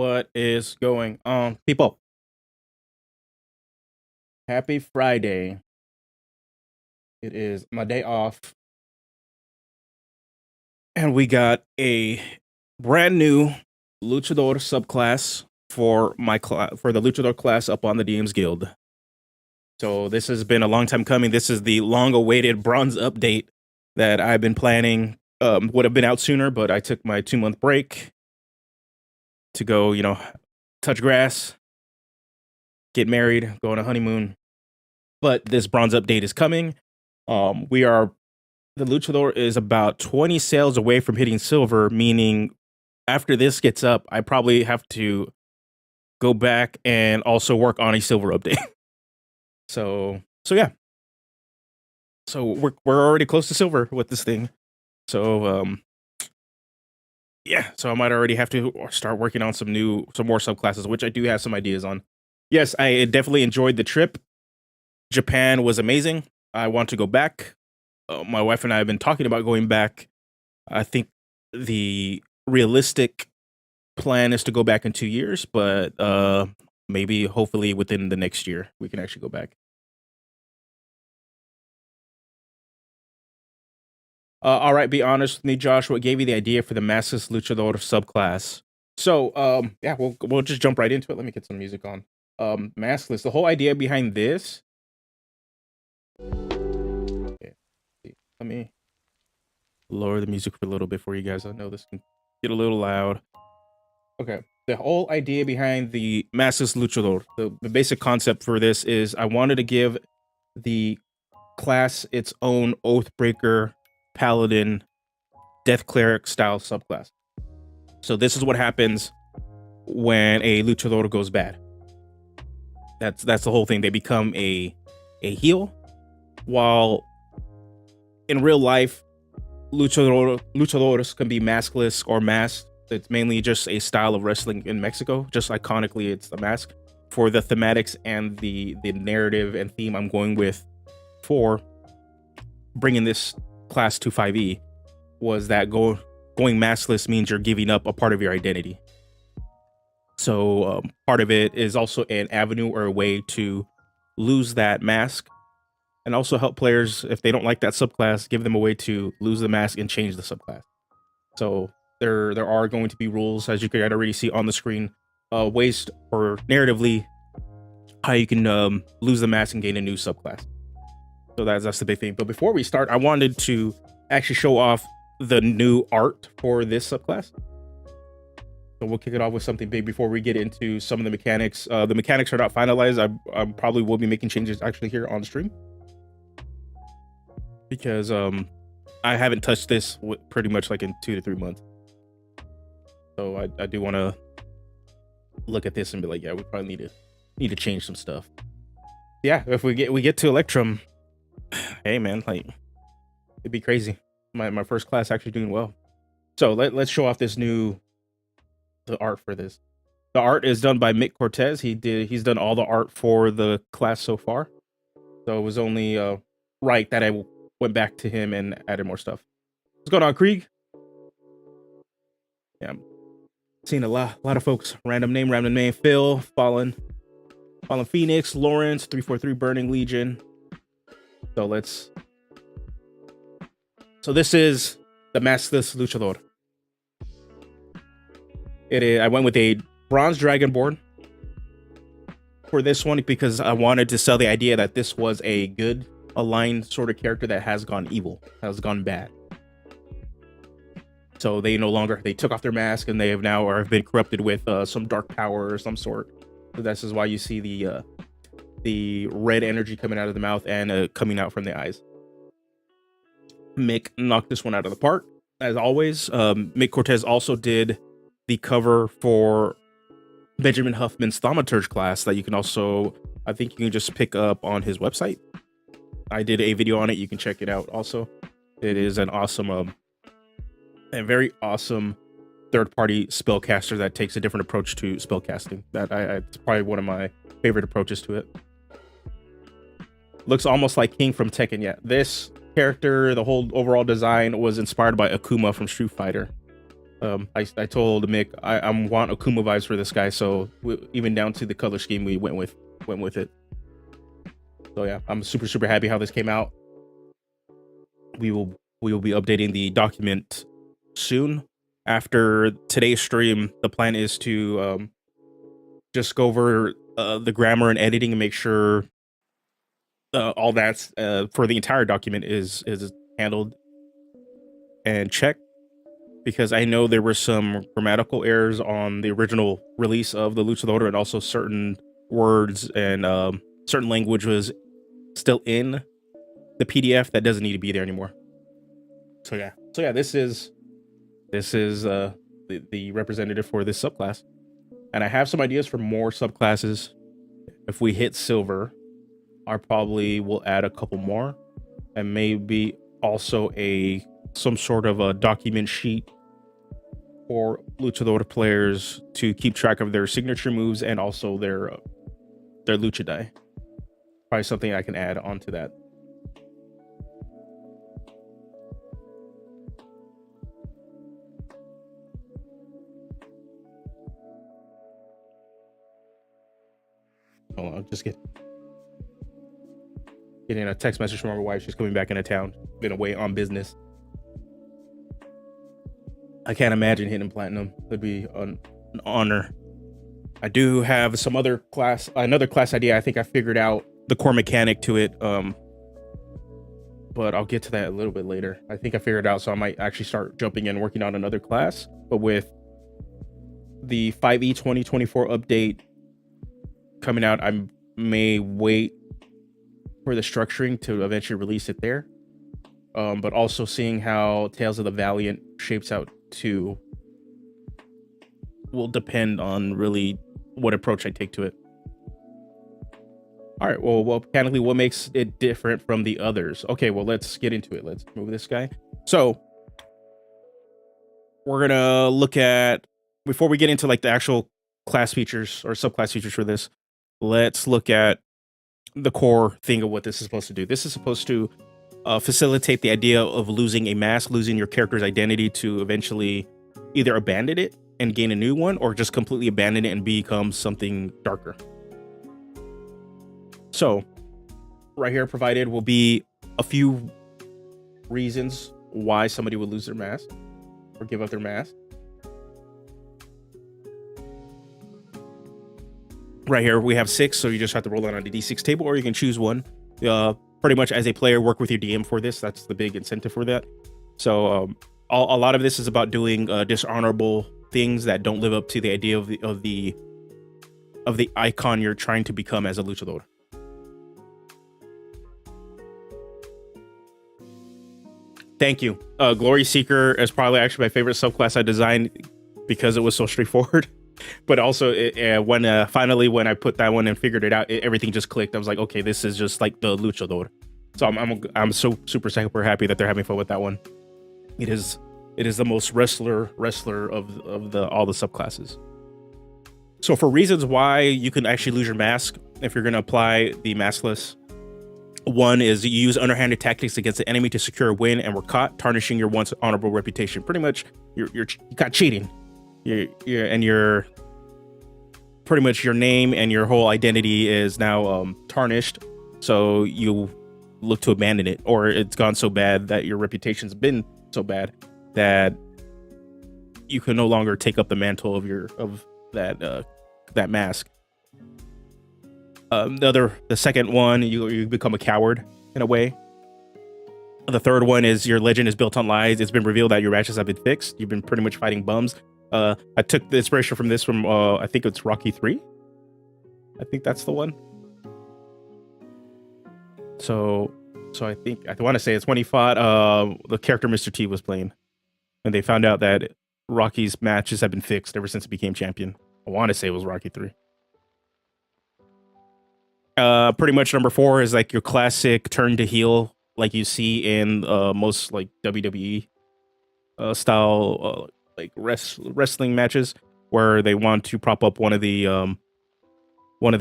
What is going on, people? Happy Friday. It is my day off, and we got a brand new Luchador subclass for my for the Luchador class up on the DMs Guild. So this has been a long time coming. This is the long-awaited bronze update that I've been planning. Would have been out sooner, but I took my 2-month break to go, touch grass, get married, go on a honeymoon. But this bronze update is coming. The Luchador is about 20 sales away from hitting silver, meaning after this gets up, I probably have to go back and also work on a silver update. So yeah. So we're already close to silver with this thing. So yeah, so I might already have to start working on some more subclasses, which I do have some ideas on. Yes, I definitely enjoyed the trip. Japan was amazing. I want to go back. My wife and I have been talking about going back. I think the realistic plan is to go back in 2 years, but maybe hopefully within the next year we can actually go back. All right, be honest with me, Josh. What gave you the idea for the Maskless Luchador subclass? So yeah, we'll just jump right into it. Let me get some music on. Maskless. The whole idea behind this. Okay, let me lower the music for a little bit for you guys. I know this can get a little loud. Okay, the whole idea behind the Maskless Luchador, the basic concept for this is I wanted to give the class its own Oathbreaker, Paladin, Death Cleric style subclass. So this is what happens when a Luchador goes bad. That's the whole thing. They become a heal, while in real life, luchadores can be maskless or masked. It's mainly just a style of wrestling in Mexico. Just iconically, it's the mask. For the thematics and the narrative and theme I'm going with for bringing this class to 5e was that going maskless means you're giving up a part of your identity. So part of it is also an avenue or a way to lose that mask, and also help players, if they don't like that subclass, give them a way to lose the mask and change the subclass. So there are going to be rules, as you can already see on the screen, ways or narratively how you can lose the mask and gain a new subclass. So that's the big thing. But before we start, I wanted to actually show off the new art for this subclass. So we'll kick it off with something big before we get into some of the mechanics. The mechanics are not finalized. I probably will be making changes actually here on stream, because I haven't touched this pretty much like in 2 to 3 months. So I do want to look at this and be like, yeah, we probably need to change some stuff. Yeah, if we get to Electrum, hey man, like it'd be crazy. My first class actually doing well. So let's show off the art for this. The art is done by Mick Cortez. He's done all the art for the class so far. So it was only right that I went back to him and added more stuff. What's going on, Krieg? Yeah, I'm seeing a lot of folks. Random name. Phil, Fallen Phoenix, Lawrence, 343 Burning Legion. So this is the Maskless Luchador. I went with a bronze dragonborn for this one because I wanted to sell the idea that this was a good aligned sort of character that has gone evil, has gone bad. So they took off their mask and they have been corrupted with some dark power or some sort. So this is why you see the red energy coming out of the mouth and coming out from the eyes. Mick knocked this one out of the park, as always. Mick Cortez also did the cover for Benjamin Huffman's Thaumaturge class that you can also, I think you can just pick up on his website. I did a video on it. You can check it out also. It is an awesome, a very awesome third-party spellcaster that takes a different approach to spellcasting. It's probably one of my favorite approaches to it. Looks almost like King from Tekken. Yeah, this character, the whole overall design was inspired by Akuma from Street Fighter. I told Mick I want Akuma vibes for this guy, so even down to the color scheme we went with it. So yeah, I'm super happy how this came out. We will be updating the document soon. After today's stream, the plan is to just go over the grammar and editing and make sure all that's for the entire document is handled and checked, because I know there were some grammatical errors on the original release of the Luchador, and also certain words and certain language was still in the PDF that doesn't need to be there anymore. So yeah, this is the representative for this subclass, and I have some ideas for more subclasses. If we hit silver, I probably will add a couple more, and maybe also some sort of a document sheet for Luchador players to keep track of their signature moves and also their lucha die. Probably something I can add onto that. Hold on, just getting a text message from my wife. She's coming back into town. Been away on business. I can't imagine hitting platinum. It'd be an honor. I do have some another class idea. I think I figured out the core mechanic to it. But I'll get to that a little bit later. I think I figured it out, so I might actually start jumping in working on another class. But with the 5e 2024 update coming out, I may wait for the structuring to eventually release it there. But also seeing how Tales of the Valiant shapes out too will depend on really what approach I take to it. All right, well, mechanically, what makes it different from the others? Okay, well, let's get into it. Let's move this guy. So we're gonna look at, before we get into like the actual class features or subclass features for this, let's look at the core thing of what this is supposed to do. This is supposed to facilitate the idea of losing a mask, losing your character's identity, to eventually either abandon it and gain a new one, or just completely abandon it and become something darker. So right here provided will be a few reasons why somebody would lose their mask or give up their mask. Right here we have 6, so you just have to roll it on the d6 table, or you can choose one. Pretty much as a player, work with your DM for this. That's the big incentive for that. So a lot of this is about doing dishonorable things that don't live up to the idea of the icon you're trying to become as a luchador. Thank you. Glory Seeker is probably actually my favorite subclass I designed because it was so straightforward. But also, when I put that one and figured it out, everything just clicked. I was like, okay, this is just like the luchador. So I'm so super happy that they're having fun with that one. It is the most wrestler of all the subclasses. So for reasons why you can actually lose your mask if you're going to apply the Maskless, one is you use underhanded tactics against the enemy to secure a win and were caught, tarnishing your once honorable reputation. Pretty much, you got cheating. You're pretty much, your name and your whole identity is now tarnished. So you look to abandon it, or it's gone so bad that your reputation's been so bad that you can no longer take up the mantle of that mask. The second one, you become a coward in a way. The third one is your legend is built on lies. It's been revealed that your matches have been fixed. You've been pretty much fighting bums. I took the inspiration from this from I think it's Rocky 3. I think that's the one. So I want to say it's when he fought the character Mr. T was playing, and they found out that Rocky's matches have been fixed ever since he became champion. I want to say it was Rocky 3. Pretty much number 4 is like your classic turn to heel, like you see in most like WWE style like wrestling matches, where they want to prop up one of the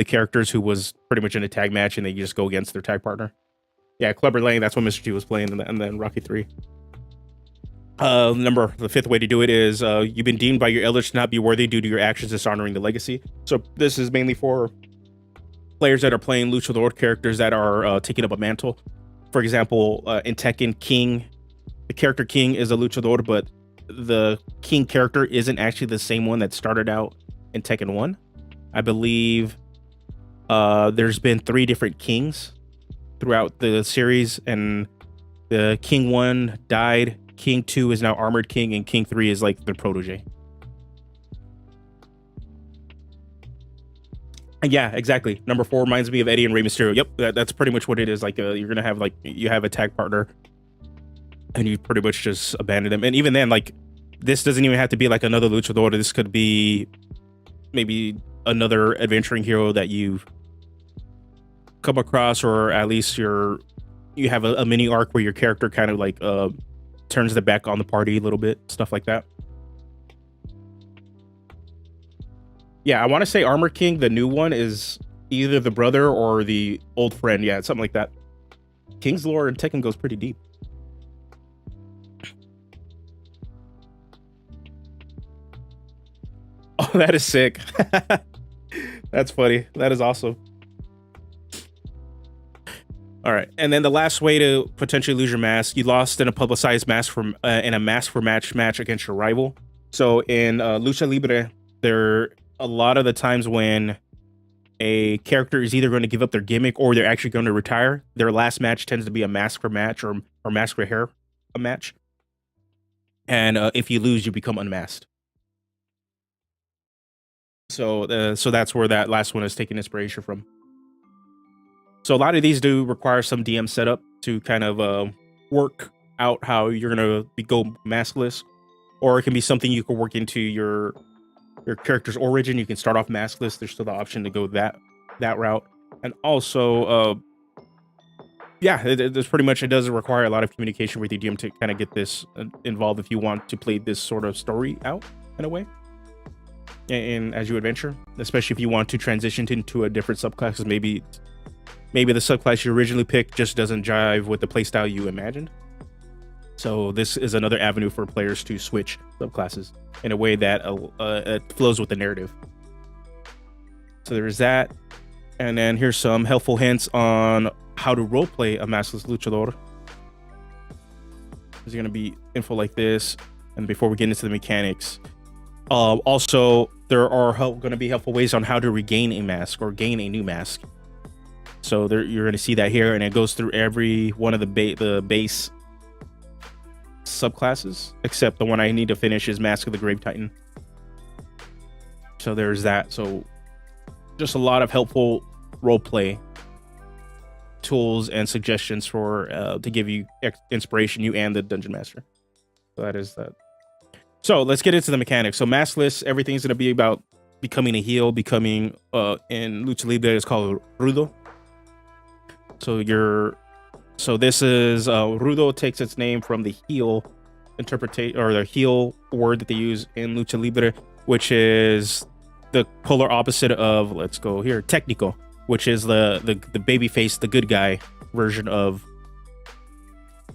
characters who was pretty much in a tag match, and they just go against their tag partner. Yeah, Clubber Lang, that's what Mr. T was playing, and then Rocky 3. The fifth way to do it is you've been deemed by your elders to not be worthy due to your actions dishonoring the legacy. So this is mainly for players that are playing Luchador characters that are taking up a mantle. For example, in Tekken, King, the character King is a Luchador, but the King character isn't actually the same one that started out in Tekken 1. I believe there's been 3 different Kings throughout the series, and the King 1 died. King 2 is now Armored King, and King 3 is like the protege. And yeah, exactly. Number 4 reminds me of Eddie and Rey Mysterio. Yep, that's pretty much what it is. Like you're gonna have like you have a tag partner, and you pretty much just abandon them. And even then, like this doesn't even have to be like another luchador. This could be maybe another adventuring hero that you've come across, or at least you have a mini arc where your character kind of like turns the back on the party a little bit, stuff like that. Yeah, I want to say Armor King, the new one, is either the brother or the old friend. Yeah, something like that. King's lore in Tekken goes pretty deep. Oh, that is sick. That's funny. That is awesome. All right, and then the last way to potentially lose your mask, you lost in a publicized mask from in a mask for match against your rival. So in Lucha Libre, there a lot of the times when a character is either going to give up their gimmick or they're actually going to retire, their last match tends to be a mask for match or mask for hair a match. And if you lose, you become unmasked. So that's where that last one is taking inspiration from. So a lot of these do require some DM setup to kind of work out how you're going to go maskless, or it can be something you can work into your character's origin. You can start off maskless. There's still the option to go that route. And also, yeah, there's pretty much, it does require a lot of communication with your DM to kind of get this involved if you want to play this sort of story out in a way. And as you adventure, especially if you want to transition into a different subclass, because maybe the subclass you originally picked just doesn't jive with the playstyle you imagined. So this is another avenue for players to switch subclasses in a way that it flows with the narrative. So there's that. And then here's some helpful hints on how to roleplay a maskless luchador. There's going to be info like this. And before we get into the mechanics, also there are going to be helpful ways on how to regain a mask or gain a new mask. So there, you're going to see that here, and it goes through every one of the base subclasses, except the one I need to finish is Mask of the Grave Titan. So there's that. So just a lot of helpful roleplay tools and suggestions for to give you inspiration, you and the dungeon master. So that is that. So let's get into the mechanics. So maskless, everything's going to be about becoming a heel, becoming in Lucha Libre it's called rudo. So this is rudo takes its name from the heel interpretation, or the heel word that they use in Lucha Libre, which is the polar opposite of, let's go here, técnico, which is the baby face, the good guy version of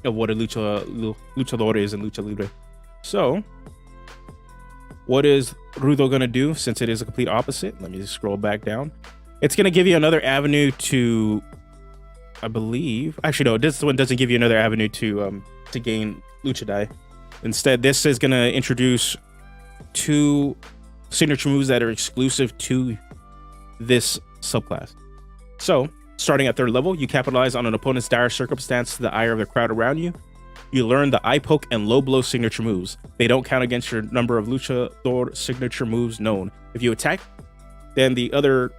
what a luchador is in Lucha Libre. So what is rudo gonna do since it is a complete opposite? Let me just scroll back down. It's gonna give you another avenue to, I believe, actually no, this one doesn't give you another avenue to gain Lucha Die. Instead, this is gonna introduce 2 signature moves that are exclusive to this subclass. So, starting at 3rd level, you capitalize on an opponent's dire circumstance to the ire of the crowd around you. You learn the eye poke and low blow signature moves. They don't count against your number of luchador signature moves known. If you attack, then the other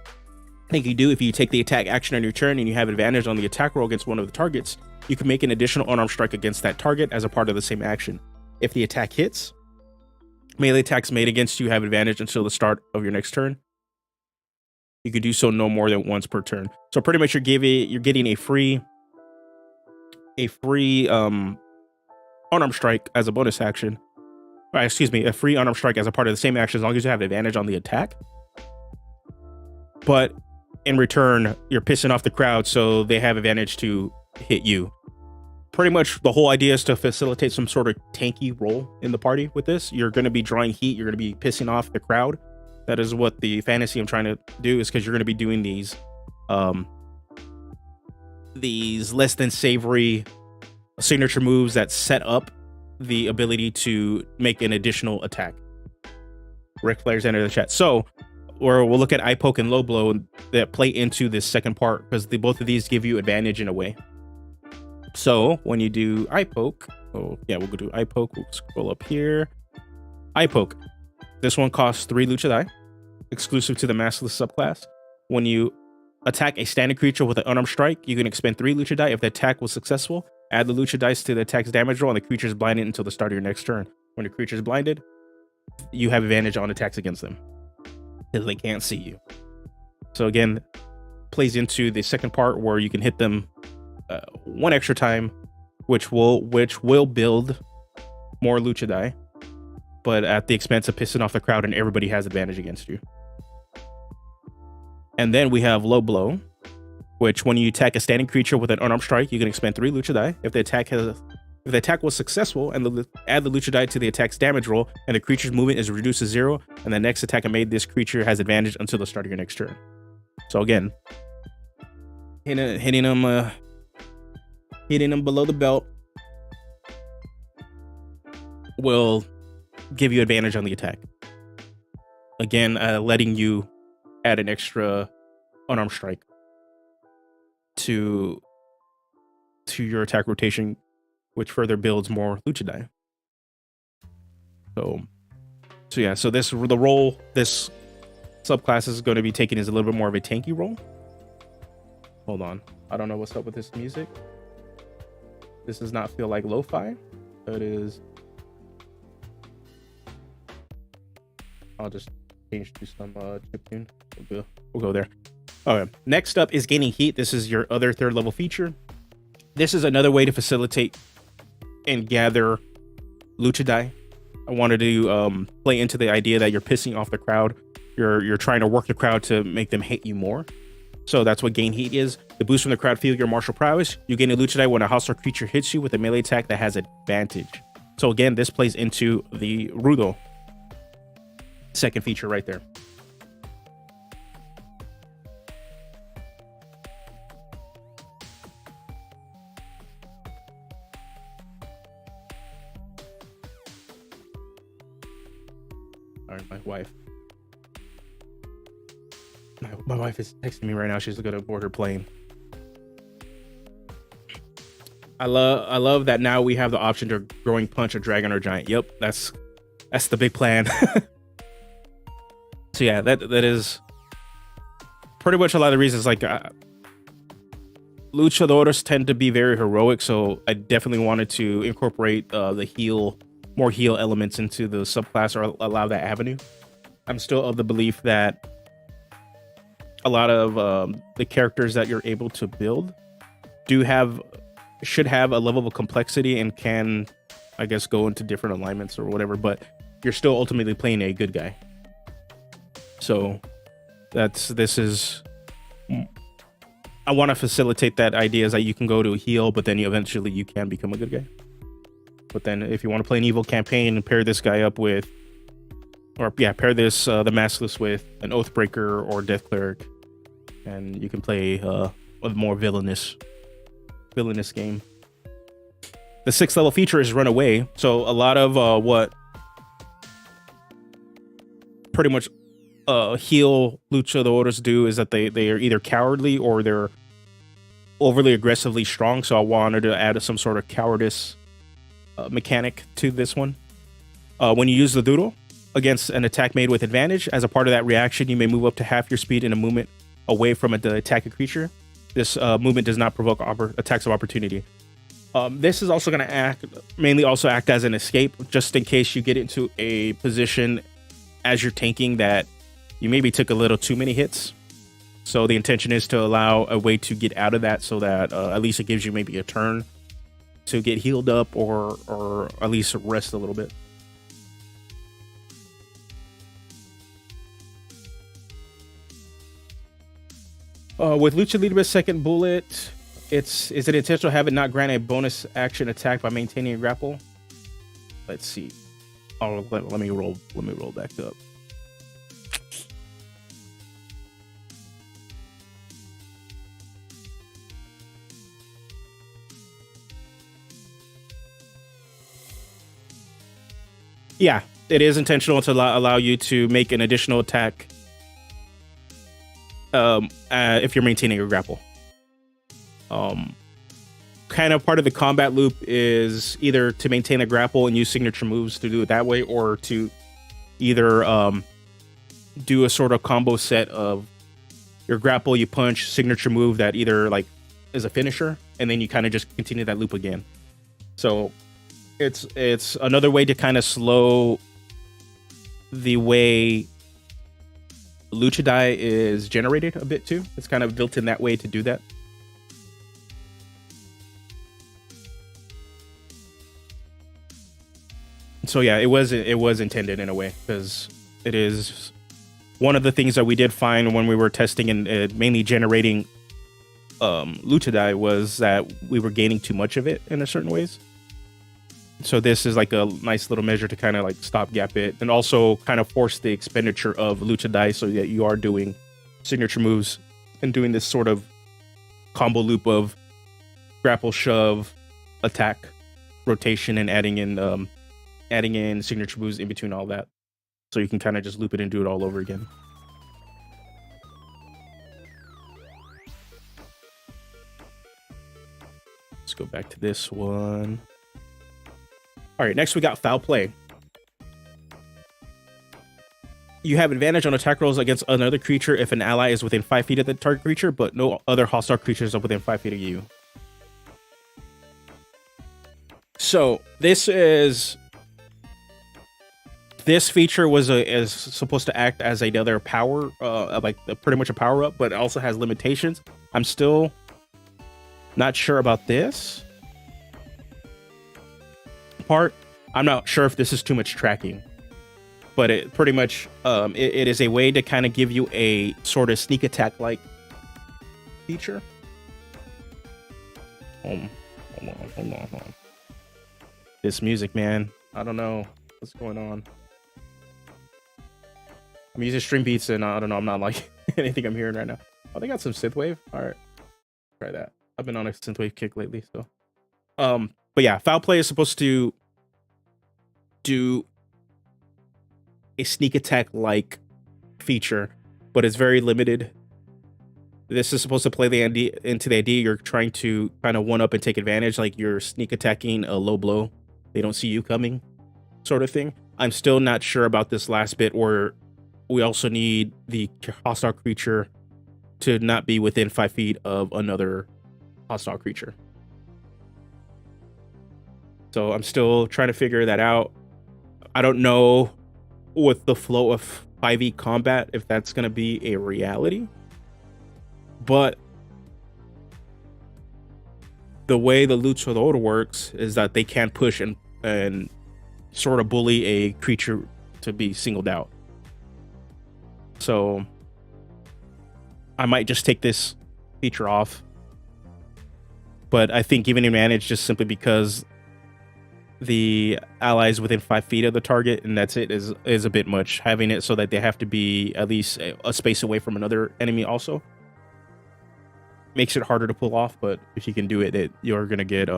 thing you do, if you take the attack action on your turn and you have advantage on the attack roll against one of the targets, you can make an additional unarmed strike against that target as a part of the same action. If the attack hits, melee attacks made against you have advantage until the start of your next turn. You can do so no more than once per turn. So pretty much you're getting a free unarmed strike as a bonus action. A free unarmed strike as a part of the same action as long as you have advantage on the attack. But in return, you're pissing off the crowd, so they have advantage to hit you. pretty much the whole idea is to facilitate some sort of tanky role in the party with this. You're going to be drawing heat. You're going to be pissing off the crowd. That is what the fantasy I'm trying to do, is because you're going to be doing these less than savory signature moves that set up the ability to make an additional attack. Rick Flair's enter the chat. So, or we'll look at eye poke and low blow that play into this second part, because both of these give you advantage in a way. So when you do eye poke, oh yeah, we'll go do eye poke. We'll scroll up here. Eye poke. This one costs 3 Lucha die, exclusive to the Maskless subclass. When you attack a standing creature with an unarmed strike, you can expend 3 Lucha die. If the attack was successful, add the Lucha dice to the attack's damage roll, and the creature is blinded until the start of your next turn. When the creature is blinded, you have advantage on attacks against them, because they can't see you. So again, plays into the second part where you can hit them one extra time, which will build more Lucha die, but at the expense of pissing off the crowd, and everybody has advantage against you. And then we have low blow, which when you attack a standing creature with an unarmed strike, you can expend 3 Lucha die. If the attack was successful, and add the Lucha die to the attack's damage roll, and the creature's movement is reduced to 0, and the next attack made, this creature has advantage until the start of your next turn. So again, hitting them below the belt will give you advantage on the attack. Again, letting you add an extra unarmed strike to your attack rotation, which further builds more Lucha die. So yeah, so the role this subclass is going to be taking is a little bit more of a tanky role. Hold on, I don't know what's up with this music. This does not feel like lo-fi. It is. I'll just change to some chiptune. We'll go there. Okay. Next up is gaining heat. This is your other 3rd level feature. This is another way to facilitate and gather Lucha die. I wanted to play into the idea that you're pissing off the crowd. You're trying to work the crowd to make them hate you more. So that's what gain heat is. The boost from the crowd feel your martial prowess. You gain a Lucha die when a hostile creature hits you with a melee attack that has advantage. So again, this plays into the Rudo second feature right there. All right, my wife is texting me right now. She's gonna board her plane. I love that now we have the option to growing punch a dragon or giant. Yep, that's the big plan. So yeah, that is pretty much a lot of the reasons. Like luchadores tend to be very heroic, so I definitely wanted to incorporate the more heal elements into the subclass, or allow that avenue. I'm still of the belief that a lot of the characters that you're able to build should have a level of complexity and can, I guess, go into different alignments or whatever, but you're still ultimately playing a good guy. So I want to facilitate that idea, is that you can go to a heal, but then eventually you can become a good guy. But then if you want to play an evil campaign and pair this guy up with, pair this the Maskless with an Oathbreaker or Death Cleric, and you can play a more villainous game. The 6th level feature is Run Away. So a lot of what pretty much heal luchadores do is that they are either cowardly or they're overly aggressively strong. So I wanted to add some sort of cowardice mechanic to this one. When you use the doodle against an attack made with advantage, as a part of that reaction, you may move up to half your speed in a movement away from the attacking creature. This movement does not provoke attacks of opportunity. This is also going to mainly act as an escape, just in case you get into a position as you're tanking that you maybe took a little too many hits. So the intention is to allow a way to get out of that, so that at least it gives you maybe a turn to get healed up, or at least rest a little bit. With Lucha Libre's second bullet, Is it intentional to have it not grant a bonus action attack by maintaining a grapple? Let's see. Oh, let me roll back up. Yeah, it is intentional to allow you to make an additional attack if you're maintaining a grapple. Kind of part of the combat loop is either to maintain a grapple and use signature moves to do it that way, or to either do a sort of combo set of your grapple, you punch, signature move that either like is a finisher, and then you kind of just continue that loop again. So it's another way to kind of slow the way Luchador is generated a bit too. It's kind of built in that way to do that. So yeah, it was intended in a way, because it is one of the things that we did find when we were testing and mainly generating Luchador was that we were gaining too much of it in a certain ways. So this is like a nice little measure to kind of like stopgap it, and also kind of force the expenditure of Luchador so that you are doing signature moves and doing this sort of combo loop of grapple, shove, attack, rotation, and adding in signature moves in between all that. So you can kind of just loop it and do it all over again. Let's go back to this one. All right, next we got foul play. You have advantage on attack rolls against another creature if an ally is within 5 feet of the target creature, but no other hostile creatures are within 5 feet of you. So this feature is supposed to act as another power, pretty much a power up, but it also has limitations. I'm still not sure about this part. I'm not sure if this is too much tracking, but it pretty much it is a way to kind of give you a sort of sneak attack like feature. Hold on. This music, man, I don't know what's going on. I'm using stream beats and I don't know, I'm not like anything I'm hearing right now. Oh, they got some synthwave. All right, try that. I've been on a synthwave kick lately, so but yeah, foul play is supposed to do a sneak attack like feature, but it's very limited. This is supposed to play into the idea you're trying to kind of one up and take advantage, like you're sneak attacking a low blow, they don't see you coming sort of thing. I'm still not sure about this last bit, or we also need the hostile creature to not be within 5 feet of another hostile creature. So I'm still trying to figure that out. I don't know with the flow of 5e combat if that's going to be a reality. But the way the Luchador works is that they can push and sort of bully a creature to be singled out. So I might just take this feature off. But I think giving advantage just simply because the allies within 5 feet of the target and that's it is a bit much. Having it so that they have to be at least a space away from another enemy also makes it harder to pull off. But if you can do it, you're gonna get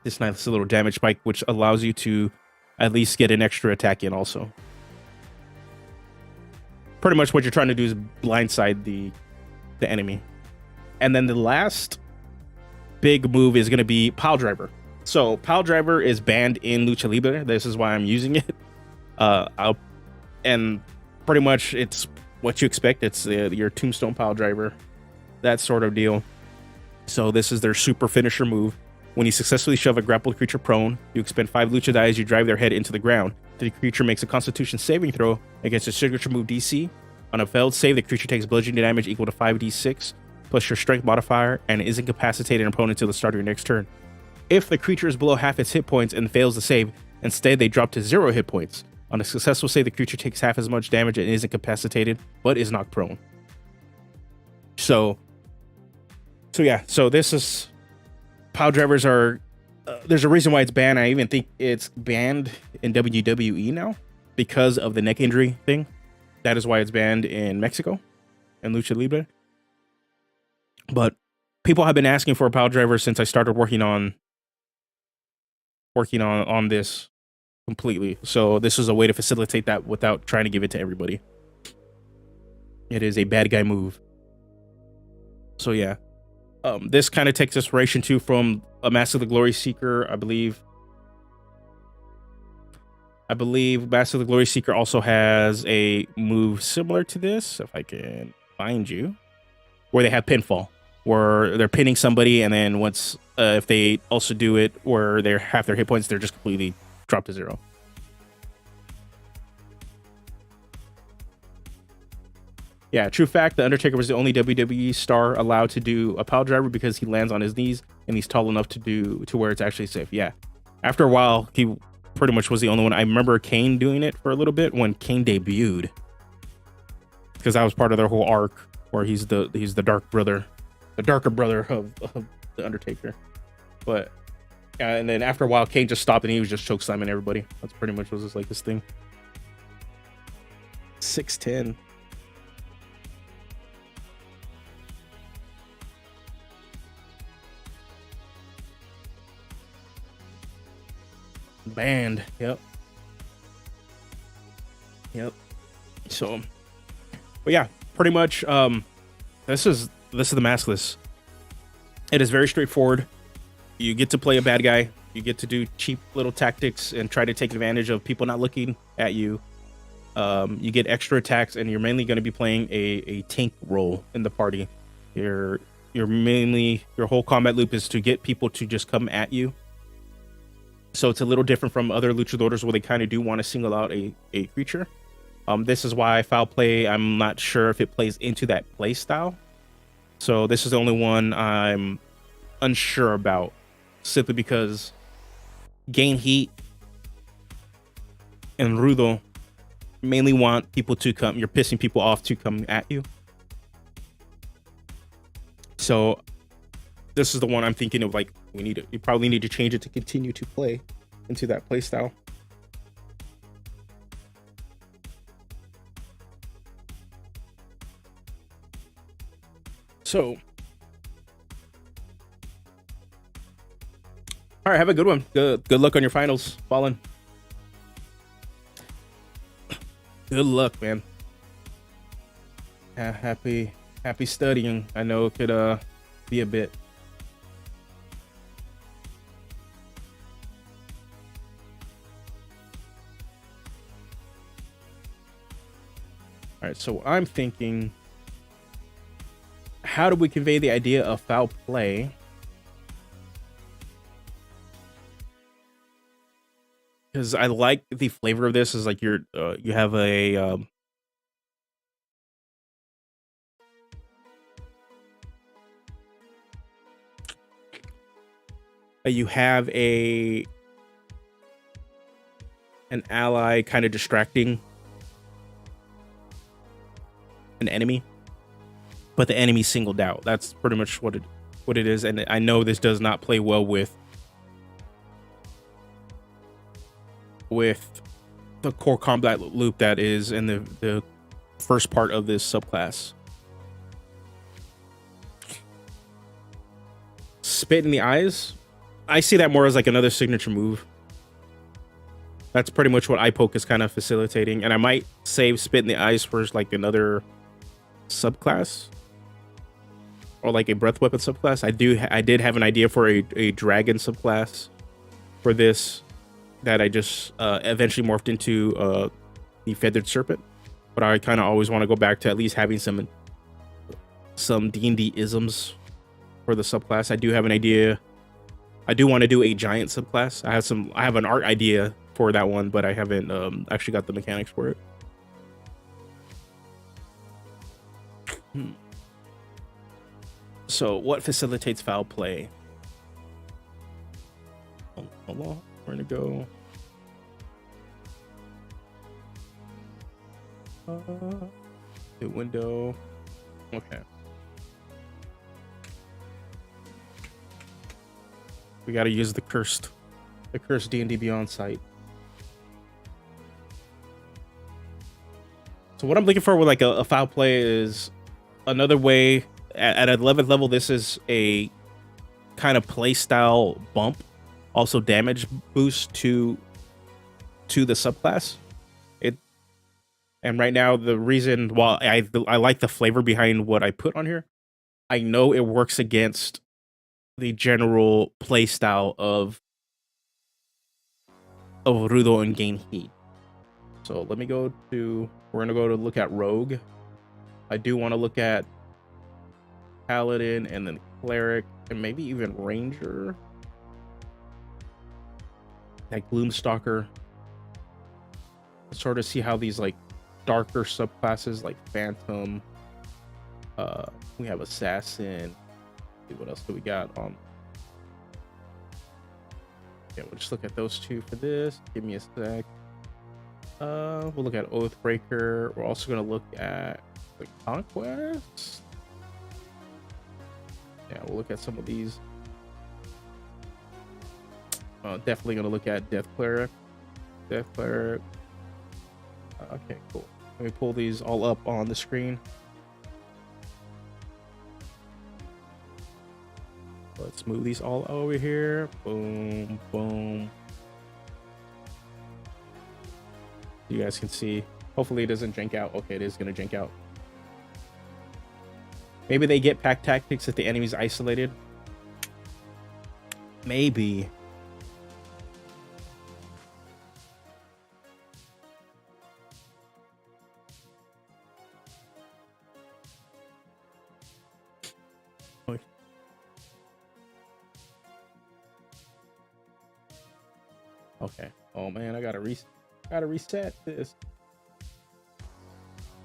this nice little damage spike, which allows you to at least get an extra attack in also. Pretty much what you're trying to do is blindside the enemy. And then the last big move is going to be Pile Driver. So Pile Driver is banned in Lucha Libre. This is why I'm using it. And pretty much it's what you expect. It's your Tombstone Pile Driver, that sort of deal. So this is their super finisher move. When you successfully shove a grappled creature prone, you expend 5 Lucha die as you drive their head into the ground. The creature makes a Constitution saving throw against a signature move DC. On a failed save, the creature takes bludgeoning damage equal to 5d6 plus your strength modifier and is incapacitated and prone until the start of your next turn. If the creature is below half its hit points and fails the save, instead they drop to 0 hit points. On a successful save, the creature takes half as much damage and is incapacitated, but is knocked prone. So So yeah, so this is pile drivers are. There's a reason why it's banned. I even think it's banned in WWE now because of the neck injury thing. That is why it's banned in Mexico and Lucha Libre. But people have been asking for a pile driver since I started working on this completely. So this is a way to facilitate that without trying to give it to everybody. It is a bad guy move. So yeah, this kind of takes inspiration too from a Mask of the Glory Seeker, I believe. Mask of the Glory Seeker also has a move similar to this, if I can find you, where they have pinfall, where they're pinning somebody, and then once if they also do it where they're half their hit points, they're just completely dropped to 0. Yeah, true fact, The Undertaker was the only WWE star allowed to do a pile driver because he lands on his knees and he's tall enough to where it's actually safe. Yeah. After a while, he pretty much was the only one. I remember Kane doing it for a little bit when Kane debuted, because that was part of their whole arc where he's the dark brother, the darker brother of The Undertaker. But and then after a while, Kane just stopped and he was just choke slamming everybody. That's pretty much was just like this thing. 6'10". Banned. Yep. So, but yeah, pretty much. This is the Maskless. It is very straightforward. You get to play a bad guy. You get to do cheap little tactics and try to take advantage of people not looking at you. You get extra attacks, and you're mainly going to be playing a tank role in the party. Your whole combat loop is to get people to just come at you. So it's a little different from other luchadors where they kind of do want to single out a creature. This is why foul play, I'm not sure if it plays into that play style. So this is the only one I'm unsure about, simply because Gain Heat and Rudo mainly want people to come. You're pissing people off to come at you. So this is the one I'm thinking of, like, you probably need to change it to continue to play into that play style. So, all right, have a good one. Good luck on your finals, Fallen. Good luck, man. Happy studying. I know it could be a bit. All right, so I'm thinking, how do we convey the idea of foul play? Because I like the flavor of this. Is like you have a an ally kind of distracting an enemy, but the enemy singled out. That's pretty much what it is. And I know this does not play well with the core combat loop that is in the first part of this subclass. Spit in the eyes, I see that more as like another signature move. That's pretty much what eye poke is kind of facilitating, and I might save spit in the eyes for like another subclass, or like a breath weapon subclass. I did have an idea for a dragon subclass for this that I just eventually morphed into the feathered serpent, but I kind of always want to go back to at least having some D&D isms for the subclass. I do have an idea. I do want to do a giant subclass. I have an art idea for that one, but I haven't actually got the mechanics for it. So what facilitates foul play? Hold on, we're gonna go the window. Okay. We got to use the cursed D&D Beyond site. So what I'm looking for with like a foul play is another way at 11th level. This is a kind of play style bump, also damage boost to the subclass. And right now the reason why I like the flavor behind what I put on here, I know it works against the general play style of Rudo and gain heat. So let me go to, we're gonna go to look at Rogue. I do want to look at Paladin and then Cleric and maybe even Ranger. Like Gloomstalker. Sort of see how these like darker subclasses like Phantom. We have Assassin. What else do we got? Yeah, we'll just look at those two for this. Give me a sec. We'll look at Oathbreaker. We're also gonna look at the Conquest. Yeah, we'll look at some of these. Definitely gonna look at Death Cleric. Okay, cool. Let me pull these all up on the screen. Let's move these all over here. Boom, boom. You guys can see. Hopefully it doesn't jank out. Okay, it is gonna jank out. Maybe they get pack tactics if the enemy's isolated. Maybe. Okay. Oh man, I gotta reset this.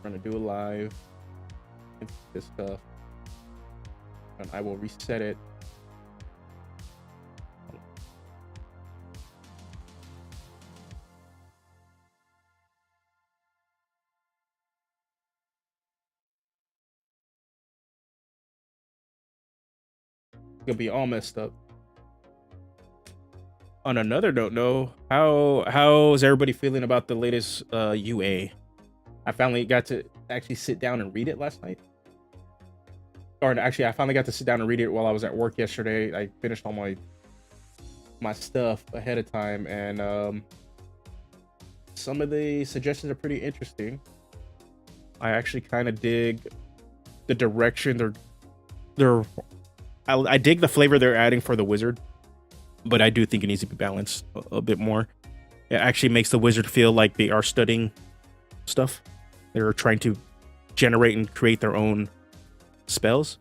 I'm gonna do a live. This stuff, and I will reset it. It'll be all messed up. On another note, no, how is everybody feeling about the latest UA? I finally got to actually sit down and read it last night. Or actually, I finally got to sit down and read it while I was at work yesterday. I finished all my stuff ahead of time, and some of the suggestions are pretty interesting. I actually kind of dig the direction I dig the flavor they're adding for the wizard, but I do think it needs to be balanced a bit more. It actually makes the wizard feel like they are studying stuff. They're trying to generate and create their own spells.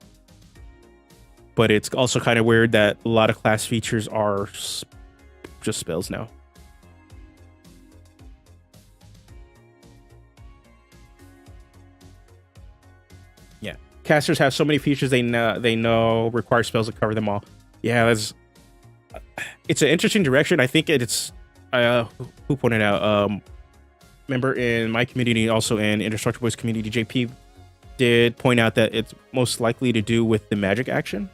But it's also kind of weird that a lot of class features are just spells now. Yeah, casters have so many features they know require spells to cover them all. Yeah, it's an interesting direction. I think it's who pointed out, remember in my community, also in Indestructible Boys community, JP did point out that it's most likely to do with the magic action,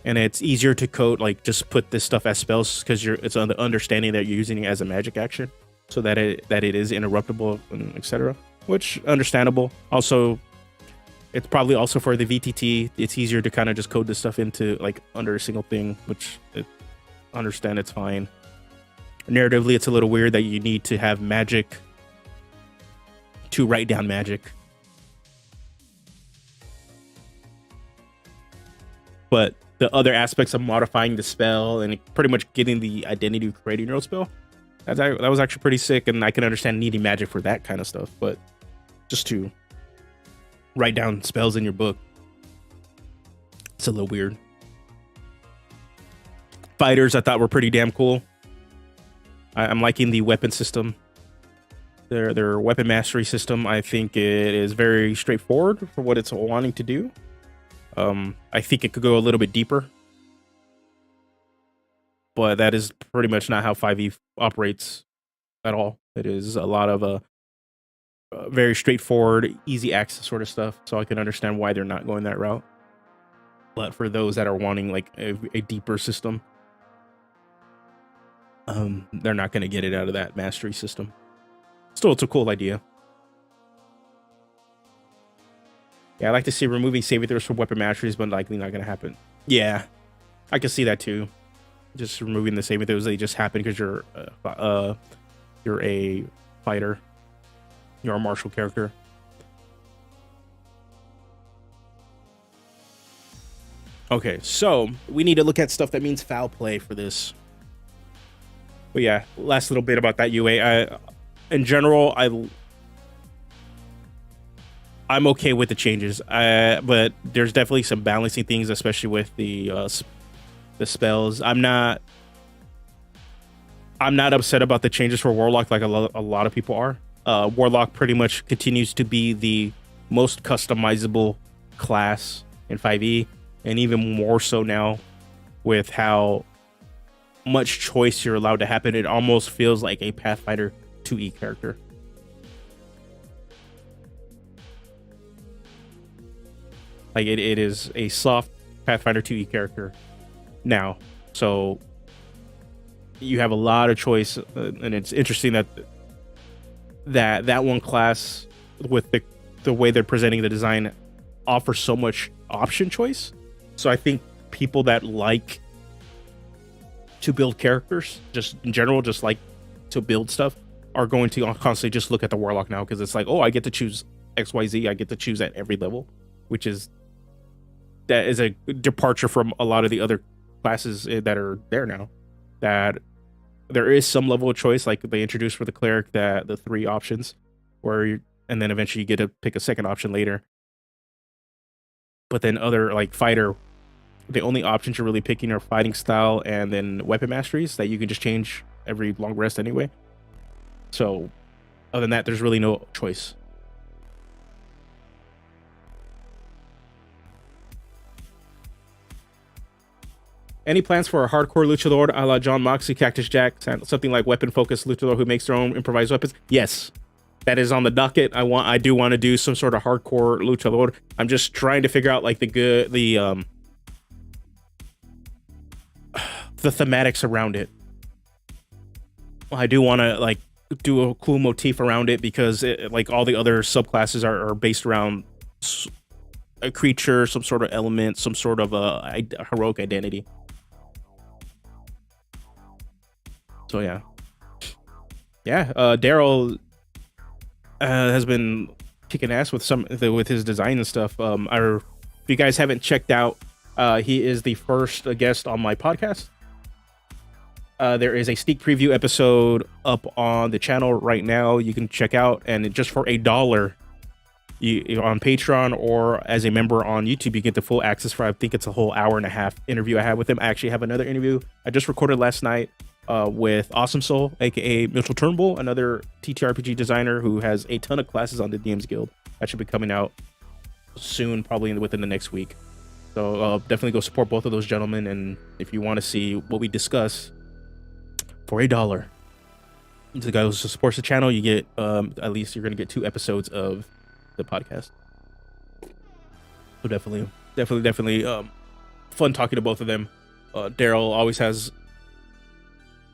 and it's easier to code, like just put this stuff as spells because it's on the understanding that you're using it as a magic action, so that it is interruptible and etc. Which understandable. Also, it's probably also for the VTT. It's easier to kind of just code this stuff into like under a single thing, which understand it's fine. Narratively, it's a little weird that you need to have magic to write down magic. But the other aspects of modifying the spell and pretty much getting the identity of creating your own spell, that was actually pretty sick, and I can understand needing magic for that kind of stuff. But just to write down spells in your book, it's a little weird. Fighters I thought were pretty damn cool. I'm liking the weapon system. Their weapon mastery system, I think it is very straightforward for what it's wanting to do. I think it could go a little bit deeper, but that is pretty much not how 5e operates at all. It is a lot of very straightforward, easy access sort of stuff, so I can understand why they're not going that route. But for those that are wanting like a deeper system, they're not going to get it out of that mastery system. Still, it's a cool idea. Yeah, I like to see removing saving throws from weapon masteries, but likely not going to happen. Yeah, I can see that too. Just removing the saving throws, they just happen because you're a fighter. You're a martial character. Okay, so we need to look at stuff that means foul play for this. But yeah, last little bit about that UA. In general, I'm okay with the changes, but there's definitely some balancing things, especially with the spells. I'm not upset about the changes for Warlock like a lot of people are. Warlock pretty much continues to be the most customizable class in 5e, and even more so now with how much choice you're allowed to happen. It almost feels like a Pathfinder 2e character. Like it is a soft Pathfinder 2e character now. So you have a lot of choice, and it's interesting that one class with the way they're presenting the design offers so much option choice. So I think people that like to build characters, just in general, just like to build stuff, are going to constantly just look at the Warlock now, because it's like, oh, I get to choose XYZ, I get to choose at every level, which is a departure from a lot of the other classes that are there now. That there is some level of choice, like they introduced for the cleric, that the 3 options, and then eventually you get to pick a second option later. But then other, like fighter, the only options you're really picking are fighting style and then weapon masteries that you can just change every long rest anyway. So other than that, there's really no choice. Any plans for a hardcore luchador a la John Moxley, Cactus Jack, something like weapon-focused luchador who makes their own improvised weapons? Yes, that is on the docket. I do want to do some sort of hardcore luchador. I'm just trying to figure out like the thematics around it. I do want to like do a cool motif around it, because like all the other subclasses are based around a creature, some sort of element, some sort of a heroic identity. So yeah, Daryl has been kicking ass with his design and stuff. If you guys haven't checked out, he is the first guest on my podcast. There is a sneak preview episode up on the channel right now. You can check out, and just for $1, you on Patreon or as a member on YouTube, you get the full access for, I think it's a whole hour-and-a-half interview I had with him. I actually have another interview I just recorded last night with Awesome Soul, aka Mitchell Turnbull, another TTRPG designer who has a ton of classes on the DMs Guild. That should be coming out soon, probably within the next week. So definitely go support both of those gentlemen. And if you want to see what we discuss for $1, the guy who supports the channel, you get at least you're going to get 2 episodes of the podcast. So definitely fun talking to both of them. Daryl always has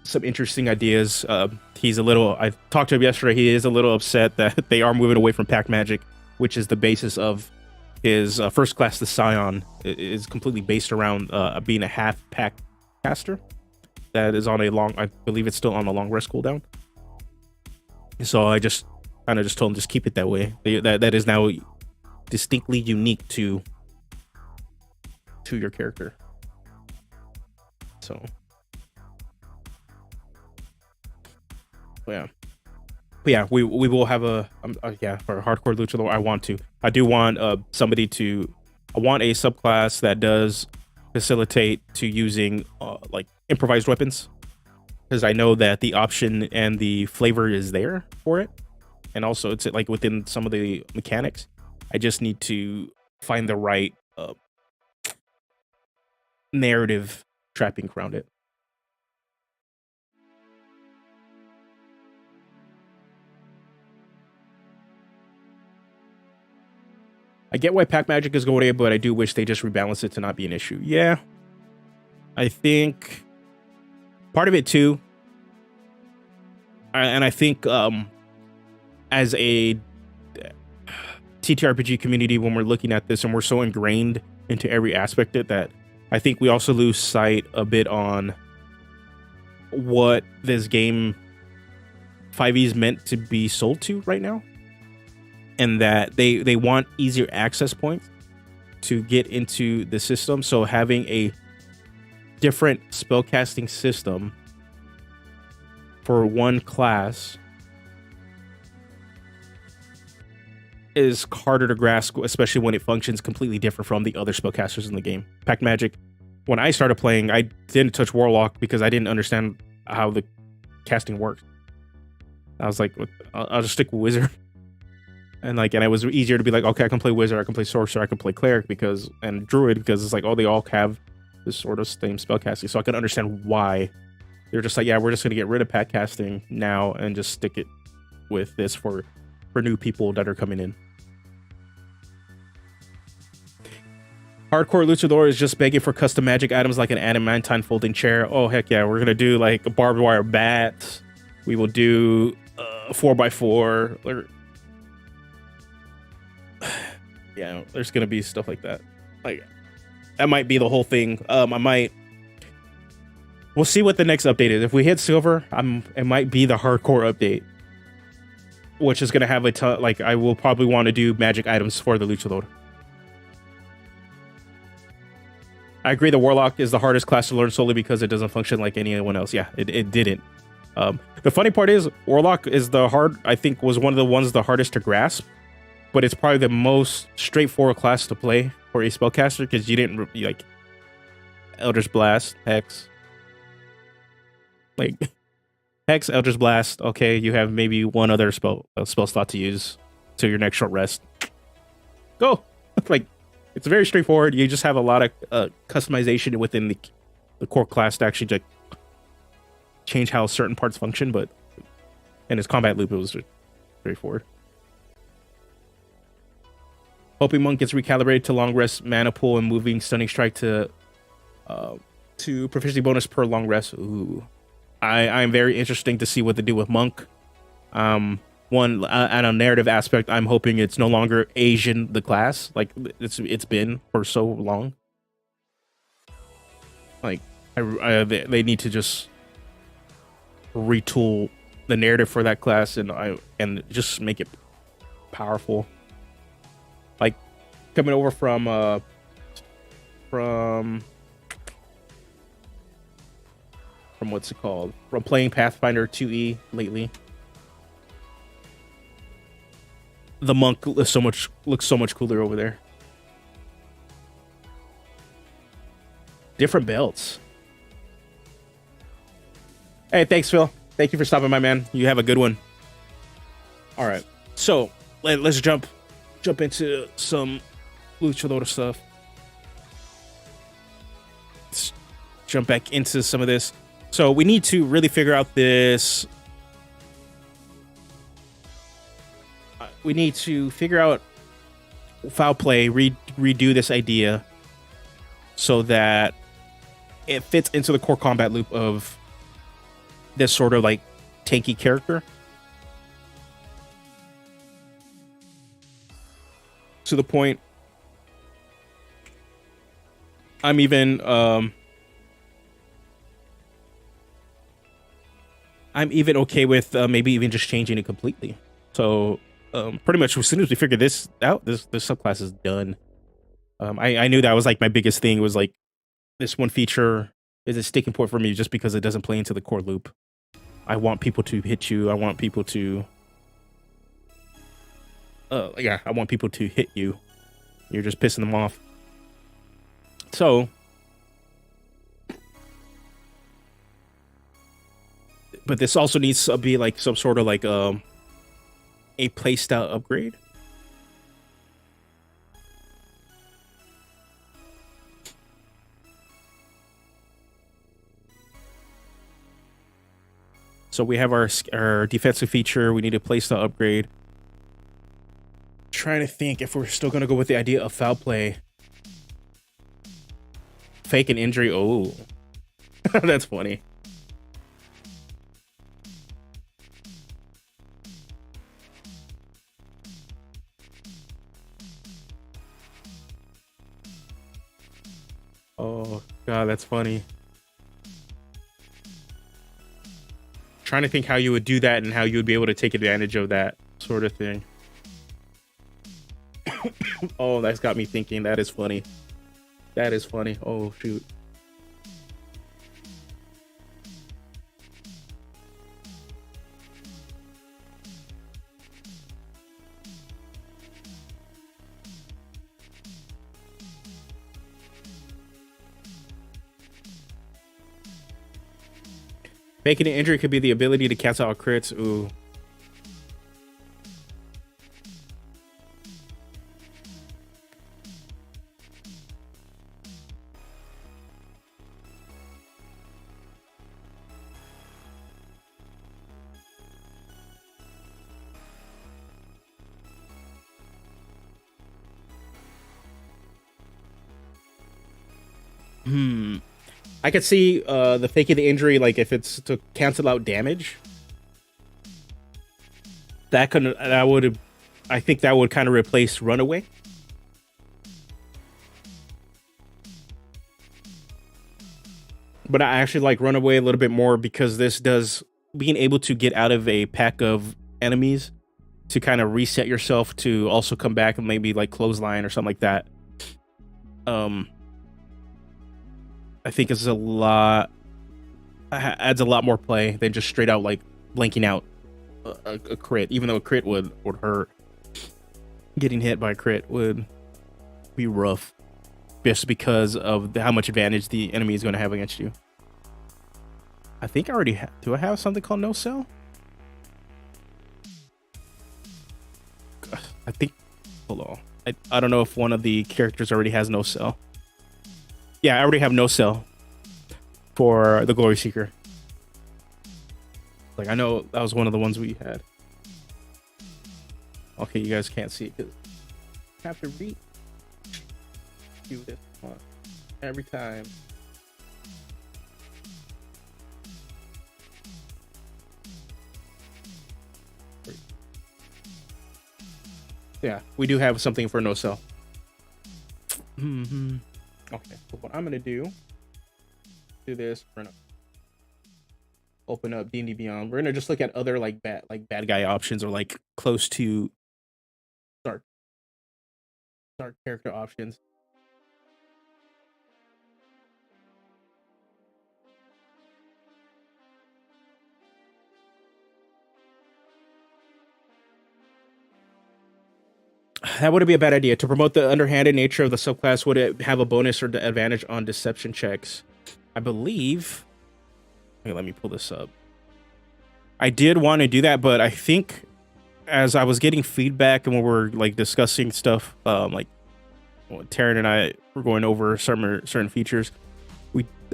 some interesting ideas. I talked to him yesterday. He is a little upset that they are moving away from pack magic, which is the basis of his first class. The Scion is completely based around being a half pack caster that is on I believe it's still on a long rest cooldown. So I just kind of told him, just keep it that way. That is now distinctly unique to your character. So yeah, we will have for a hardcore luchador. I do want somebody to. I want a subclass that does facilitate to using like improvised weapons, because I know that the option and the flavor is there for it, and also it's like within some of the mechanics. I just need to find the right narrative trapping around it. I get why pack magic is going away, but I do wish they just rebalance it to not be an issue. Yeah, I think part of it too, and I think as a TTRPG community, when we're looking at this and we're so ingrained into every aspect of it, that I think we also lose sight a bit on what this game 5e is meant to be sold to right now, and that they want easier access points to get into the system. So having a different spellcasting system for one class is harder to grasp, especially when it functions completely different from the other spellcasters in the game. Pack magic, when I started playing, I didn't touch Warlock because I didn't understand how the casting worked. I was like, I'll just stick with Wizard. And it was easier to be like, okay, I can play Wizard, I can play Sorcerer, I can play Cleric and Druid, because it's like, oh, they all have this sort of same spellcasting. So I can understand why they're just like, yeah, we're just going to get rid of pack casting now and just stick it with this for new people that are coming in. Hardcore Luchador is just begging for custom magic items like an adamantine folding chair. Oh, heck yeah, we're going to do like a barbed wire bat. We will do 4x4. Yeah, there's going to be stuff like that. Like, that might be the whole thing. We'll see what the next update is. If we hit silver, it might be the hardcore update, which is going to have a ton. Like, I will probably want to do magic items for the Luchador. I agree the Warlock is the hardest class to learn solely because it doesn't function like anyone else. Yeah, it didn't. The funny part is Warlock is I think was one of the ones the hardest to grasp, but it's probably the most straightforward class to play for a spellcaster, because you didn't like Eldritch Blast, Hex. Like Hex, Eldritch Blast, okay, you have maybe one other spell slot to use to your next short rest. Go! Like, it's very straightforward. You just have a lot of customization within the core class to actually like change how certain parts function, but in its combat loop, it was just straightforward. Hoping Monk gets recalibrated to long rest, mana pool, and moving Stunning Strike to proficiency bonus per long rest. Ooh. I'm very interesting to see what they do with Monk. One, on a narrative aspect, I'm hoping it's no longer Asian the class, like it's been for so long. Like, they need to just retool the narrative for that class and just make it powerful. Like, coming over from what's it called? From playing Pathfinder 2E lately. The Monk looks so much cooler over there. Different belts. Hey, thanks, Phil. Thank you for stopping by, man. You have a good one. All right, so let's jump into some Luchador stuff. Let's jump back into some of this. So we need to really figure out this. We need to figure out foul play, redo this idea so that it fits into the core combat loop of this sort of like tanky character. To the point, I'm even okay with maybe even just changing it completely. So pretty much as soon as we figure this out, this subclass is done. I knew that was like my biggest thing, was like this one feature is a sticking point for me just because it doesn't play into the core loop. I want people to hit you. I want people to I want people to hit you. You're just pissing them off. So but this also needs to be like some sort of like a playstyle upgrade. So we have our defensive feature. We need a playstyle upgrade. trying to think if we're still gonna go with the idea of foul play. Fake an injury. Oh, that's funny. Oh god, that's funny. Trying to think how you would do that and how you would be able to take advantage of that sort of thing. Oh, that's got me thinking. That is funny. That is funny. Oh shoot. Making an injury could be the ability to cancel out crits. Ooh. I could see the faking the injury, like if it's to cancel out damage. I think that would kind of replace Runaway. But I actually like Runaway a little bit more because this does being able to get out of a pack of enemies to kind of reset yourself to also come back and maybe like clothesline or something like that. I think it's adds a lot more play than just straight out like blanking out a crit. Even though a crit would hurt, getting hit by a crit would be rough, just because of how much advantage the enemy is going to have against you. I think I already do I have something called no sell? I think, hold on. I don't know if one of the characters already has no sell. Yeah, I already have no sell for the Glory Seeker. Like, I know that was one of the ones we had. Okay, you guys can't see it because I have to read. Do this one every time. Yeah, we do have something for no sell. Okay, so what I'm gonna do this. We're gonna open up D&D Beyond. We're gonna just look at other like bad guy options or like close to start character options. That wouldn't be a bad idea. To promote the underhanded nature of the subclass, would it have a bonus or advantage on deception checks? I believe. Okay, let me pull this up. I did want to do that, but I think as I was getting feedback and when we're like discussing stuff, like Taryn and I were going over certain features,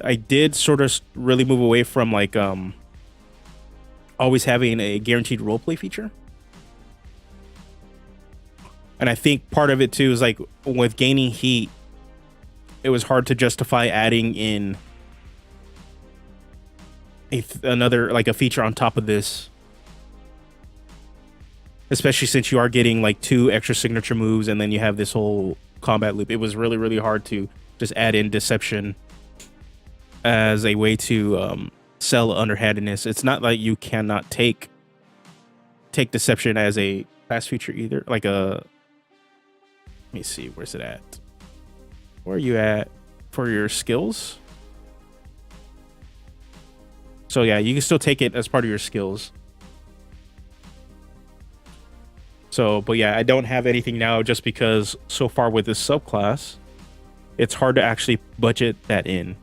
I did sort of really move away from like always having a guaranteed roleplay feature. And I think part of it too is like with gaining heat, it was hard to justify adding in another like a feature on top of this, especially since you are getting like 2 extra signature moves and then you have this whole combat loop. It was really, really hard to just add in deception as a way to sell underhandedness. It's not like you cannot take deception as a class feature either. Like let me see, where's it at? Where are you at for your skills? So yeah, you can still take it as part of your skills. So, but yeah, I don't have anything now just because so far with this subclass, it's hard to actually budget that in.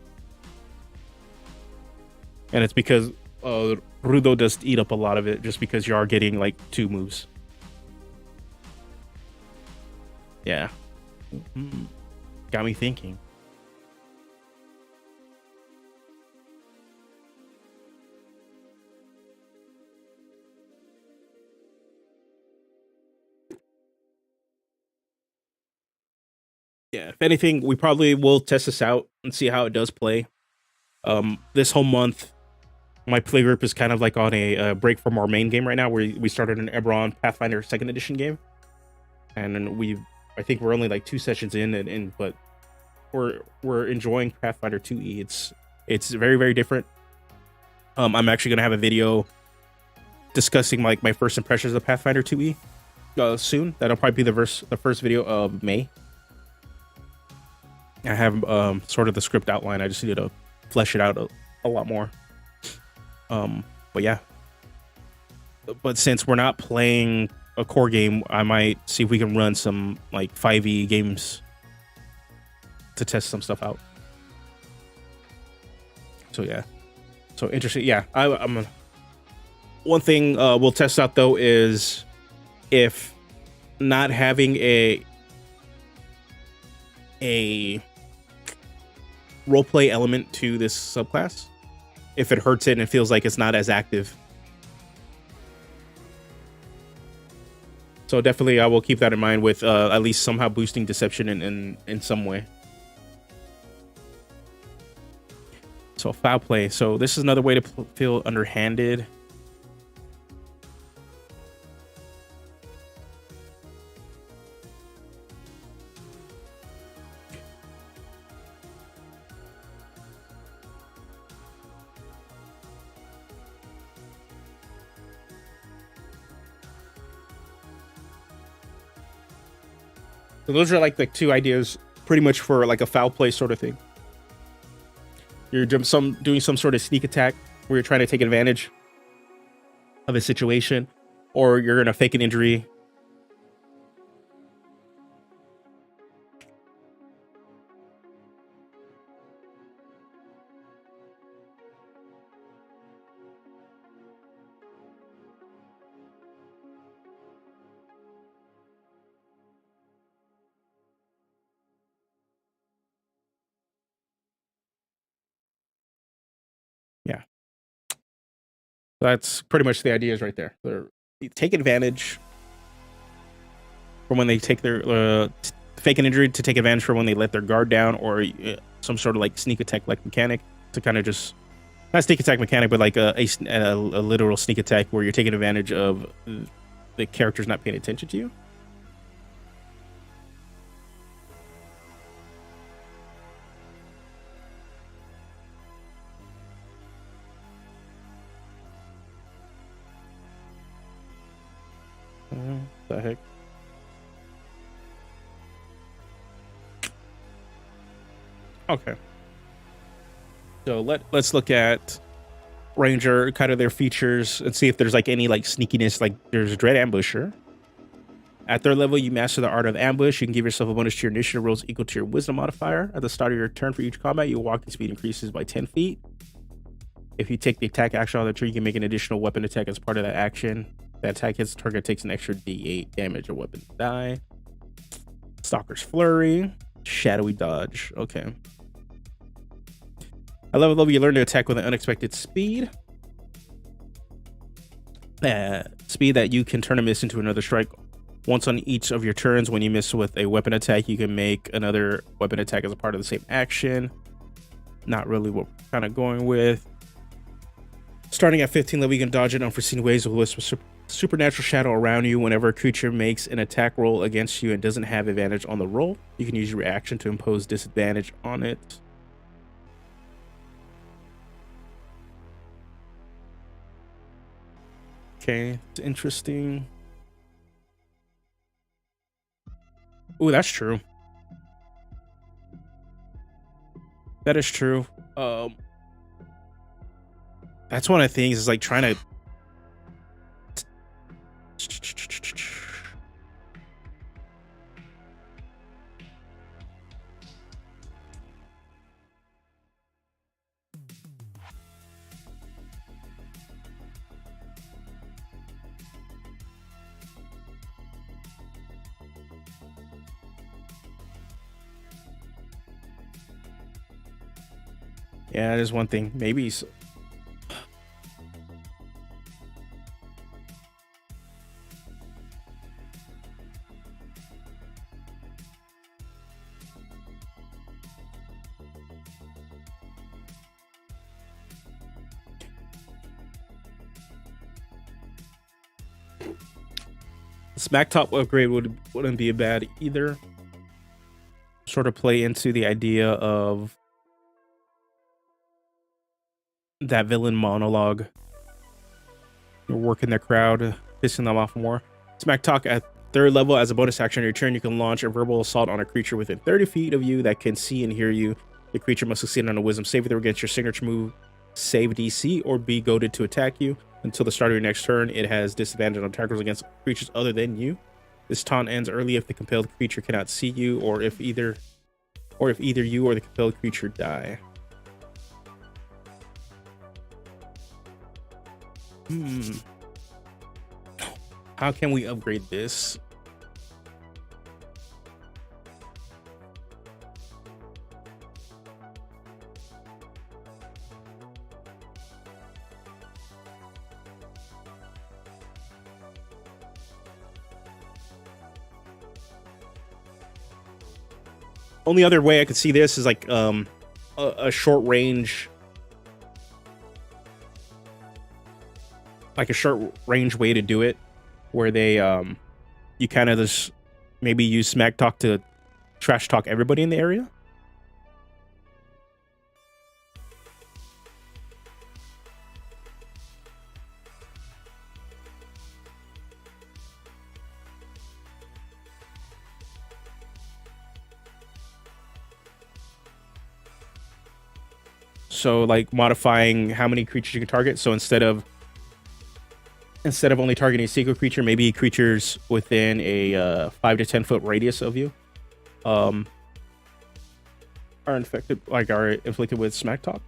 And it's because Rudo does eat up a lot of it just because you are getting like 2 moves. Yeah. Got me thinking. yeah, if anything, we probably will test this out and see how it does play. This whole month, my play group is kind of like on a break from our main game right now. We started an Eberron Pathfinder Second Edition game, and then I think we're only like 2 sessions in, but we're enjoying Pathfinder 2e. It's very, very different. I'm actually gonna have a video discussing like my first impressions of Pathfinder 2e soon. That'll probably be the first video of May. I have sort of the script outline. I just need to flesh it out a lot more. But yeah. But since we're not playing a core game, I might see if we can run some like 5e games to test some stuff out. So yeah. So interesting. Yeah, I'm one thing we'll test out though is if not having a roleplay element to this subclass, if it hurts it and it feels like it's not as active. So definitely I will keep that in mind with at least somehow boosting deception in some way. So foul play. So this is another way to feel underhanded. So those are like the 2 ideas pretty much for like a foul play sort of thing. You're doing some sort of sneak attack where you're trying to take advantage of a situation, or you're gonna fake an injury. Yeah. That's pretty much the ideas right there. You take advantage from when they take their fake an injury to take advantage from when they let their guard down, or some sort of like sneak attack like mechanic to kind of just not sneak attack mechanic, but like a literal sneak attack where you're taking advantage of the characters not paying attention to you. The heck? Okay. So let's look at Ranger, kind of their features, and see if there's like any like sneakiness. Like there's Dread Ambusher. At their level, you master the art of ambush. You can give yourself a bonus to your initiative rolls equal to your wisdom modifier. At the start of your turn for each combat, your walking speed increases by 10 feet. If you take the attack action on the turn, you can make an additional weapon attack as part of that action. That attack hits the target, takes an extra d8 damage or weapon die. Stalker's Flurry. Shadowy Dodge. Okay. At level you learn to attack with an unexpected speed. Speed that you can turn a miss into another strike once on each of your turns. When you miss with a weapon attack, you can make another weapon attack as a part of the same action. Not really what we're kind of going with. Starting at 15 level, you can dodge in unforeseen ways with supernatural shadow around you. Whenever a creature makes an attack roll against you and doesn't have advantage on the roll, you can use your reaction to impose disadvantage on it. Okay, it's interesting. Ooh, that's true. That is true. That's one of the things is like trying to yeah, that is one thing. Maybe Smack Top upgrade wouldn't be bad either. Sort of play into the idea of that villain monologue. You're working their crowd, pissing them off more. Smack Talk at 3rd level. As a bonus action on your turn, you can launch a verbal assault on a creature within 30 feet of you that can see and hear you. The creature must succeed on a wisdom save throw against your signature move save DC or be goaded to attack you. Until the start of your next turn, it has disadvantage on attack rolls against creatures other than you. This taunt ends early if the compelled creature cannot see you, or if either you or the compelled creature die. How can we upgrade this? Only other way I could see this is like a short range, like a short range way to do it, where they you kind of just maybe use Smack Talk to trash talk everybody in the area. So like modifying how many creatures you can target. So instead of only targeting a single creature, maybe creatures within a 5 to 10 foot radius of you are infected, like are inflicted with Smack Talk.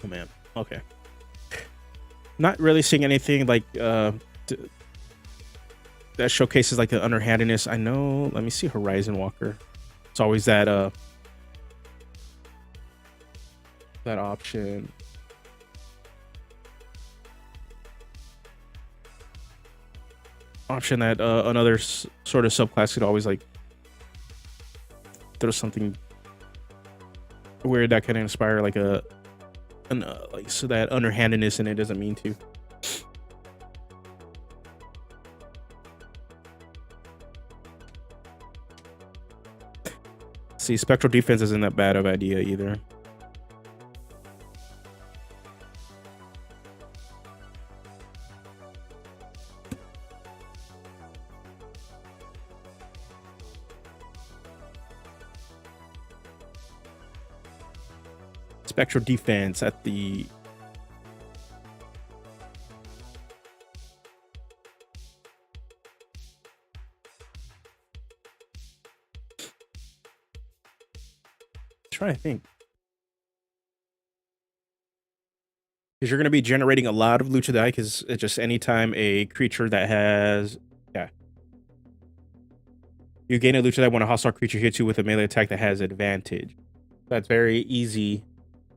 Oh man, okay. Not really seeing anything like that showcases like the underhandedness. I know. Let me see Horizon Walker. It's always that that option. Option that another sort of subclass could always like throw something weird that can inspire like like so that underhandedness and it doesn't mean to. See, spectral defense isn't that bad of an idea either. Spectral defense at the trying to think, because you're going to be generating a lot of Luchador, because it's just anytime a creature that has you gain a Luchador when a hostile creature hits you with a melee attack that has advantage. That's very easy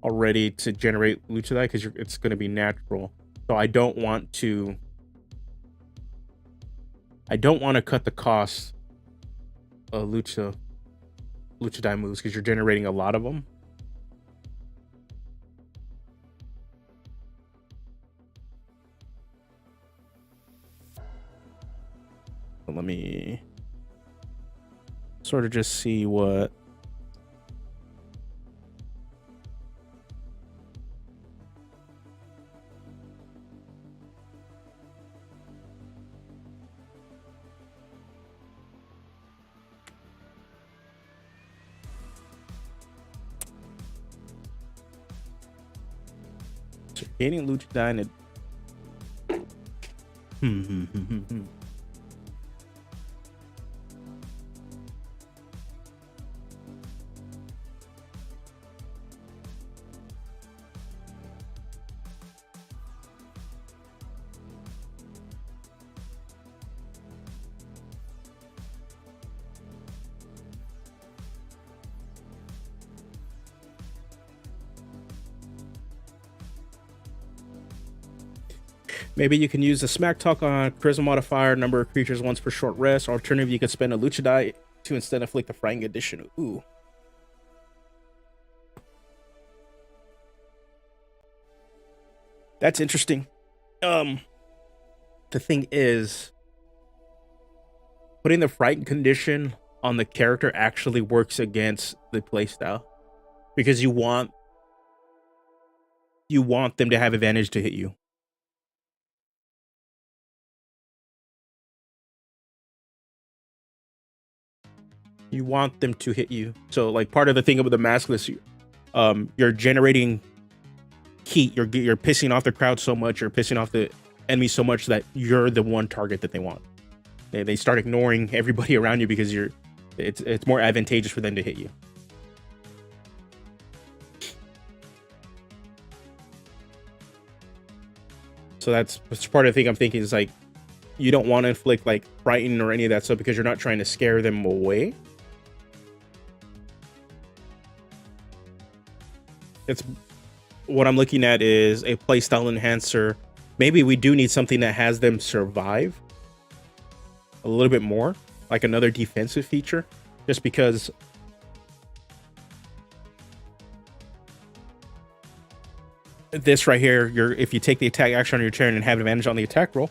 already to generate Luchador because it's going to be natural. So I don't want to cut the cost of Luchador moves because you're generating a lot of them. But let me sort of just see what gaining Luchador and Maybe you can use the smack talk on charisma modifier, number of creatures once per short rest. Alternative, you could spend a lucha die to instead inflict the frightened addition. Ooh. That's interesting. The thing is, putting the frightened condition on the character actually works against the playstyle because you want them to have advantage to hit you. You want them to hit you. So like part of the thing about the Maskless, you're generating heat. You're pissing off the crowd so much. You're pissing off the enemy so much that you're the one target that they want. They start ignoring everybody around you because it's more advantageous for them to hit you. So that's part of the thing I'm thinking is like, you don't want to inflict like frighten or any of that stuff because you're not trying to scare them away. It's what I'm looking at is a playstyle enhancer. Maybe we do need something that has them survive a little bit more, like another defensive feature, just because this right here, if you take the attack action on your turn and have advantage on the attack roll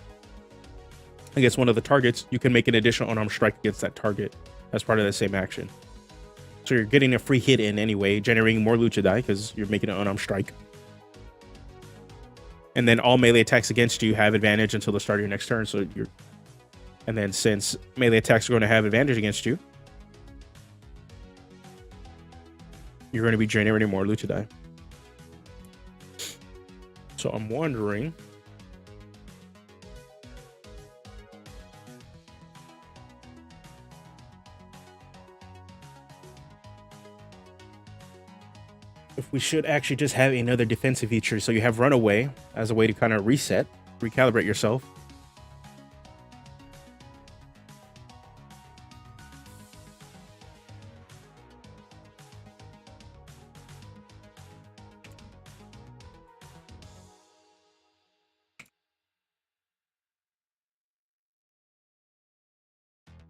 against one of the targets, you can make an additional unarmed strike against that target as part of the same action. So you're getting a free hit in anyway, generating more lucha die because you're making an unarmed strike. And then all melee attacks against you have advantage until the start of your next turn. So and then since melee attacks are going to have advantage against you, you're going to be generating more lucha die. So I'm wondering, if we should actually just have another defensive feature. So you have runaway as a way to kind of reset, recalibrate yourself.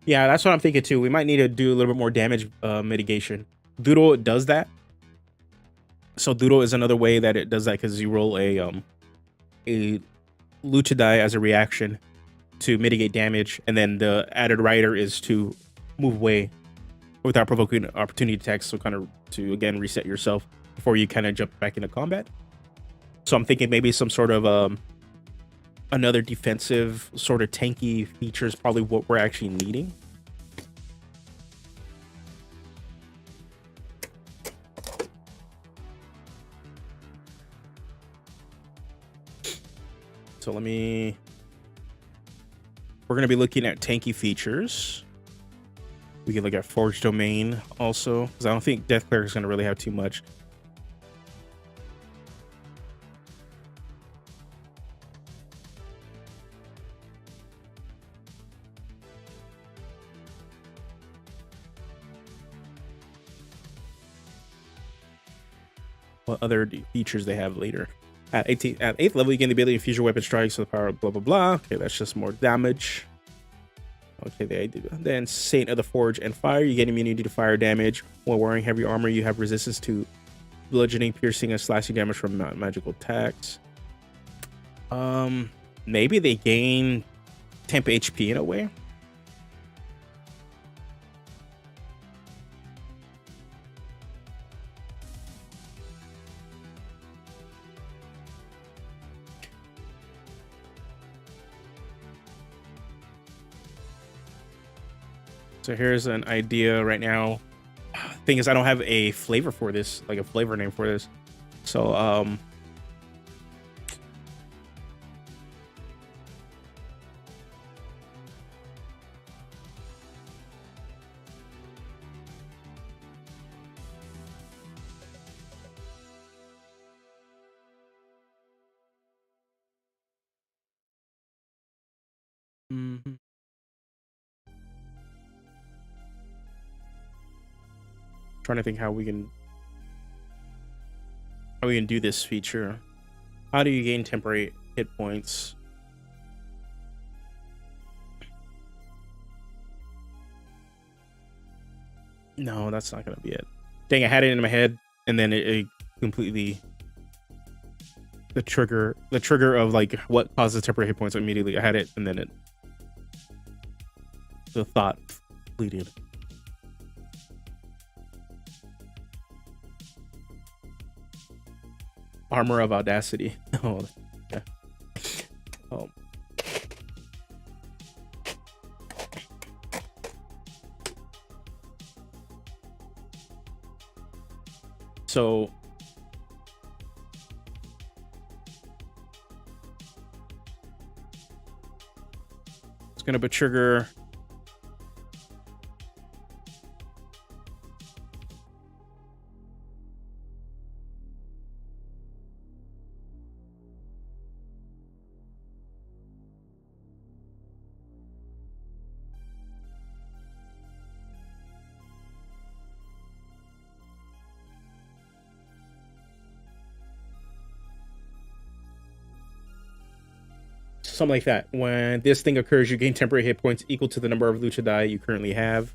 Yeah, that's what I'm thinking too. We might need to do a little bit more damage mitigation. Doodle does that. So Doodle is another way that it does that because you roll a lucha die as a reaction to mitigate damage, and then the added rider is to move away without provoking opportunity attacks. So kind of to again reset yourself before you kind of jump back into combat. So I'm thinking maybe some sort of another defensive sort of tanky feature is probably what we're actually needing. So we're going to be looking at tanky features. We can look at Forge Domain also, because I don't think Death Cleric is going to really have too much. What other features they have later? At 8th level, you gain the ability to infuse your weapon strikes with the power of blah blah blah. Okay, that's just more damage. Okay, they do. Then Saint of the Forge and Fire, you get immunity to fire damage. While wearing heavy armor, you have resistance to bludgeoning, piercing, and slashing damage from magical attacks. Maybe they gain temp HP in a way. So here's an idea right now. Thing is, I don't have a flavor for this, like a flavor name for this. So trying to think how we can do this feature. How do you gain temporary hit points? No, that's not gonna be it. Dang, I had it in my head, and then it completely the trigger of like what causes temporary hit points immediately. I had it, and then the thought fleeted. Armor of Audacity. Oh, yeah. Oh. So it's gonna be trigger. Something like that. When this thing occurs, you gain temporary hit points equal to the number of lucha die you currently have.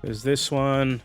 There's this one.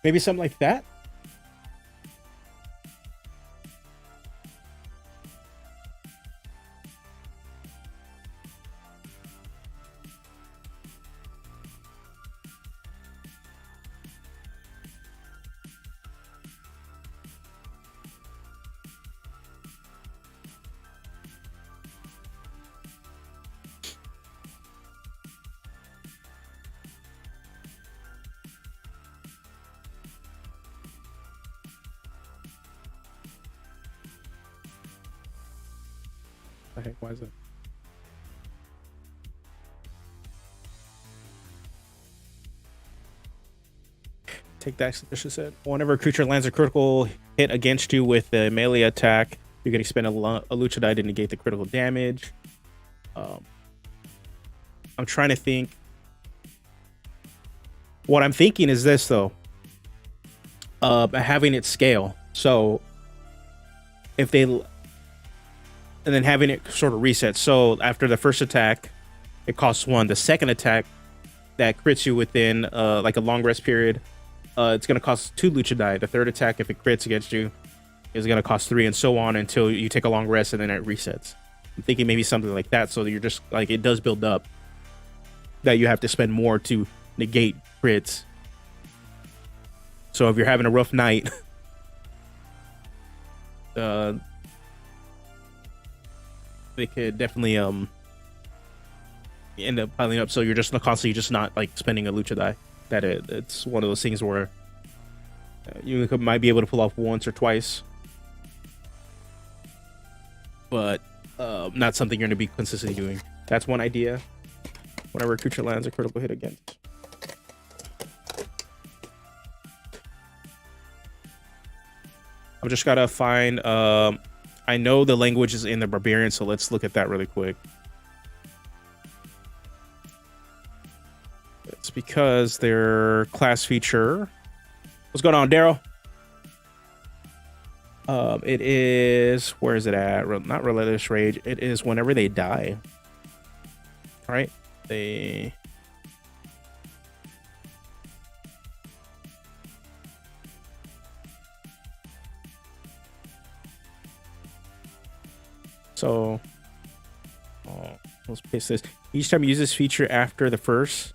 Maybe something like that. The heck, why is it? Take that, Bishop said. Whenever a creature lands a critical hit against you with a melee attack, you can expend a lucha die to negate the critical damage. I'm trying to think. What I'm thinking is this, though. Having it scale. So, if they... And then having it sort of reset. So, after the first attack, it costs 1. The second attack that crits you within like a long rest period, it's going to cost 2 lucha die. The third attack, if it crits against you, is going to cost 3, and so on until you take a long rest and then it resets. I'm thinking maybe something like that, so you're just like, it does build up that you have to spend more to negate crits. So if you're having a rough night, they could definitely end up piling up. So you're just constantly just not like spending a lucha die. That it's one of those things where you might be able to pull off once or twice, but not something you're going to be consistently doing. That's one idea. Whenever a creature lands a critical hit against. I've just got to find... I know the language is in the Barbarian, so let's look at that really quick. It's because their class feature. What's going on, Daryl? It is, where is it at? Not Relentless Rage. It is whenever they die. All right, they. So, let's paste this. Each time you use this feature after the first.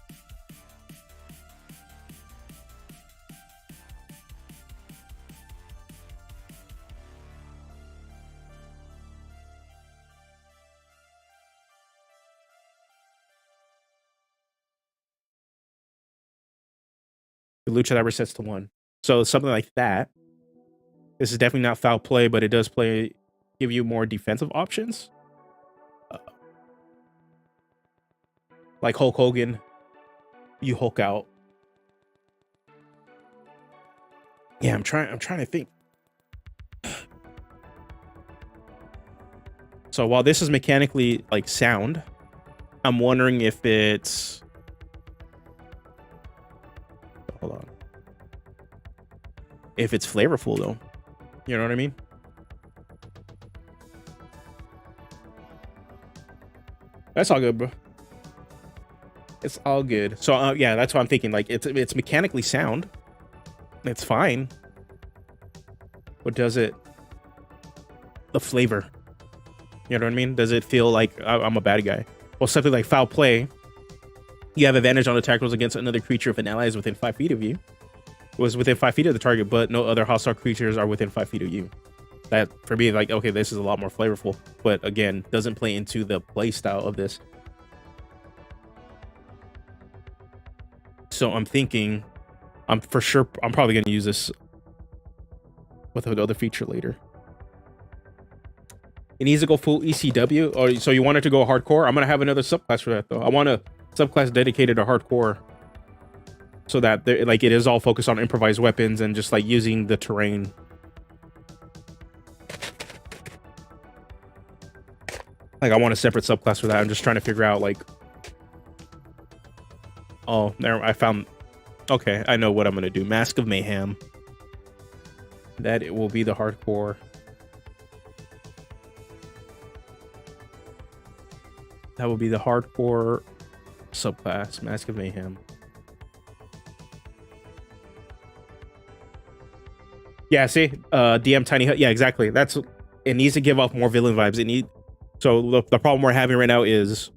The Luchador resets to 1. So something like that. This is definitely not foul play, but it does give you more defensive options. Like Hulk Hogan, you Hulk out. Yeah, I'm trying to think. So while this is mechanically like sound, I'm wondering if it's. Hold on. If it's flavorful though. You know what I mean? That's all good, bro. It's all good. So yeah, that's what I'm thinking. Like it's mechanically sound. It's fine. But does it the flavor? You know what I mean? Does it feel like I'm a bad guy? Well, something like foul play. You have advantage on attack rolls against another creature if an ally is within 5 feet of you. Was within 5 feet of the target, but no other hostile creatures are within 5 feet of you. That for me, like, okay, this is a lot more flavorful, but again, doesn't play into the play style of this. So I'm thinking, I'm probably gonna use this with another feature later. It needs to go full ECW, or so you want it to go hardcore? I'm gonna have another subclass for that though. I want a subclass dedicated to hardcore, so that like it is all focused on improvised weapons and just like using the terrain. Like I want a separate subclass for that. I'm just trying to figure out like. Oh, there I found. Okay, I know what I'm gonna do. Mask of Mayhem. That it will be the hardcore. That will be the hardcore subclass, Mask of Mayhem. Yeah, see, DM Tiny Hut. Yeah, exactly. That's it. Needs to give off more villain vibes. So the problem we're having right now is,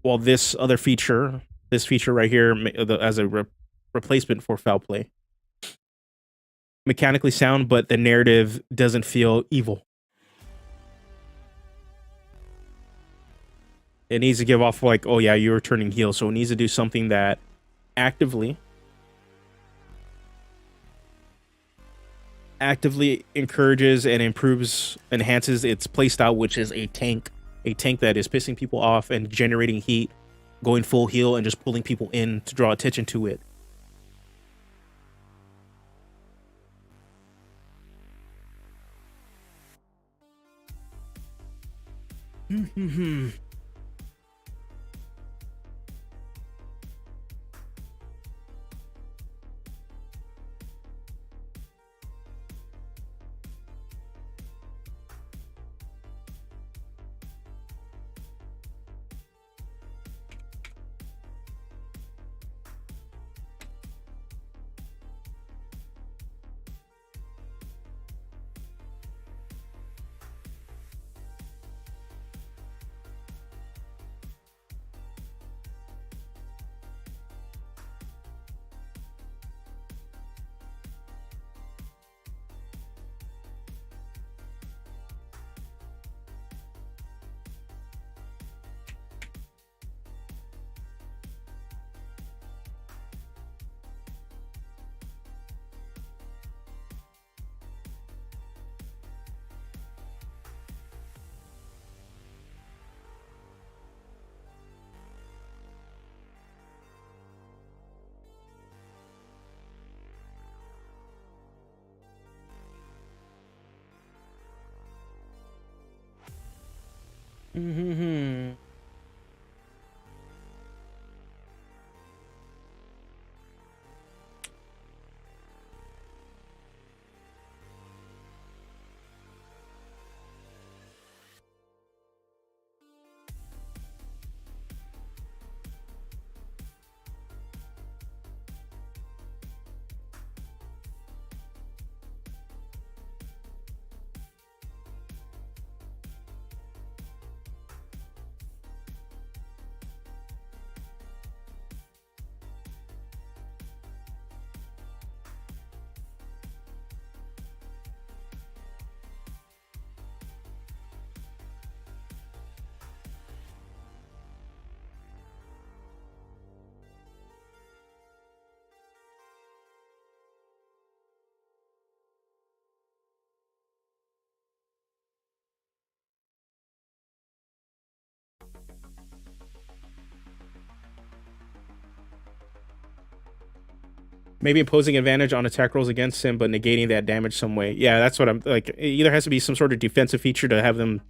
well, this other feature, this feature right here, as a replacement for foul play, mechanically sound, but the narrative doesn't feel evil. It needs to give off like, oh yeah, you're turning heel. So it needs to do something that actively encourages and enhances its playstyle, which is a tank that is pissing people off and generating heat, going full heal and just pulling people in to draw attention to it. Maybe imposing advantage on attack rolls against him, but negating that damage some way. Yeah, that's what I'm like. It either has to be some sort of defensive feature to have them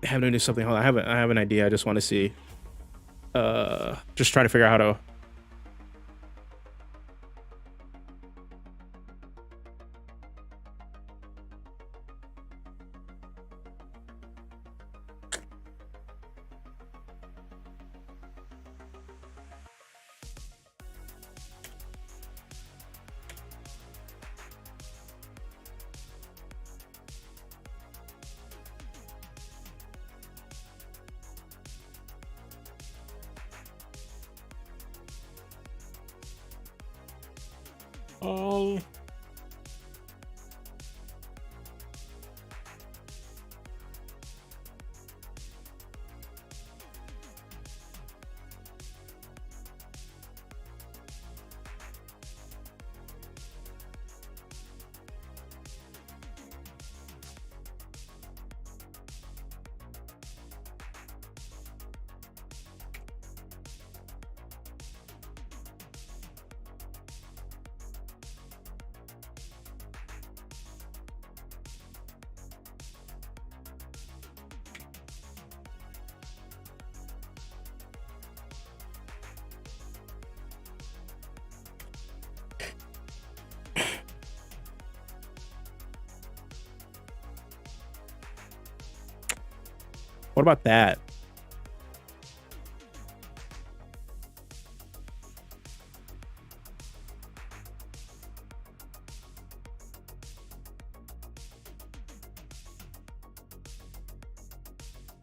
do something. Hold on, I have an idea. I just want to see. Just trying to figure out how to. What about that?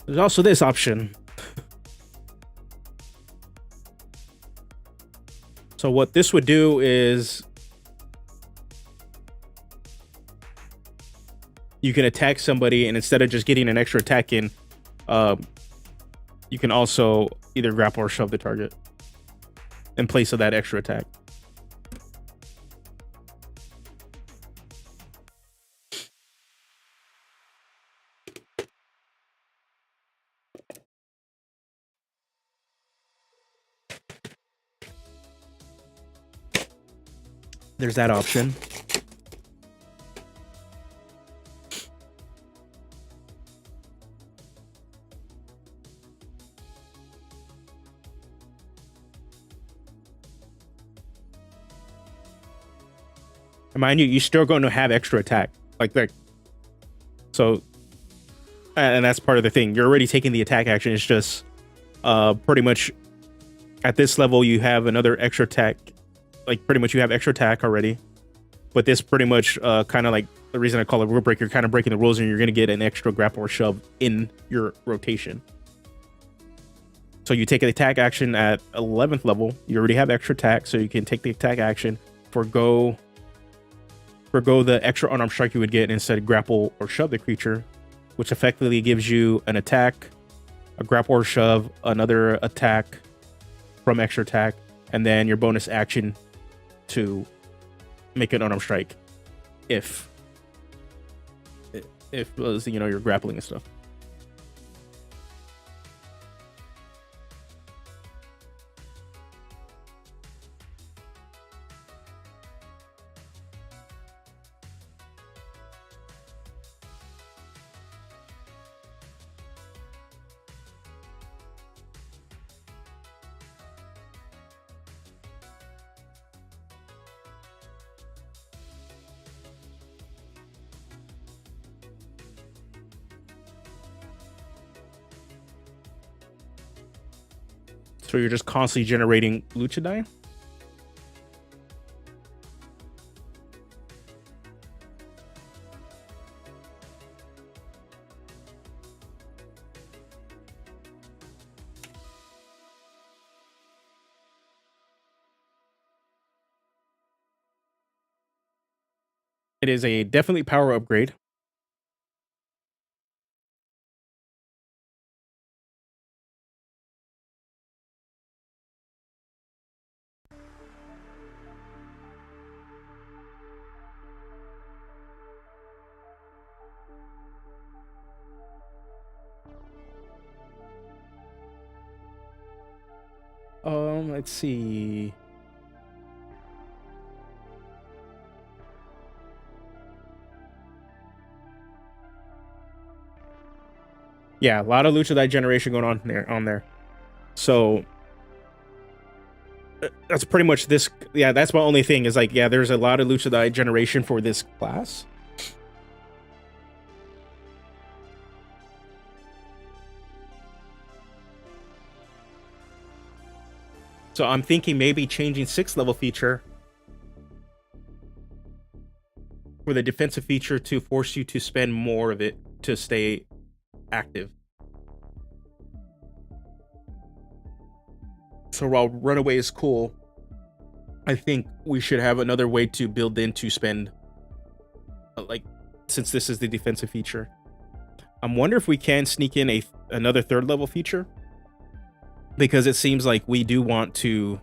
There's also this option. So what this would do is you can attack somebody, and instead of just getting an extra attack in, you can also either grapple or shove the target in place of that extra attack. There's that option. And mind you, you're still going to have extra attack. Like that. So, and that's part of the thing. You're already taking the attack action. It's just pretty much at this level, you have another extra attack. Like pretty much you have extra attack already. But this pretty much kind of like the reason I call it rule break, you're kind of breaking the rules and you're going to get an extra grapple or shove in your rotation. So you take an attack action at 11th level. You already have extra attack, so you can take the attack action, forgo the extra unarmed strike you would get, and instead grapple or shove the creature, which effectively gives you an attack, a grapple or shove, another attack from extra attack, and then your bonus action to make an unarmed strike if you're grappling and stuff. So you're just constantly generating Luchador. It is a definitely power upgrade. Let's see. Yeah, a lot of Luchador generation going on there. So that's pretty much this. Yeah, that's my only thing is like, yeah, there's a lot of Luchador generation for this class. So I'm thinking maybe changing 6th level feature for the defensive feature to force you to spend more of it to stay active. So while Runaway is cool, I think we should have another way to build in to spend, like, since this is the defensive feature. I'm wonder if we can sneak in another 3rd level feature, because it seems like we do want to.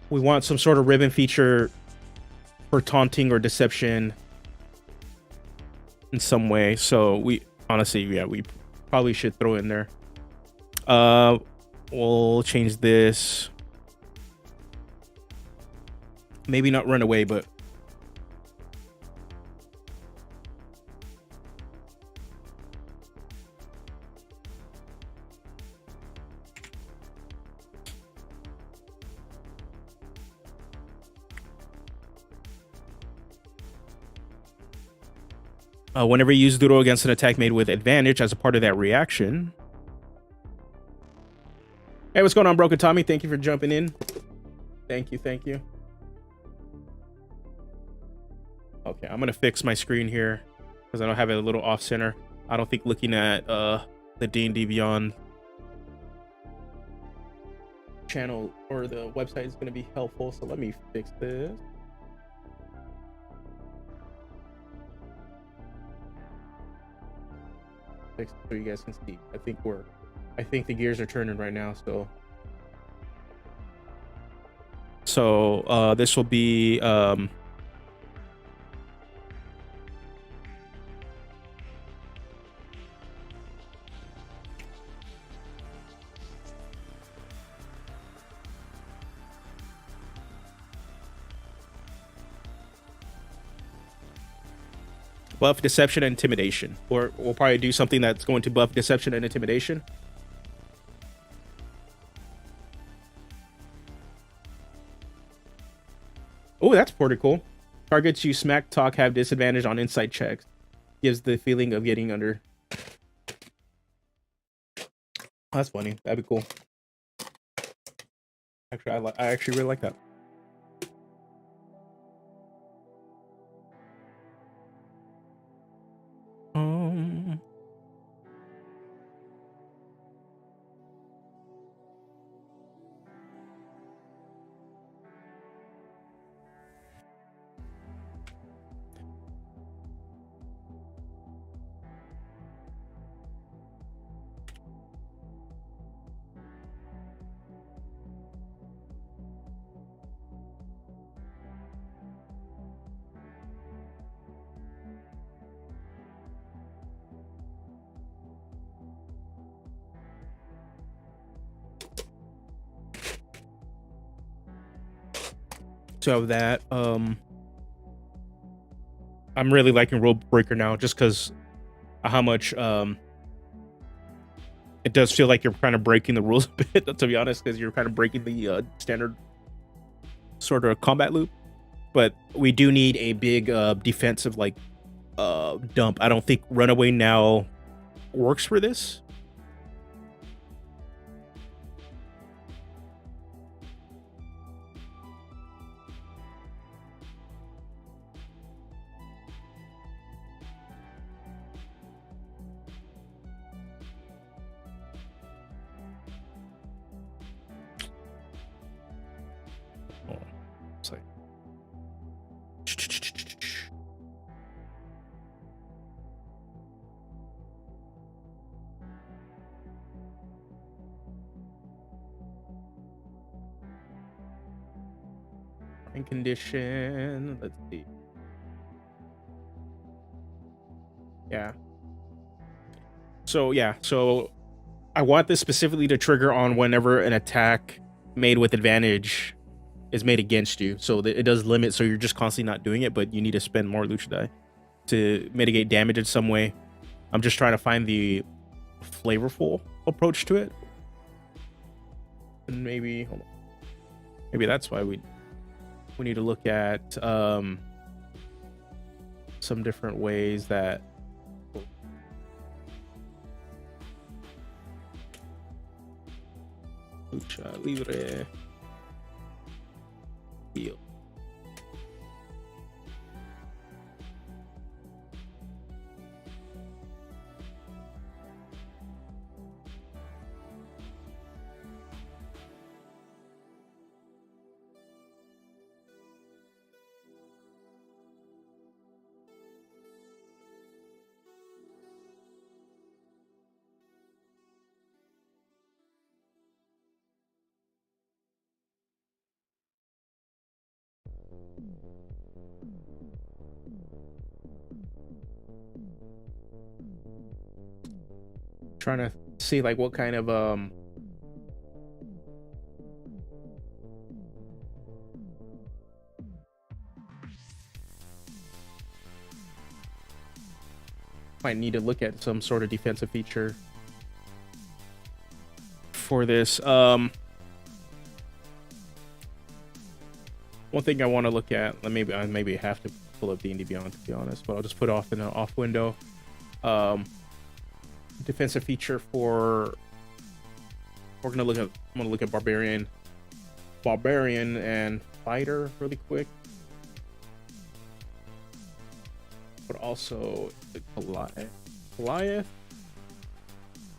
We want some sort of ribbon feature for taunting or deception in some way. So we honestly, yeah, we probably should throw in there. We'll change this. Maybe not run away, but whenever you use Doodle against an attack made with advantage as a part of that reaction. Hey, what's going on, Broken Tommy? Thank you for jumping in. Thank you. Okay, I'm gonna fix my screen here because I don't have it a little off center. I don't think looking at the D&D Beyond channel or the website is gonna be helpful. So let me fix this. Fix it so you guys can see. I think the gears are turning right now. So this will be buff deception and intimidation, or we'll probably do something that's going to buff deception and intimidation. Oh, that's pretty cool. Targets you smack talk have disadvantage on insight checks. Gives the feeling of getting under. That's funny. That'd be cool. Actually, I actually really like that. So that I'm really liking Rule Breaker now, just because how much it does feel like you're kind of breaking the rules a bit, to be honest, because you're kind of breaking the standard sort of combat loop. But we do need a big defensive like dump. I don't think Runaway now works for this. And condition. Let's see. Yeah. So yeah, so I want this specifically to trigger on whenever an attack made with advantage is made against you. So that it does limit, so you're just constantly not doing it, but you need to spend more lucha die to mitigate damage in some way. I'm just trying to find the flavorful approach to it. And maybe hold on. Maybe that's why we need to look at some different ways that Lucha Libre heal. Trying to see like what kind of might need to look at some sort of defensive feature for this. One thing I want to look at, maybe I have to pull up D&D Beyond to be honest, but I'll just put off in an off window. Defensive feature for I'm gonna look at barbarian and fighter really quick, but also the Goliath,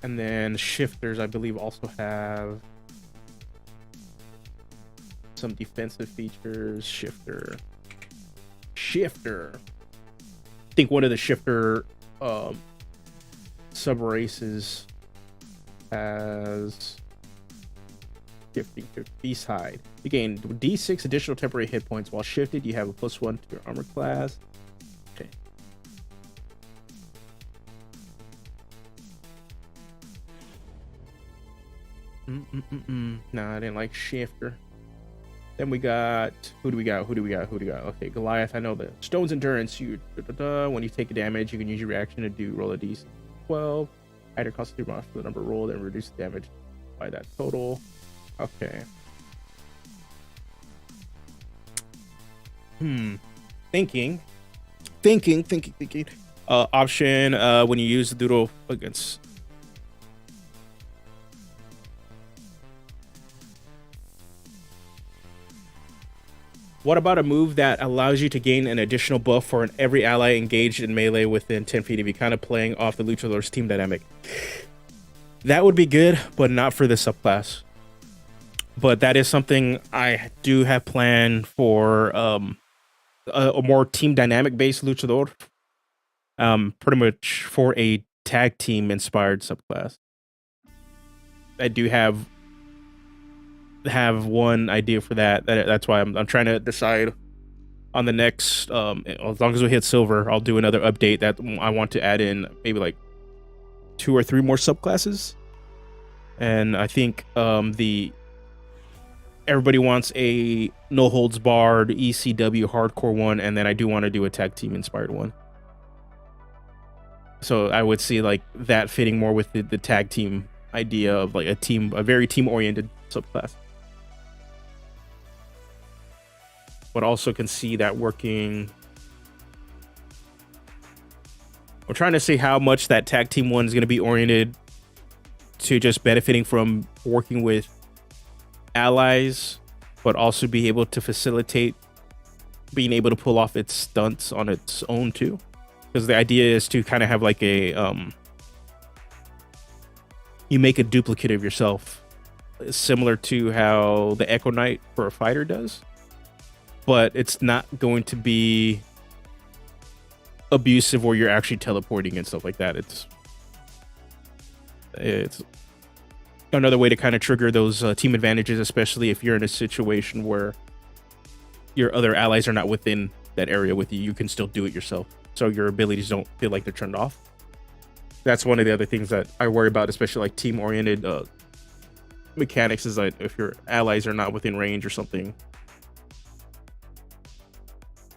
and then shifters I believe also have some defensive features. Shifter I think one of the shifter sub races has shifting to Beast Hide. You gain D6 additional temporary hit points while shifted. You have a +1 to your armor class. Okay. No, I didn't like shifter. Then we got who do we got? Okay, Goliath. I know the Stone's Endurance. When you take a damage, you can use your reaction to roll a D12. Either cost 3 more for the number rolled and reduce the damage by that total. Okay. Thinking. Option when you use the doodle against. What about a move that allows you to gain an additional buff for every ally engaged in melee within 10 feet of you, kind of playing off the Luchador's team dynamic? That would be good, but not for this subclass. But that is something I do have planned for a more team dynamic based Luchador. Pretty much for a tag team inspired subclass. I do have one idea for that. That's why I'm trying to decide on the next as long as we hit silver, I'll do another update that I want to add in maybe like 2 or 3 more subclasses. And I think everybody wants a no holds barred ECW hardcore one, and then I do want to do a tag team inspired one. So I would see like that fitting more with the tag team idea of like a very team oriented subclass. But also can see that working. I'm trying to see how much that tag team one is going to be oriented to just benefiting from working with allies, but also be able to facilitate being able to pull off its stunts on its own too. Because the idea is to kind of have like a you make a duplicate of yourself, similar to how the Echo Knight for a fighter does. But it's not going to be abusive where you're actually teleporting and stuff like that. It's another way to kind of trigger those team advantages, especially if you're in a situation where your other allies are not within that area with you, you can still do it yourself. So your abilities don't feel like they're turned off. That's one of the other things that I worry about, especially like team-oriented mechanics, is like if your allies are not within range or something,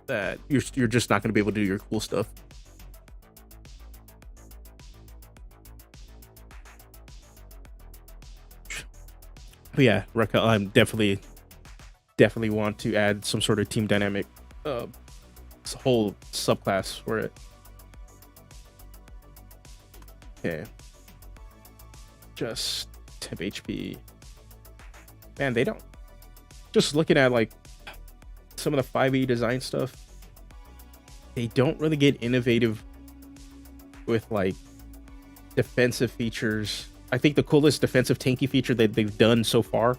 that you're just not going to be able to do your cool stuff. But yeah, I'm definitely want to add some sort of team dynamic, whole subclass for it. Okay, just temp HP. Man, they don't. Just looking at like some of the 5e design stuff, they don't really get innovative with like defensive features. I think the coolest defensive tanky feature that they've done so far,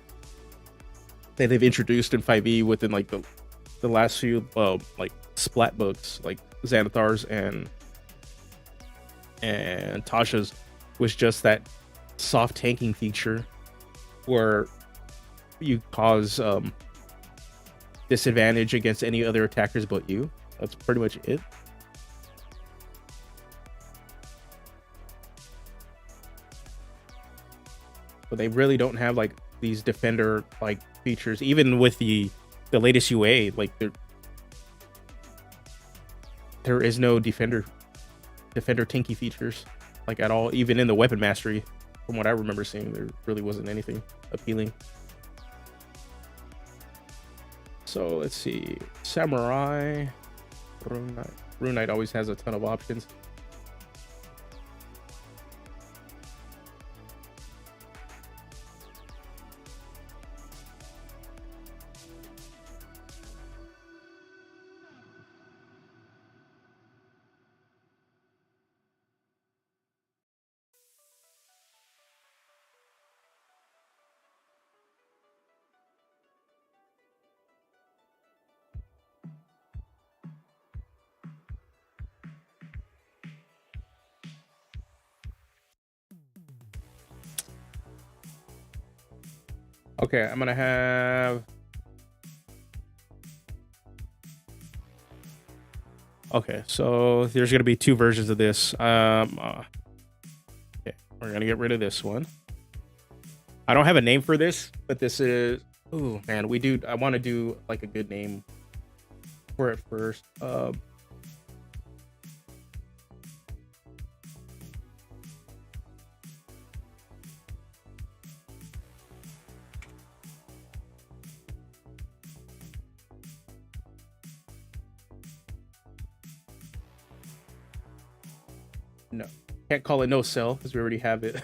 that they've introduced in 5e within like the last few like splat books, like Xanathar's and Tasha's, was just that soft tanking feature where you cause disadvantage against any other attackers but you. That's pretty much it. But they really don't have like these defender like features, even with the latest UA. Like there is no defender tanky features like at all. Even in the weapon mastery, from what I remember seeing, there really wasn't anything appealing. So let's see, Samurai, Rune Knight always has a ton of options. Okay, I'm gonna have. Okay, so there's gonna be two versions of this. Okay, we're gonna get rid of this one. I don't have a name for this, but this is. Oh man, I want to do like a good name for it first. No, can't call it no cell because we already have it.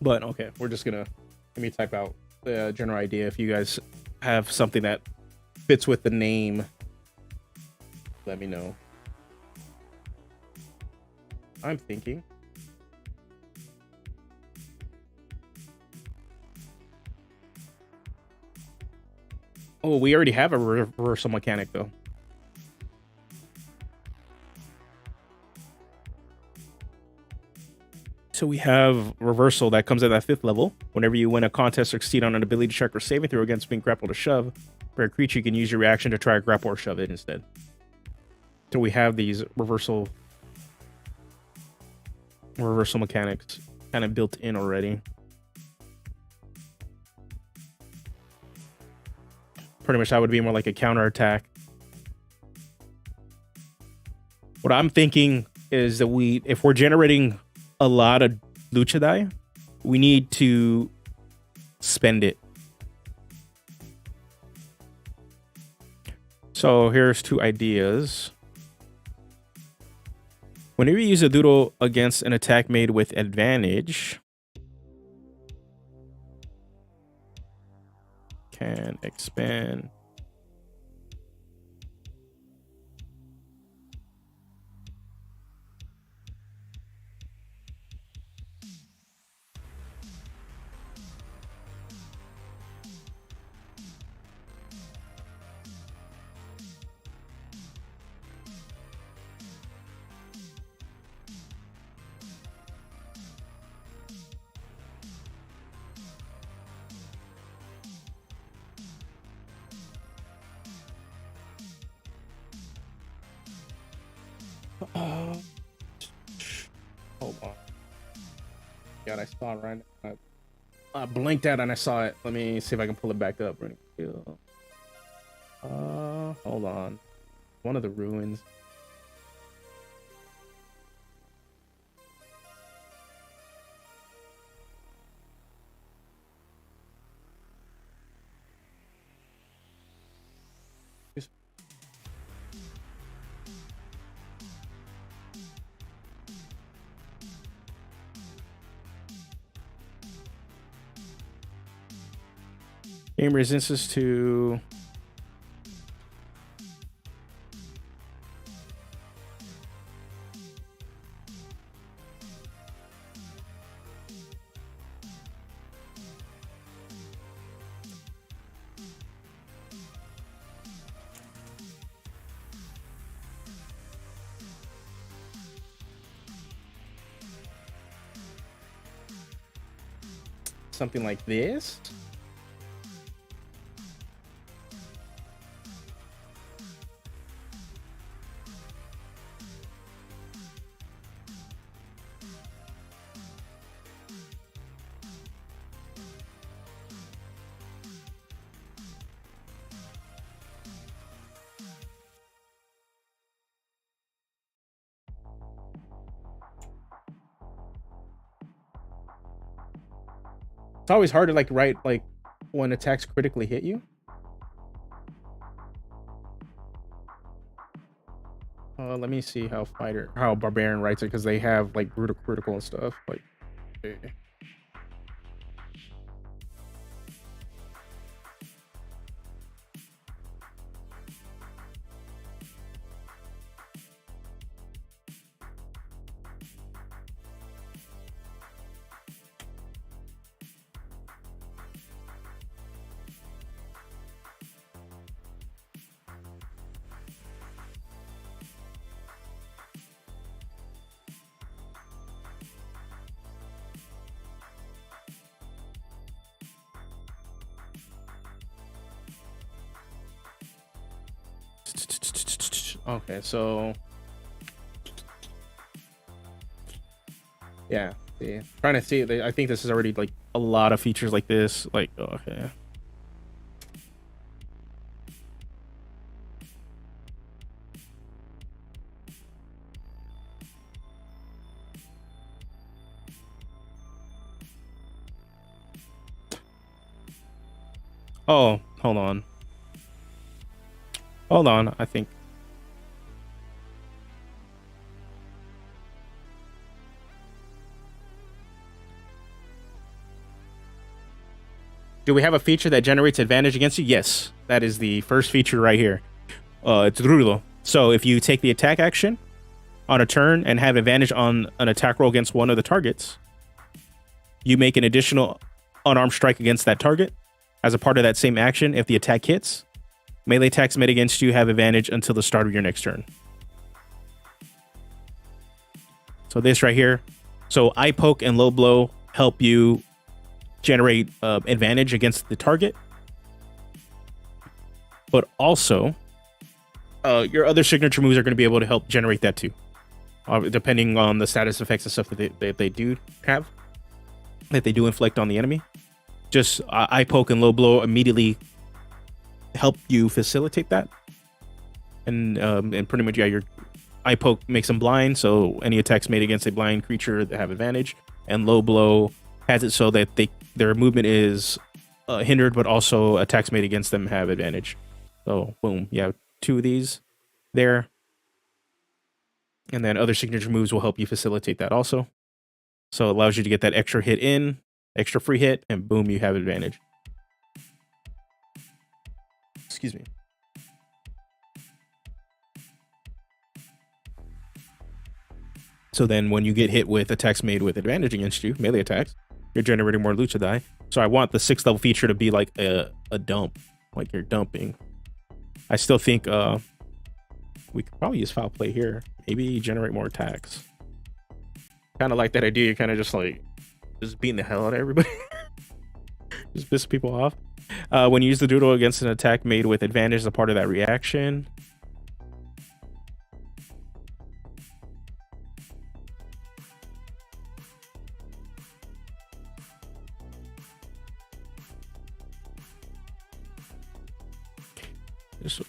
But okay, we're just gonna, let me type out the general idea. If you guys have something that fits with the name, let me know. I'm thinking. Oh, we already have a reversal mechanic though. So we have reversal that comes at that 5th level. Whenever you win a contest or succeed on an ability check or saving throw against being grappled or shoved, for a creature, you can use your reaction to try to grapple or shove it instead. So we have these reversal mechanics kind of built in already. Pretty much that would be more like a counter attack. What I'm thinking is that if we're generating a lot of Luchador, we need to spend it. So here's two ideas. Whenever you use a doodle against an attack made with advantage, can expand. Hold on. God, I saw it right now. I blinked out and I saw it. Let me see if I can pull it back up. Hold on. One of the ruins. Game resistance to something like this. It's always hard to like write like when attacks critically hit you. Let me see how barbarian writes it, because they have like brutal critical and stuff. Like, okay. Okay, so yeah, see, trying to see. I think this is already like a lot of features like this. Like, okay. Oh, hold on. Hold on, I think. Do we have a feature that generates advantage against you? Yes, that is the first feature right here. It's Rulo. So if you take the attack action on a turn and have advantage on an attack roll against one of the targets, you make an additional unarmed strike against that target. As a part of that same action, if the attack hits, melee attacks made against you have advantage until the start of your next turn. So this right here. So eye poke and low blow help you generate advantage against the target, but also your other signature moves are going to be able to help generate that too, depending on the status effects and stuff that they do have, that they do inflict on the enemy. Just eye poke and low blow immediately help you facilitate that, and pretty much, yeah, your eye poke makes them blind, so any attacks made against a blind creature that have advantage, and low blow has it so that their movement is hindered, but also attacks made against them have advantage. So boom, you have two of these there, and then other signature moves will help you facilitate that also. So it allows you to get that extra hit in, extra free hit, and boom, you have advantage. Excuse me. So then when you get hit with attacks made with advantage against you, melee attacks, you're generating more lucha die. So I want the 6th level feature to be like a dump, like you're dumping. I still think we could probably use foul play here. Maybe generate more attacks. Kind of like that idea. You're kind of just like beating the hell out of everybody. Just piss people off. When you use the doodle against an attack made with advantage as a part of that reaction. Just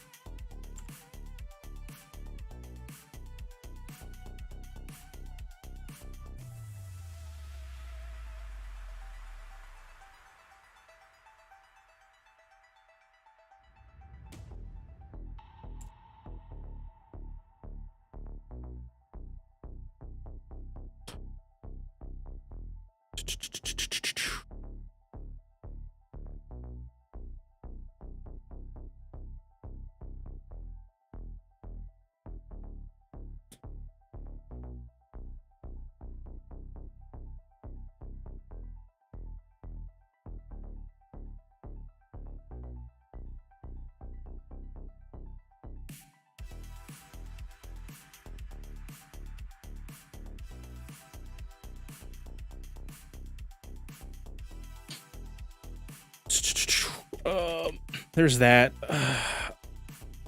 there's that.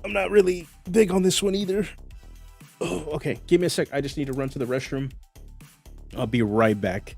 I'm not really big on this one either. Oh, okay. Give me a sec. I just need to run to the restroom. I'll be right back.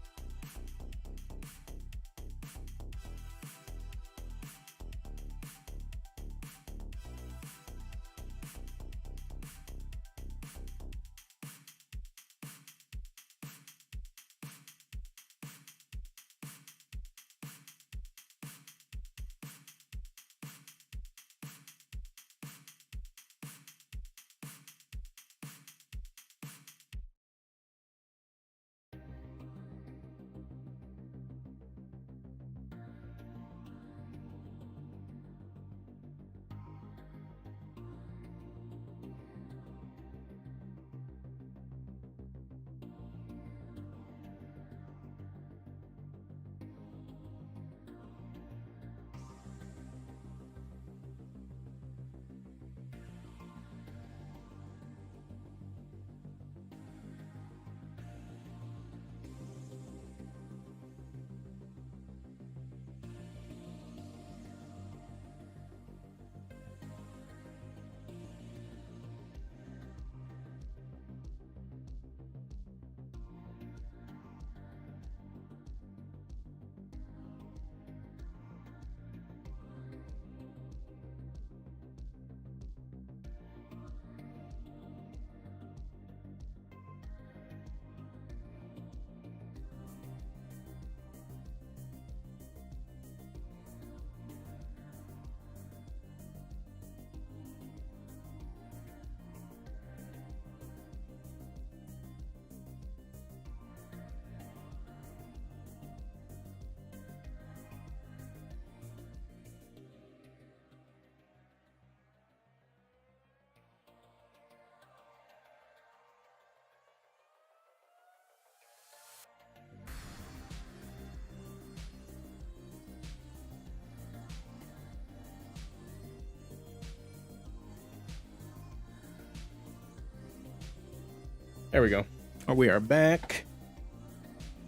There we go. Oh, we are back.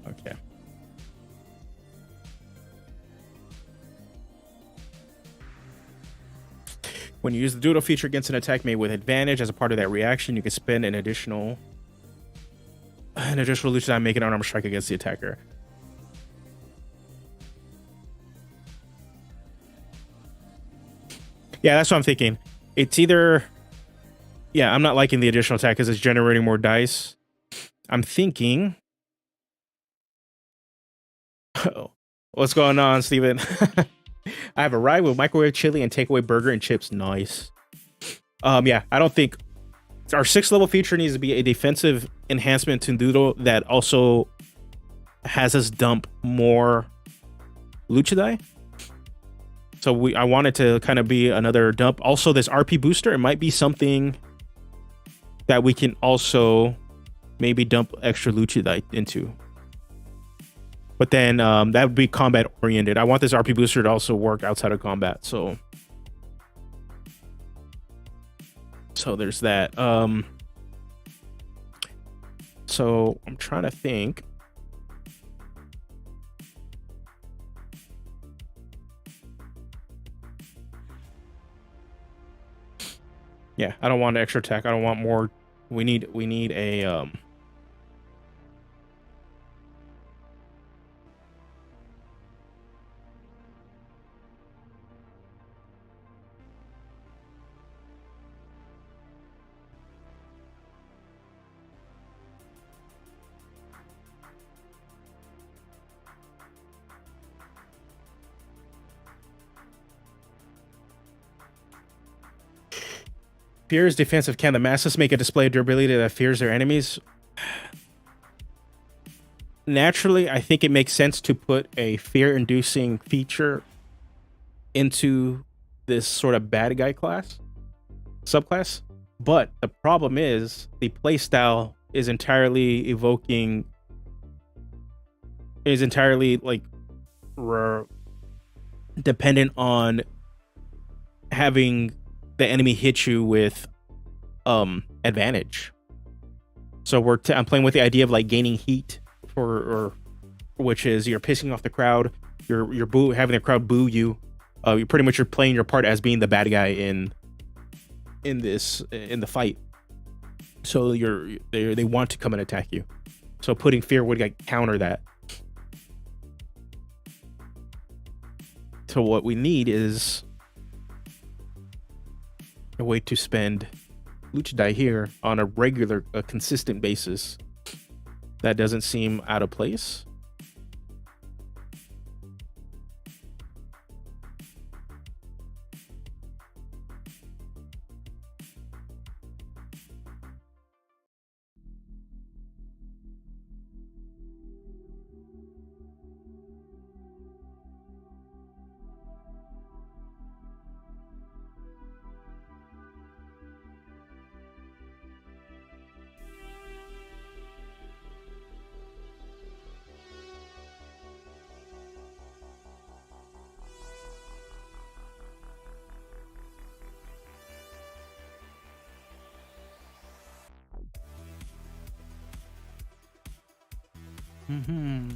Okay. When you use the doodle feature against an attack made with advantage as a part of that reaction, you can spend an additional Luchador make an unarmed strike against the attacker. Yeah, that's what I'm thinking. It's either... Yeah, I'm not liking the additional attack because it's generating more dice. I'm thinking... Oh, what's going on, Steven? I have arrived with microwave chili and takeaway burger and chips. Nice. Yeah, I don't think... Our 6th level feature needs to be a defensive enhancement to Doodle that also has us dump more Luchador. So I want it to kind of be another dump. Also, this RP booster, it might be something that we can also maybe dump extra Luchador into. But then that would be combat oriented. I want this RP booster to also work outside of combat. So there's that. So I'm trying to think. Yeah, I don't want extra attack. I don't want more. We need a Fear is defensive. Can the Maskless make a display of durability that fears their enemies? Naturally, I think it makes sense to put a fear-inducing feature into this sort of bad guy class, subclass. But the problem is the playstyle is entirely like dependent on having the enemy hit you with advantage. So I'm playing with the idea of like gaining heat which is you're pissing off the crowd, you're having the crowd boo you. You're pretty much playing your part as being the bad guy in the fight. So they want to come and attack you. So putting fear would like counter that. So what we need is a way to spend Luchador here on a consistent basis. That doesn't seem out of place. Mm-hmm.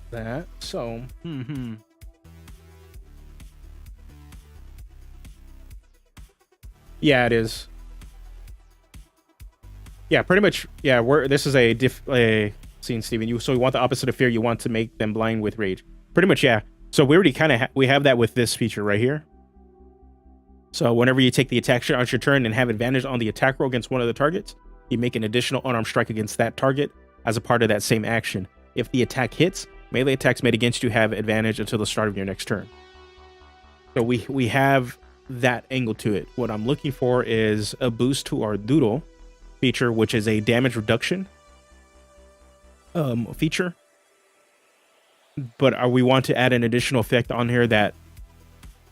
That so. Mm-hmm. Yeah, it is. Yeah, pretty much. Yeah, this is a scene, Steven. So you want the opposite of fear. You want to make them blind with rage. Pretty much, yeah. So we already kind of we have that with this feature right here. So whenever you take the attack shot on your turn and have advantage on the attack roll against one of the targets, you make an additional unarmed strike against that target as a part of that same action. If the attack hits, melee attacks made against you have advantage until the start of your next turn. So we have that angle to it. What I'm looking for is a boost to our doodle feature, which is a damage reduction feature. But we want to add an additional effect on here that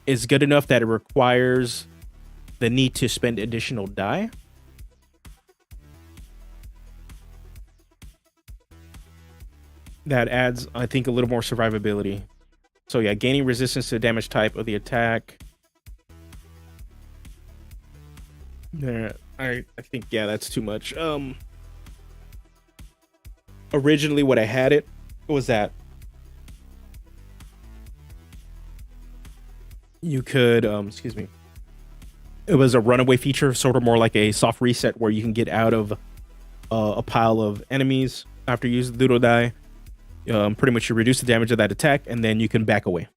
is good enough that it requires the need to spend additional die. That adds, I think, a little more survivability. So yeah, gaining resistance to the damage type of the attack. Yeah, I think, yeah, that's too much. Originally what I had it was that you could excuse me, it was a runaway feature, sort of more like a soft reset where you can get out of a pile of enemies after you use the doodle die. Pretty much you reduce the damage of that attack and then you can back away.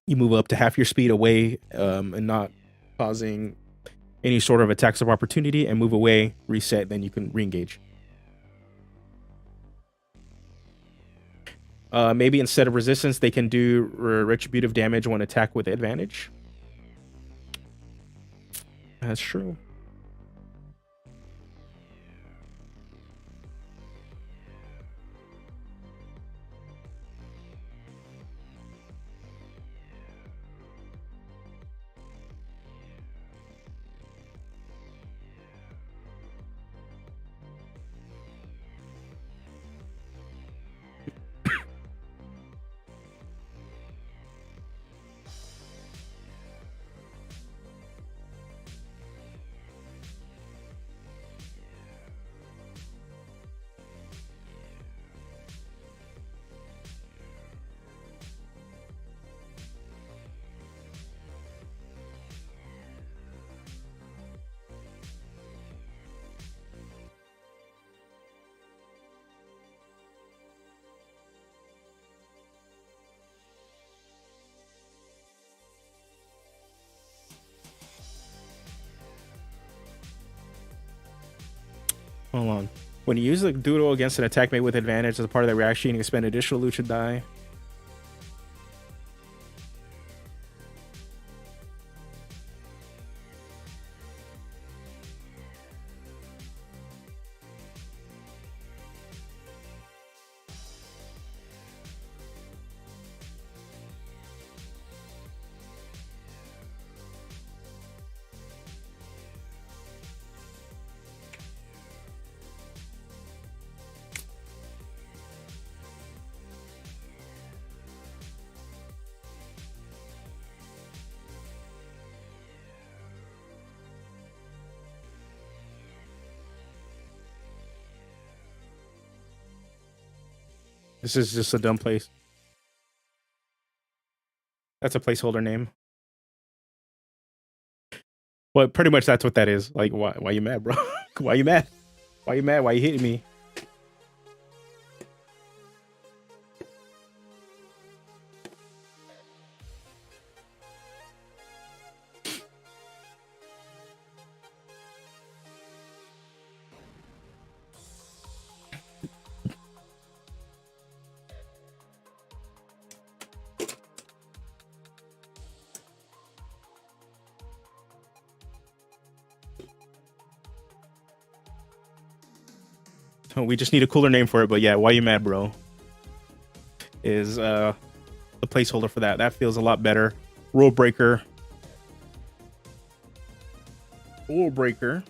You move up to half your speed away and not causing any sort of attacks of opportunity, and move away, reset, then you can re-engage. Maybe instead of resistance, they can do retributive damage when attacked with advantage. That's true. Hold on. When you use the doodle against an attack made with advantage as a part of that reaction, you can expend additional Lucha die. This is just a dumb place. That's a placeholder name. But pretty much that's what that is. Like, why you mad, bro? Why you mad? Why you mad? Why you hitting me? We just need a cooler name for it, but yeah, why you mad, bro? Is the placeholder for that. That feels a lot better. Rule breaker. Rule breaker.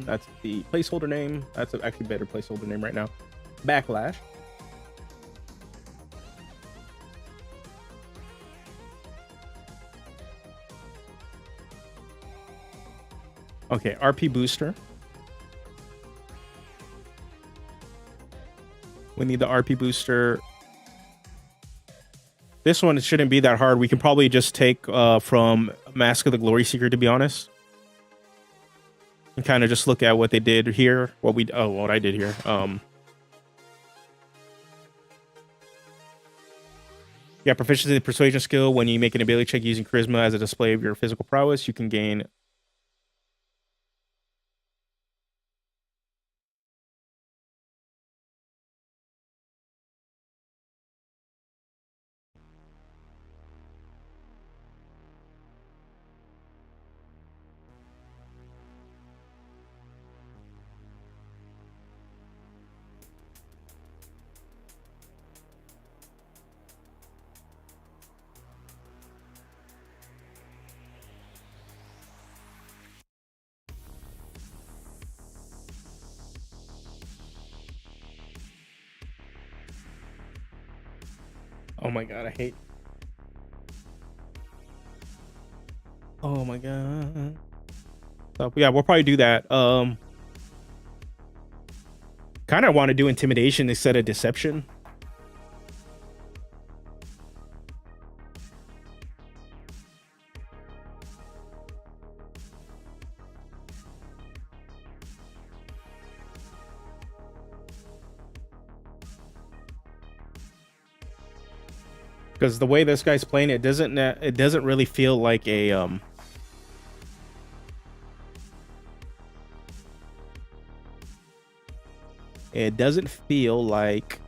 That's the placeholder name. That's an actually better placeholder name right now. Backlash. Okay, RP booster. We need the RP booster. This one shouldn't be that hard. We can probably just take from Mask of the Glory Seeker, to be honest. And kind of just look at what they did here. What I did here. Yeah, proficiency in the persuasion skill. When you make an ability check using charisma as a display of your physical prowess, you can gain. Oh my god, I hate. Oh my god. So yeah, we'll probably do that. Kind of want to do intimidation instead of deception. Because the way this guy's playing, it doesn't really feel like a it doesn't feel like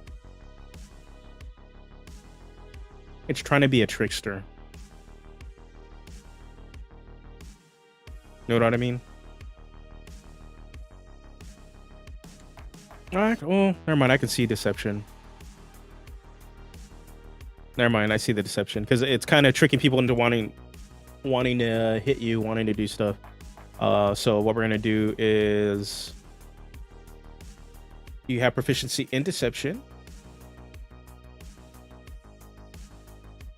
it's trying to be a trickster. You know what I mean? Alright, well, never mind. I can see deception. Never mind, I see the deception because it's kind of tricking people into wanting to hit you, wanting to do stuff. So what we're gonna do is you have proficiency in deception.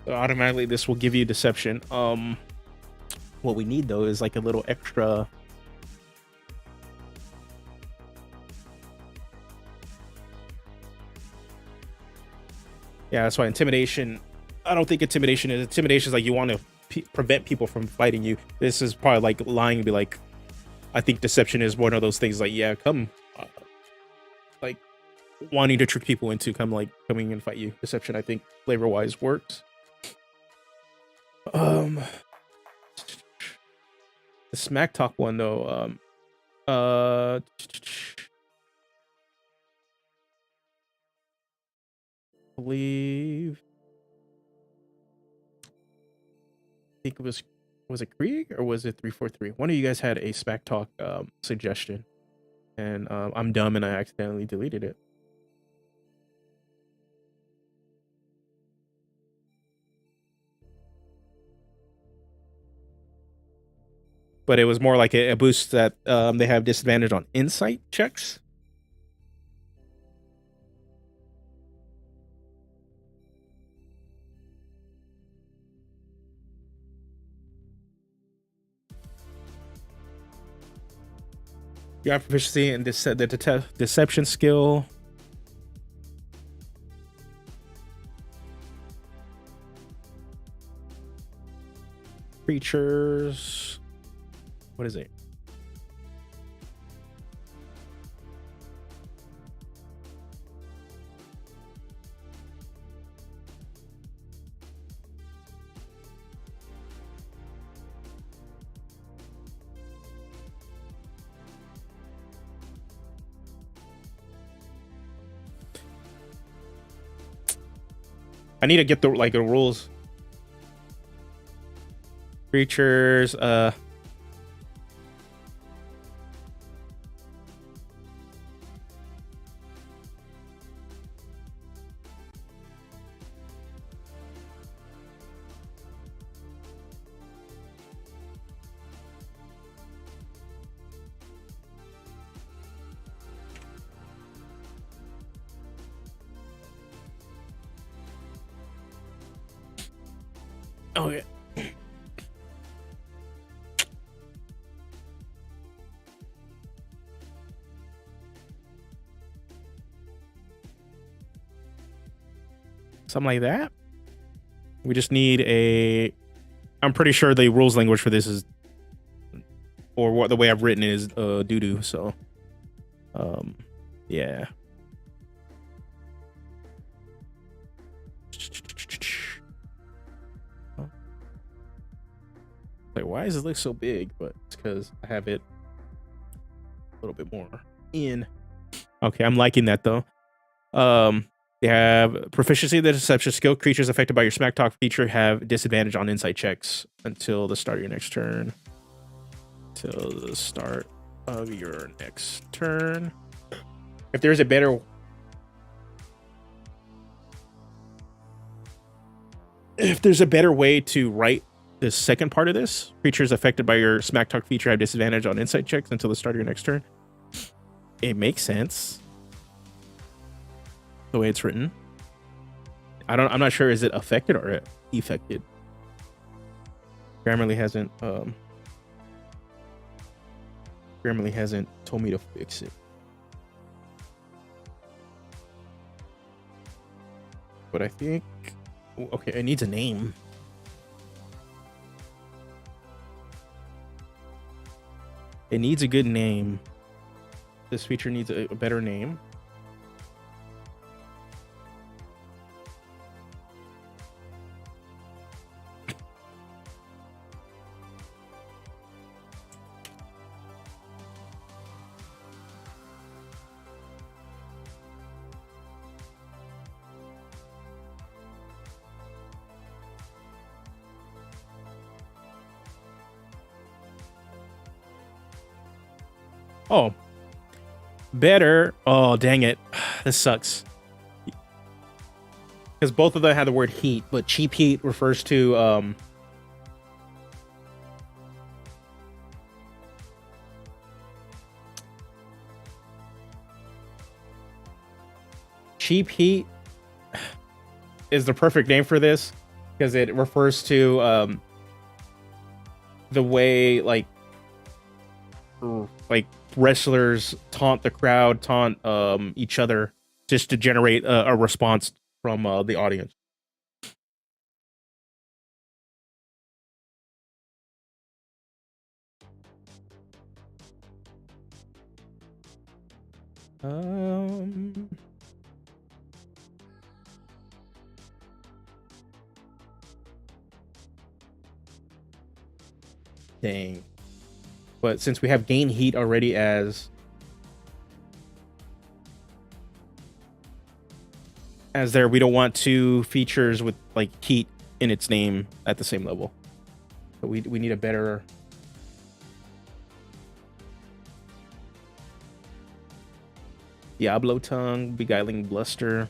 So automatically, this will give you deception. What we need though is like a little extra. Yeah, that's why intimidation. I don't think intimidation is. Intimidation is like you want to prevent people from fighting you. This is probably like lying and be like, I think deception is one of those things. Like, yeah, come, like wanting to trick people into coming and fight you. Deception, I think, flavor wise works. The smack talk one though. Believe. I think it was it Krieg or was it 343? One of you guys had a smack talk suggestion, and I'm dumb and I accidentally deleted it. But it was more like a boost that they have disadvantage on insight checks. You have proficiency in the deception skill. Creatures. What is it? I need to get the rules. Creatures, oh yeah. Something like that. We just need a. I'm pretty sure the rules language for this is, or what the way I've written it is doo-doo. So, yeah. Like, why does it look so big? But it's because I have it a little bit more in. Okay, I'm liking that though. They have proficiency in the deception skill. Creatures affected by your smack talk feature have disadvantage on insight checks until the start of your next turn. Till the start of your next turn. If there's a better way to write the second part of this, creatures affected by your smack talk feature have disadvantage on insight checks until the start of your next turn. It makes sense the way it's written. I'm not sure, is it affected or effected? Grammarly hasn't told me to fix it. But I think, okay, it needs a name. It needs a good name. This feature needs a better name. Oh, better. Oh, dang it. This sucks. Because both of them have the word heat, but cheap heat refers to cheap heat is the perfect name for this because it refers to the way like wrestlers taunt the crowd, taunt each other just to generate a response from the audience. Dang. But since we have gain heat already as there, we don't want two features with like heat in its name at the same level. But we need a better. Diablo Tongue, Beguiling Bluster.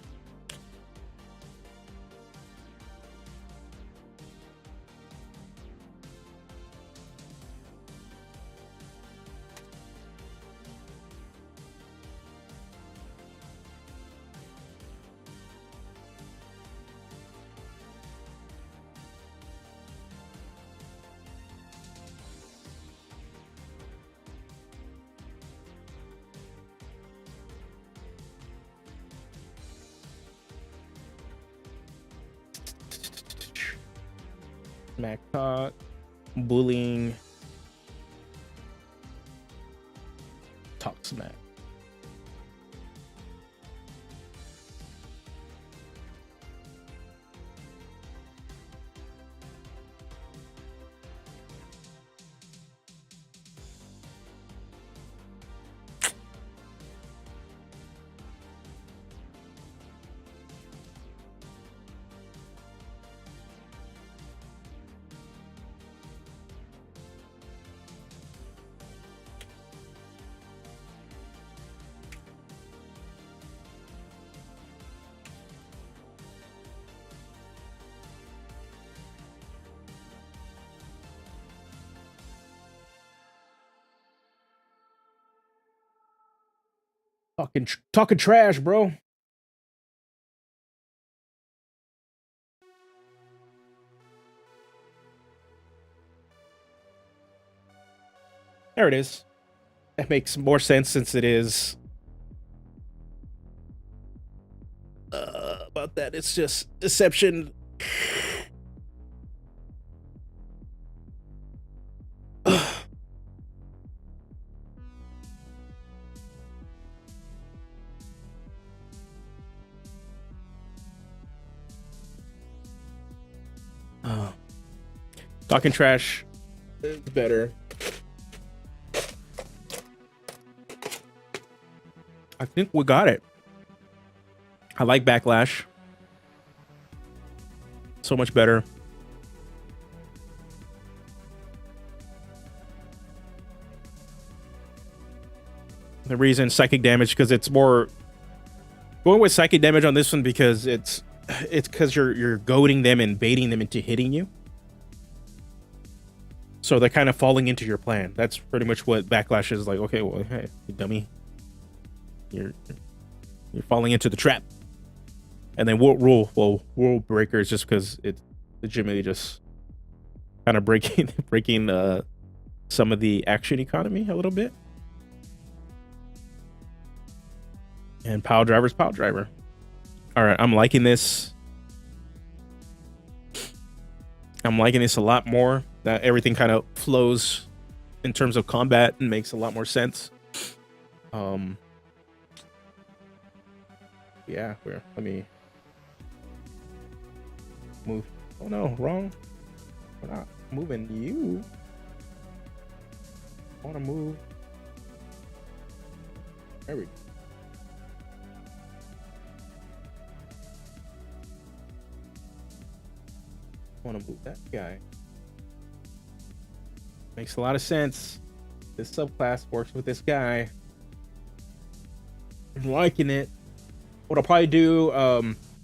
Smack talk, bullying, talk smack. Talking trash, bro. There it is. That makes more sense since it is about that. It's just deception. Talking trash is better. I think we got it. I like Backlash. So much better. The reason psychic damage, because it's more going with psychic damage on this one because it's because you're goading them and baiting them into hitting you. So they're kind of falling into your plan. That's pretty much what Backlash is like. Okay, well, hey, you dummy, you're falling into the trap. And then World Breaker is just because it's legitimately just kind of breaking some of the action economy a little bit. And Pile Driver's Pile Driver. All right, I'm liking this. I'm liking this a lot more. That everything kind of flows in terms of combat and makes a lot more sense. Yeah, let me move. Oh no, wrong. We're not moving you. I want to move. There we go. I want to move that guy. Makes a lot of sense. This subclass works with this guy. I'm liking it. What I'll probably do,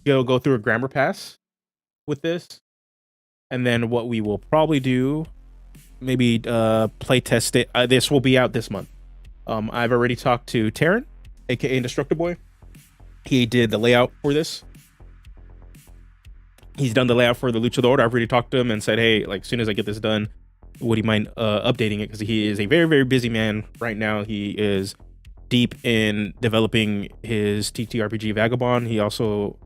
go through a grammar pass with this, and then what we will probably do, maybe play test it. This will be out this month. I've already talked to Taryn, aka Indestructible Boy. He did the layout for this. He's done the layout for the Luchador. I've already talked to him and said, hey, like, as soon as I get this done, would he mind updating it? Because he is a very, very busy man right now. He is deep in developing his TTRPG Vagabond. He also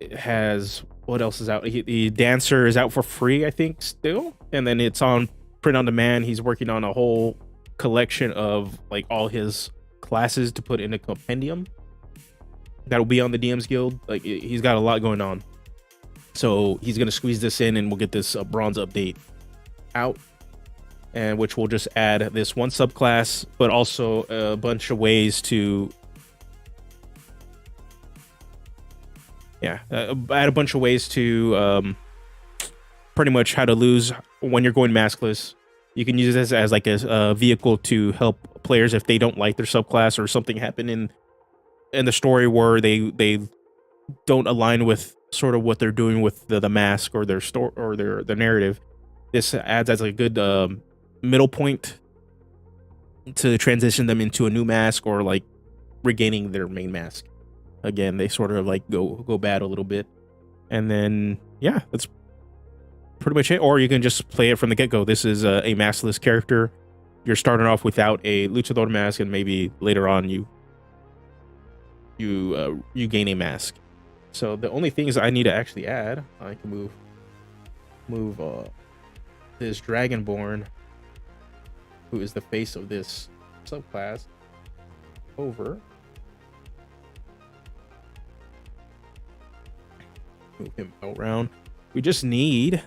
it has, what else is out? The Dancer is out for free, I think, still, and then it's on print on demand. He's working on a whole collection of like all his classes to put in a compendium that'll be on the DMs Guild. Like he's got a lot going on, so he's gonna squeeze this in, and we'll get this bronze update out, and which will just add this one subclass, but also a bunch of ways to add a bunch of ways to pretty much how to lose when you're going maskless. You can use this as like a vehicle to help players if they don't like their subclass or something happened in the story where they don't align with sort of what they're doing with the mask or their story or their narrative. This adds as a good middle point to transition them into a new mask or like regaining their main mask. Again, they sort of like go bad a little bit, and then yeah, that's pretty much it. Or you can just play it from the get-go. This is a maskless character. You're starting off without a Luchador mask, and maybe later on you gain a mask. So the only things I need to actually add, I can move this Dragonborn, who is the face of this subclass, over. Move him around. We just need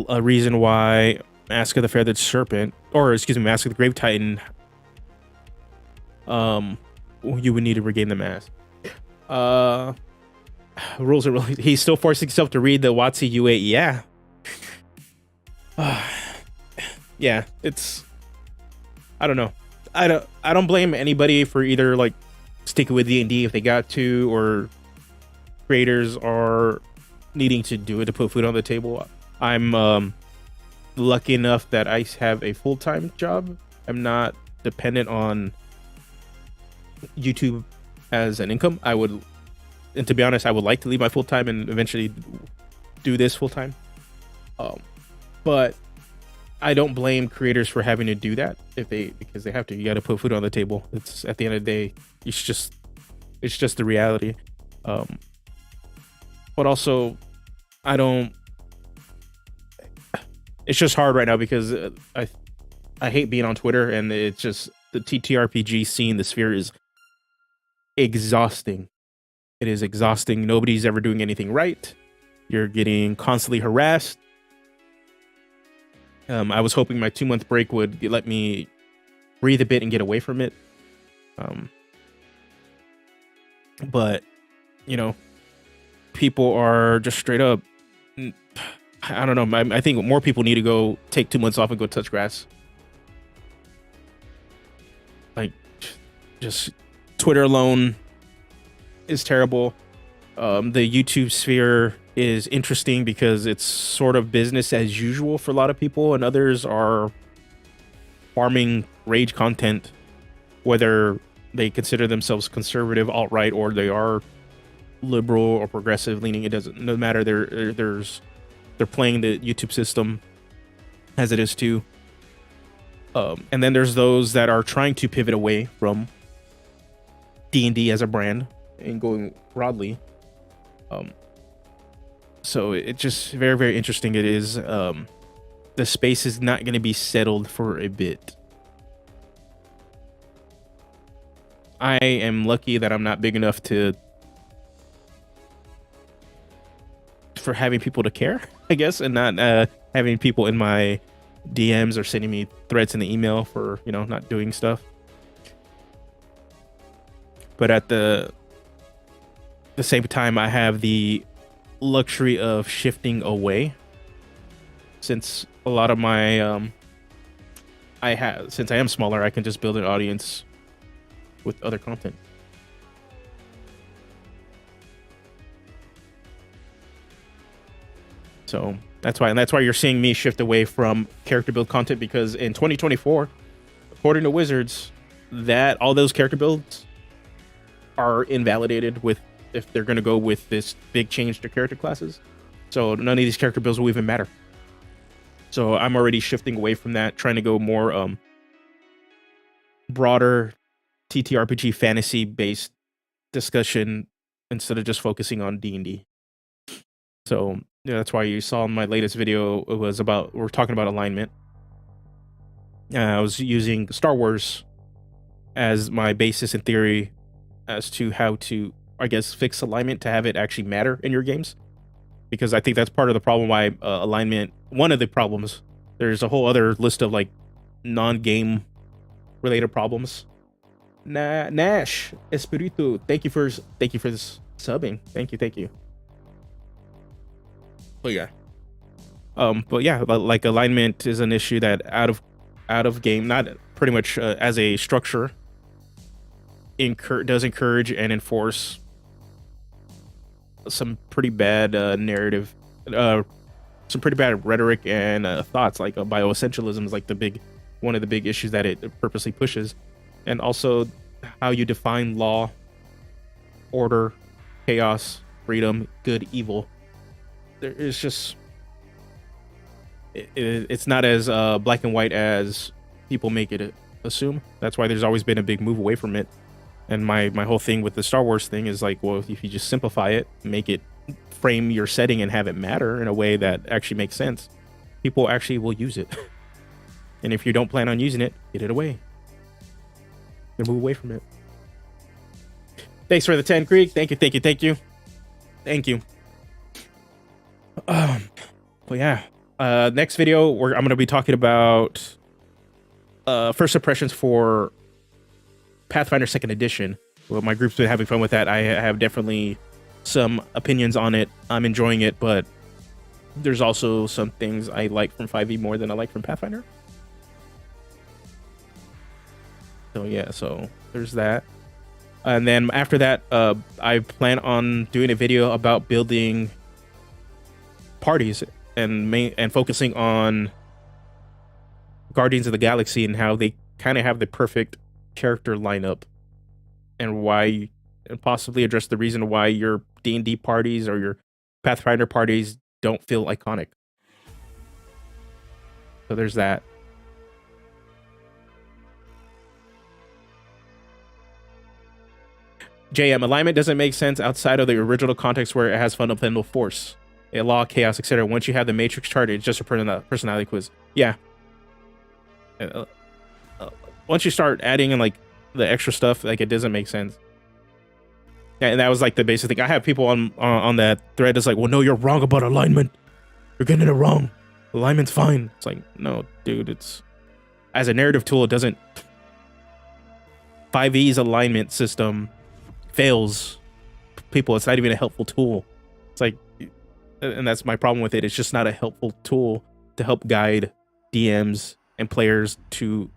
a reason why Mask of the Feathered Serpent, or excuse me, Mask of the Grave Titan, you would need to regain the mask. Rules are really, he's still forcing himself to read the WotC U8. Yeah. Yeah, it's, I don't know. I don't blame anybody for either like sticking with D&D if they got to, or creators are needing to do it to put food on the table. I'm lucky enough that I have a full-time job. I'm not dependent on YouTube as an income. And to be honest, I would like to leave my full-time and eventually do this full-time. But I don't blame creators for having to do that because they have to. You got to put food on the table. It's at the end of the day, it's just the reality. But also, it's just hard right now because I hate being on Twitter, and it's just the TTRPG scene, the sphere is exhausting. It is exhausting. Nobody's ever doing anything right. You're getting constantly harassed. I was hoping my 2-month break would let me breathe a bit and get away from it. But, you know, people are just straight up, I don't know. I think more people need to go take 2 months off and go touch grass. Like, just Twitter alone is terrible. The YouTube sphere is interesting because it's sort of business as usual for a lot of people, and others are farming rage content, whether they consider themselves conservative, alt-right, or they are liberal or progressive leaning. It doesn't no matter. They're playing the YouTube system as it is too. And then there's those that are trying to pivot away from D&D as a brand and going broadly. So it's just very, very interesting. It is, the space is not going to be settled for a bit. I am lucky that I'm not big enough for having people to care, I guess, and not having people in my DMs or sending me threats in the email for, not doing stuff. But at the same time, I have the luxury of shifting away, since a lot of my since I am smaller, I can just build an audience with other content. So that's why you're seeing me shift away from character build content, because in 2024, according to Wizards, that all those character builds are invalidated if they're going to go with this big change to character classes. So none of these character builds will even matter. So I'm already shifting away from that, trying to go more broader TTRPG fantasy based discussion instead of just focusing on D&D. So yeah, that's why you saw in my latest video it was about we're talking about alignment. I was using Star Wars as my basis in theory as to how to, I guess, fix alignment to have it actually matter in your games, because I think that's part of the problem why alignment, one of the problems, there's a whole other list of like non-game related problems. Nash Espiritu, thank you for this subbing. Thank you. But yeah, like alignment is an issue that out of game, not pretty much as a structure, does encourage and enforce some pretty bad narrative, some pretty bad rhetoric and thoughts. Like bioessentialism is like one of the big issues that it purposely pushes, and also how you define law, order, chaos, freedom, good, evil. It's just it's not as black and white as people make it assume. That's why there's always been a big move away from it. And my whole thing with the Star Wars thing is like, well, if you just simplify it, make it frame your setting and have it matter in a way that actually makes sense, people actually will use it. And if you don't plan on using it, get it away. Then move away from it. Thanks for the 10, Creek. Thank you. Well, yeah. Next video, I'm going to be talking about first impressions for Pathfinder 2nd Edition. Well, my group's been having fun with that. I have definitely some opinions on it. I'm enjoying it, but there's also some things I like from 5e more than I like from Pathfinder. So yeah, so there's that. And then after that, I plan on doing a video about building parties and focusing on Guardians of the Galaxy and how they kind of have the perfect character lineup, and possibly address the reason why your D&D parties or your Pathfinder parties don't feel iconic. So there's that. JM, alignment doesn't make sense outside of the original context where it has fundamental force, a law, chaos, etc. Once you have the matrix chart, it's just a personality quiz. Yeah. Once you start adding in like the extra stuff, like it doesn't make sense. Yeah, and that was like the basic thing. I have people on that thread that's like, well, no, you're wrong about alignment. You're getting it wrong. Alignment's fine. It's like, no, dude, it's as a narrative tool, it doesn't. 5e's alignment system fails people. It's not even a helpful tool. It's like, and that's my problem with it. It's just not a helpful tool to help guide DMs and players to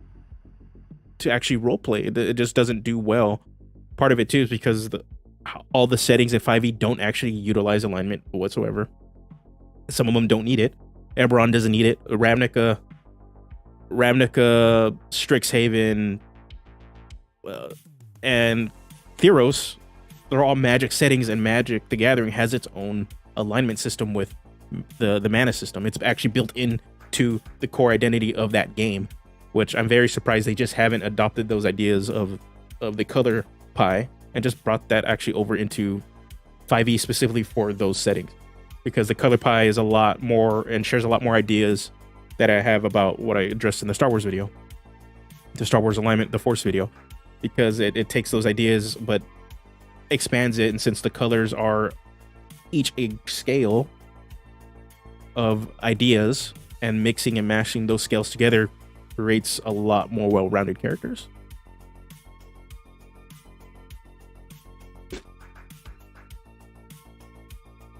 actually roleplay. It just doesn't do well. Part of it too is because all the settings in 5e don't actually utilize alignment whatsoever. Some of them don't need it. Eberron doesn't need it. Ravnica, Strixhaven, and Theros, they're all magic settings, and Magic the Gathering has its own alignment system with the mana system. It's actually built into the core identity of that game, which I'm very surprised they just haven't adopted those ideas of the color pie and just brought that actually over into 5e specifically for those settings, because the color pie is a lot more and shares a lot more ideas that I have about what I addressed in the Star Wars video, the Star Wars alignment, the Force video, because it takes those ideas but expands it. And since the colors are each a scale of ideas, and mixing and mashing those scales together creates a lot more well-rounded characters.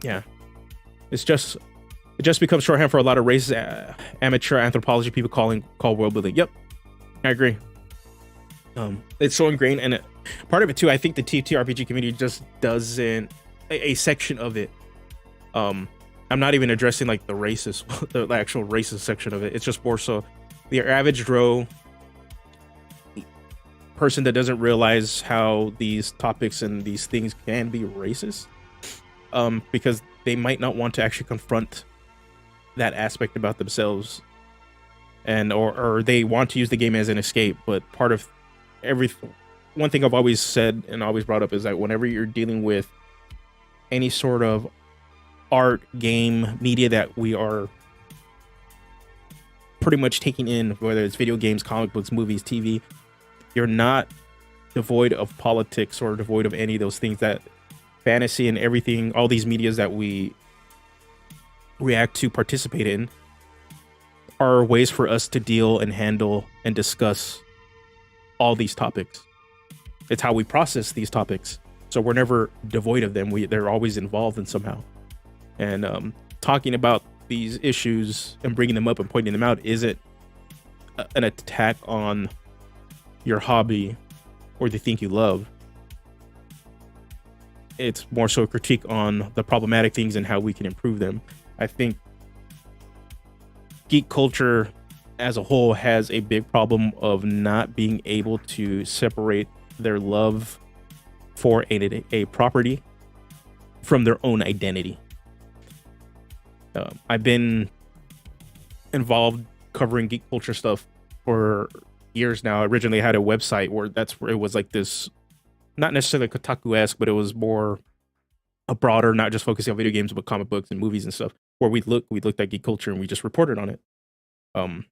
Yeah, it just becomes shorthand for a lot of races, amateur anthropology people call world building. Yep, I agree. It's so ingrained, and part of it too, I think the TTRPG community just doesn't, a section of it. I'm not even addressing like the racist, the actual racist section of it. It's just more so the average Dro person that doesn't realize how these topics and these things can be racist, because they might not want to actually confront that aspect about themselves, and or they want to use the game as an escape. But part of one thing I've always said and always brought up is that whenever you're dealing with any sort of art, game, media that we are pretty much taking in, whether it's video games, comic books, movies, TV, you're not devoid of politics or devoid of any of those things. That fantasy and everything, all these medias that we react to, participate in, are ways for us to deal and handle and discuss all these topics. It's how we process these topics. So we're never devoid of them. They're always involved in somehow. And talking about these issues and bringing them up and pointing them out isn't an attack on your hobby or the thing you love. It's more so a critique on the problematic things and how we can improve them. I think geek culture as a whole has a big problem of not being able to separate their love for a property from their own identity. I've been involved covering geek culture stuff for years now. I originally had a website where it was like this, not necessarily Kotaku-esque, but it was more a broader, not just focusing on video games, but comic books and movies and stuff, where we looked at geek culture and we just reported on it. And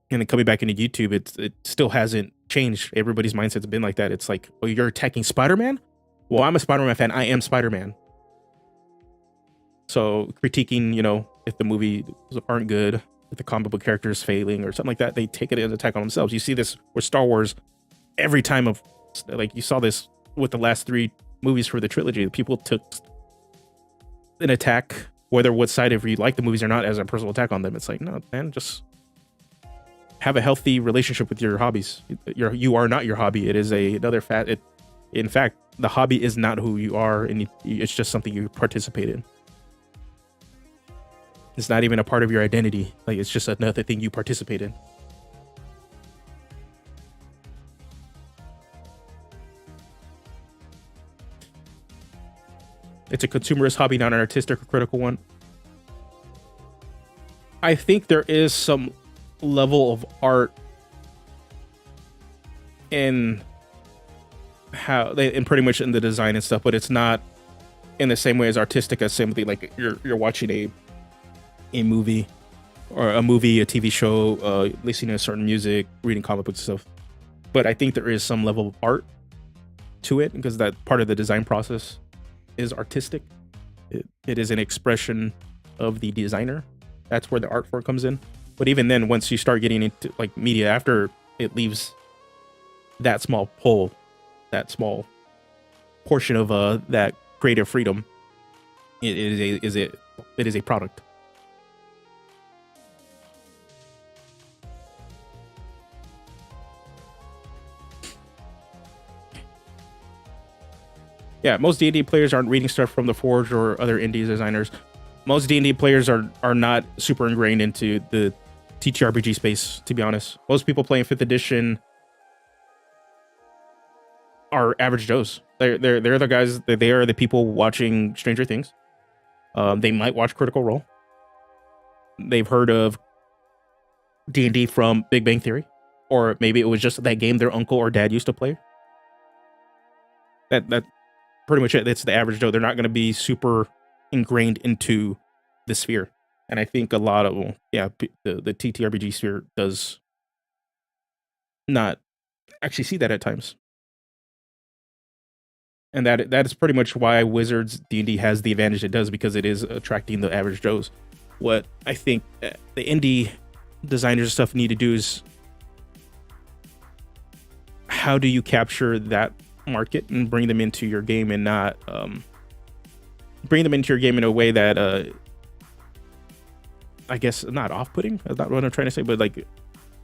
then coming back into YouTube, it still hasn't changed. Everybody's mindset's been like that. It's like, oh, you're attacking Spider-Man? Well, I'm a Spider-Man fan. I am Spider-Man. So critiquing, if the movies aren't good, if the comic book character is failing or something like that, they take it as an attack on themselves. You see this with Star Wars every time you saw this with the last 3 movies for the trilogy. People took an attack, whether what side, if you like the movies or not, as a personal attack on them. It's like, no, man, just have a healthy relationship with your hobbies. You are not your hobby. It is another in fact, the hobby is not who you are, and it's just something you participate in. It's not even a part of your identity. Like, it's just another thing you participate in. It's a consumerist hobby, not an artistic or critical one. I think there is some level of art in pretty much in the design and stuff, but it's not in the same way as artistic as simply like you're watching a movie, a TV show, listening to certain music, reading comic books and stuff. But I think there is some level of art to it, because that part of the design process is artistic. It is an expression of the designer. That's where the art form comes in. But even then, once you start getting into like media, after it leaves that small hole, that small portion of that creative freedom, it is a product. Yeah, most D&D players aren't reading stuff from the Forge or other indie designers. Most D&D players are not super ingrained into the TTRPG space, to be honest. Most people playing 5th edition are average Joes. They're the guys, they are the people watching Stranger Things. They might watch Critical Role. They've heard of D&D from Big Bang Theory, or maybe it was just that game their uncle or dad used to play. That pretty much it. It's the average Joe. They're not going to be super ingrained into the sphere. And I think a lot of, the TTRPG sphere does not actually see that at times. And that is pretty much why Wizards D&D has the advantage it does, because it is attracting the average Joes. What I think the indie designers and stuff need to do is, how do you capture that market and bring them into your game, and not bring them into your game in a way that I guess not off-putting. That's not what I'm trying to say, but like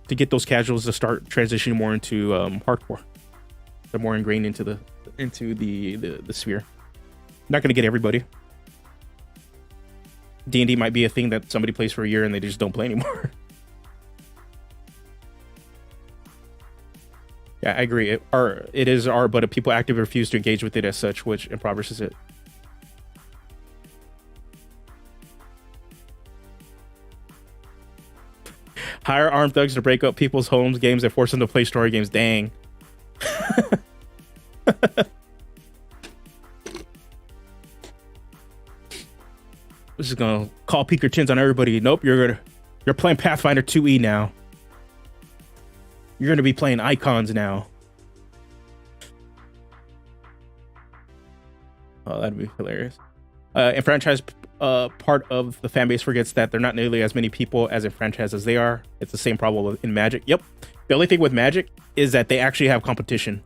to get those casuals to start transitioning more into hardcore. They're more ingrained into the sphere. Not going to get everybody. D&D might be a thing that somebody plays for a year and they just don't play anymore. Yeah, I agree. It is art, but people actively refuse to engage with it as such, which impoverishes it. Hire armed thugs to break up people's homes, games, and force them to play story games. Dang. This is gonna call peek your chins on everybody. Nope, you're playing Pathfinder 2E now. You're gonna be playing icons now. Oh, that'd be hilarious. In franchise, part of the fan base forgets that they're not nearly as many people as in franchise as they are. It's the same problem in Magic. Yep. The only thing with Magic is that they actually have competition.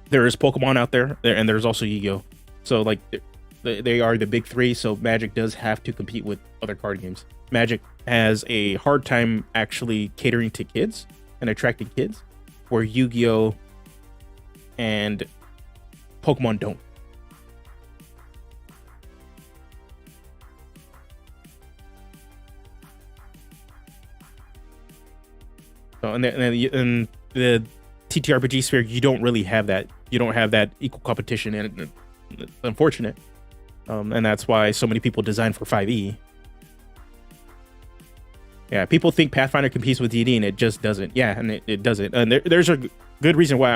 There is Pokemon out there, and there's also Yu-Gi-Oh. So like they are the big three. So Magic does have to compete with other card games. Magic has a hard time actually catering to kids and attracting kids, where Yu-Gi-Oh and Pokemon don't. So in the TTRPG sphere, you don't really have that. You don't have that equal competition, and it's unfortunate. And that's why so many people design for 5e. Yeah, people think Pathfinder competes with D&D, and it just doesn't. Yeah, and it doesn't. And there's a good reason why.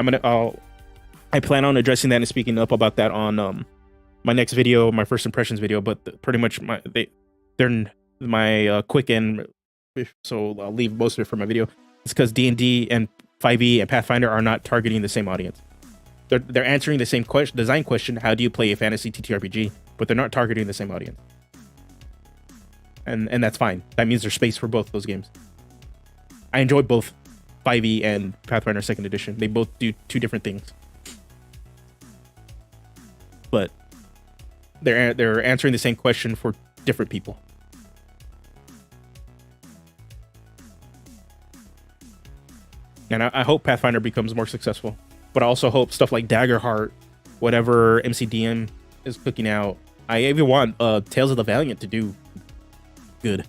I plan on addressing that and speaking up about that on my next video, my first impressions video. But pretty much they're my quick end, so I'll leave most of it for my video. It's because D&D and 5e and Pathfinder are not targeting the same audience. They're answering the same design question: how do you play a fantasy TTRPG? But they're not targeting the same audience, and that's fine. That means there's space for both those games. I enjoy both 5e and Pathfinder 2nd Edition. They both do two different things, but they're answering the same question for different people. And I hope Pathfinder becomes more successful, but I also hope stuff like Daggerheart, whatever MCDM is cooking out. I even want Tales of the Valiant to do good.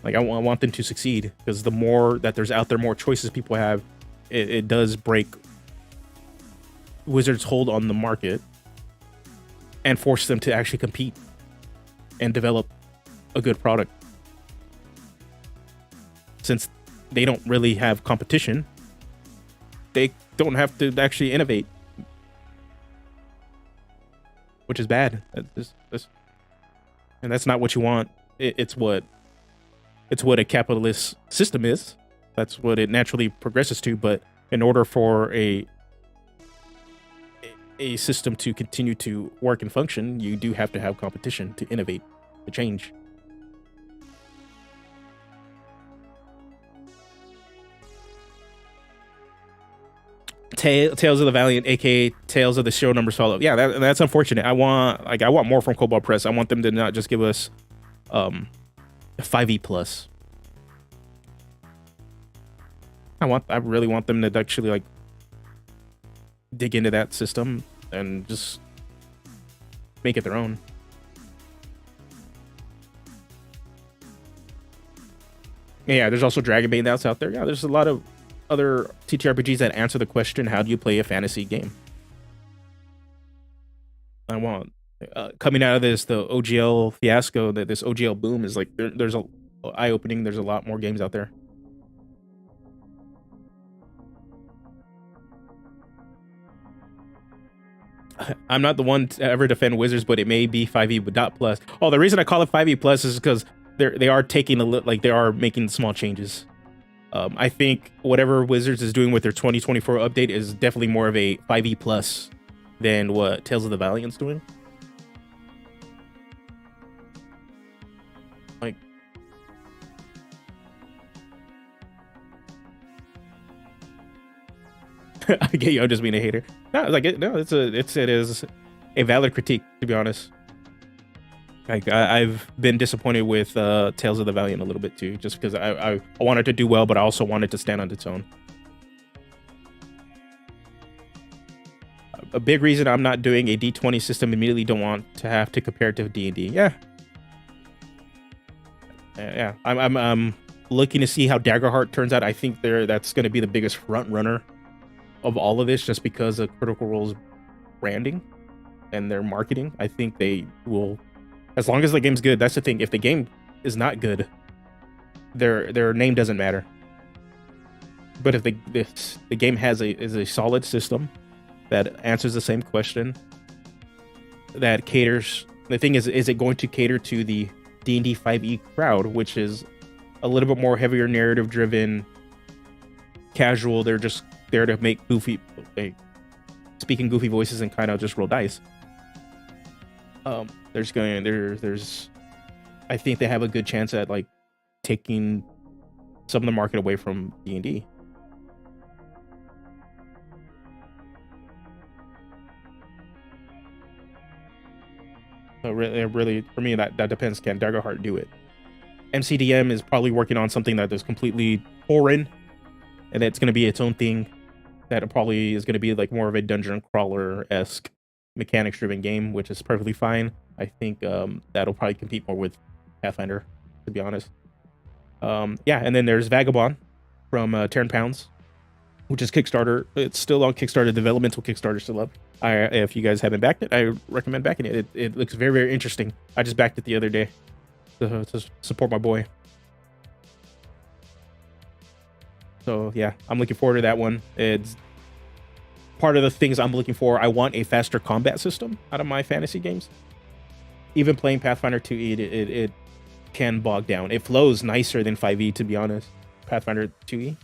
Like I want them to succeed, because the more that there's out there, more choices people have, it does break Wizards' hold on the market and force them to actually compete and develop a good product. Since they don't really have competition, they don't have to actually innovate, which is bad. And that's not what you want. It's what a capitalist system is. That's what it naturally progresses to. But in order for a system to continue to work and function, you do have to have competition to innovate, to change. Tales of the Valiant, aka Tales of the Show Numbers Follow. Yeah, that's unfortunate. I want more from Cobalt Press. I want them to not just give us 5e plus. I really want them to actually like dig into that system and just make it their own. Yeah, there's also Dragonbane that's out there. Yeah, there's a lot of other TTRPGs that answer the question, how do you play a fantasy game? I want coming out of the OGL fiasco, that this OGL boom is like there's a eye-opening. There's a lot more games out there. I'm not the one to ever defend Wizards, but it may be 5e dot plus. Oh, the reason I call it 5e plus is because they are taking they are making small changes. I think whatever Wizards is doing with their 2024 update is definitely more of a 5e plus than what Tales of the Valiant's doing. Like, I get you. I'm just being a hater. No, like it is a valid critique, to be honest. Like I've been disappointed with Tales of the Valiant a little bit too, just because I wanted to do well, but I also wanted to stand on its own. A big reason I'm not doing a D20 system immediately, don't want to have to compare it to D&D. Yeah. I'm looking to see how Daggerheart turns out. I think that's going to be the biggest front runner of all of this, just because of Critical Role's branding and their marketing. I think they will. As long as the game's good, that's the thing. If the game is not good, their name doesn't matter. But if the game is a solid system that answers the same question, that caters. The thing is it going to cater to the D&D 5e crowd, which is a little bit more heavier narrative driven, casual. They're just there to make goofy, like, speaking goofy voices and kind of just roll dice. There's I think they have a good chance at like taking some of the market away from D&D. So really, for me, that depends. Can Daggerheart do it? MCDM is probably working on something that is completely foreign, and it's going to be its own thing. That probably is going to be like more of a dungeon crawler-esque mechanics-driven game, which is perfectly fine. I think that'll probably compete more with Pathfinder, to be honest. Yeah, and then there's Vagabond from 10 Pounds, which is Kickstarter. It's still on Kickstarter, developmental Kickstarter still up. If you guys haven't backed it, I recommend backing it. It looks very, very interesting. I just backed it the other day to support my boy. So yeah, I'm looking forward to that one. It's part of the things I'm looking for. I want a faster combat system out of my fantasy games. Even playing Pathfinder 2e, it can bog down. It flows nicer than 5e, to be honest, Pathfinder 2e,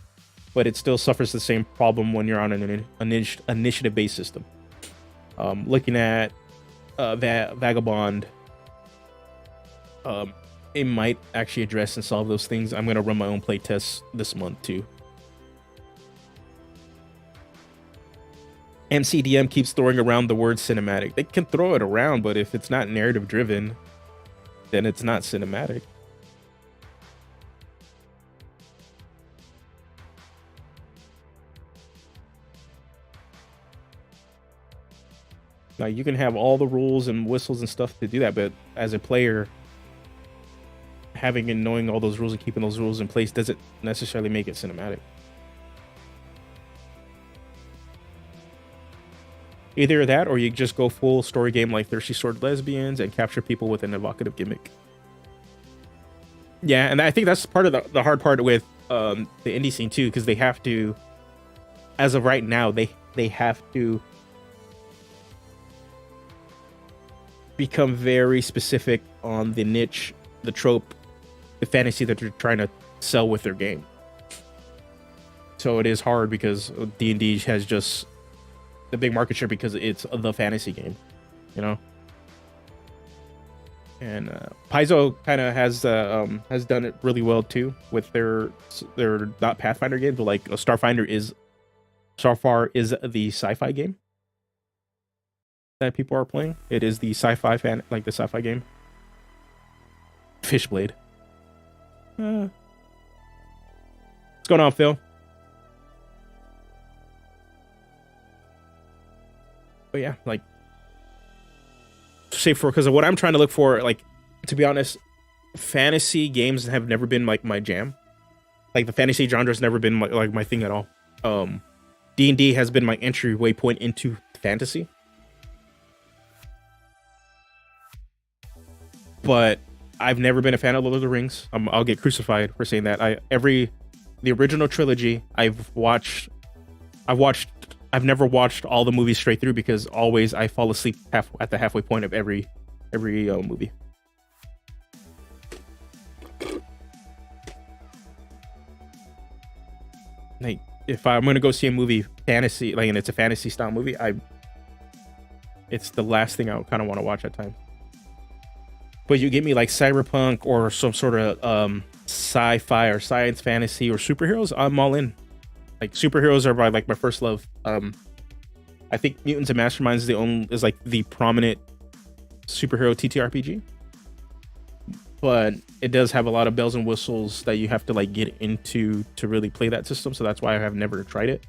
but it still suffers the same problem when you're on an initiative-based system. Looking at Vagabond, it might actually address and solve those things. I'm going to run my own playtests this month too. MCDM keeps throwing around the word cinematic. They can throw it around, but if it's not narrative driven, then it's not cinematic. Now you can have all the rules and whistles and stuff to do that, but as a player, having and knowing all those rules and keeping those rules in place doesn't necessarily make it cinematic. Either that, or you just go full story game like Thirsty Sword Lesbians and capture people with an evocative gimmick. Yeah, and I think that's part of the hard part with the indie scene too, because they have to, as of right now, they have to become very specific on the niche, the trope, the fantasy that they're trying to sell with their game. So it is hard because D&D has just the big market share because it's the fantasy game, you know. And Paizo kind of has done it really well too with their not Pathfinder games, but like Starfar is the sci-fi game that people are playing. It is the sci-fi the sci-fi game. Fishblade. What's going on, Phil? But yeah, like, say for, because of what I'm trying to look for, like, to be honest, fantasy games have never been like my jam. Like the fantasy genre has never been like my thing at all. D&D has been my entryway point into fantasy. But I've never been a fan of Lord of the Rings. I'll get crucified for saying that. The original trilogy I've never watched all the movies straight through because always I fall asleep at the halfway point of every movie. Like, if I'm gonna go see a movie fantasy, like, and it's a fantasy style movie, it's the last thing I kind of want to watch at times. But you get me like cyberpunk or some sort of sci-fi or science fantasy or superheroes, I'm all in. Like, superheroes are like my first love. I think Mutants and Masterminds is like the prominent superhero TTRPG, but it does have a lot of bells and whistles that you have to like get into to really play that system. So that's why I have never tried it.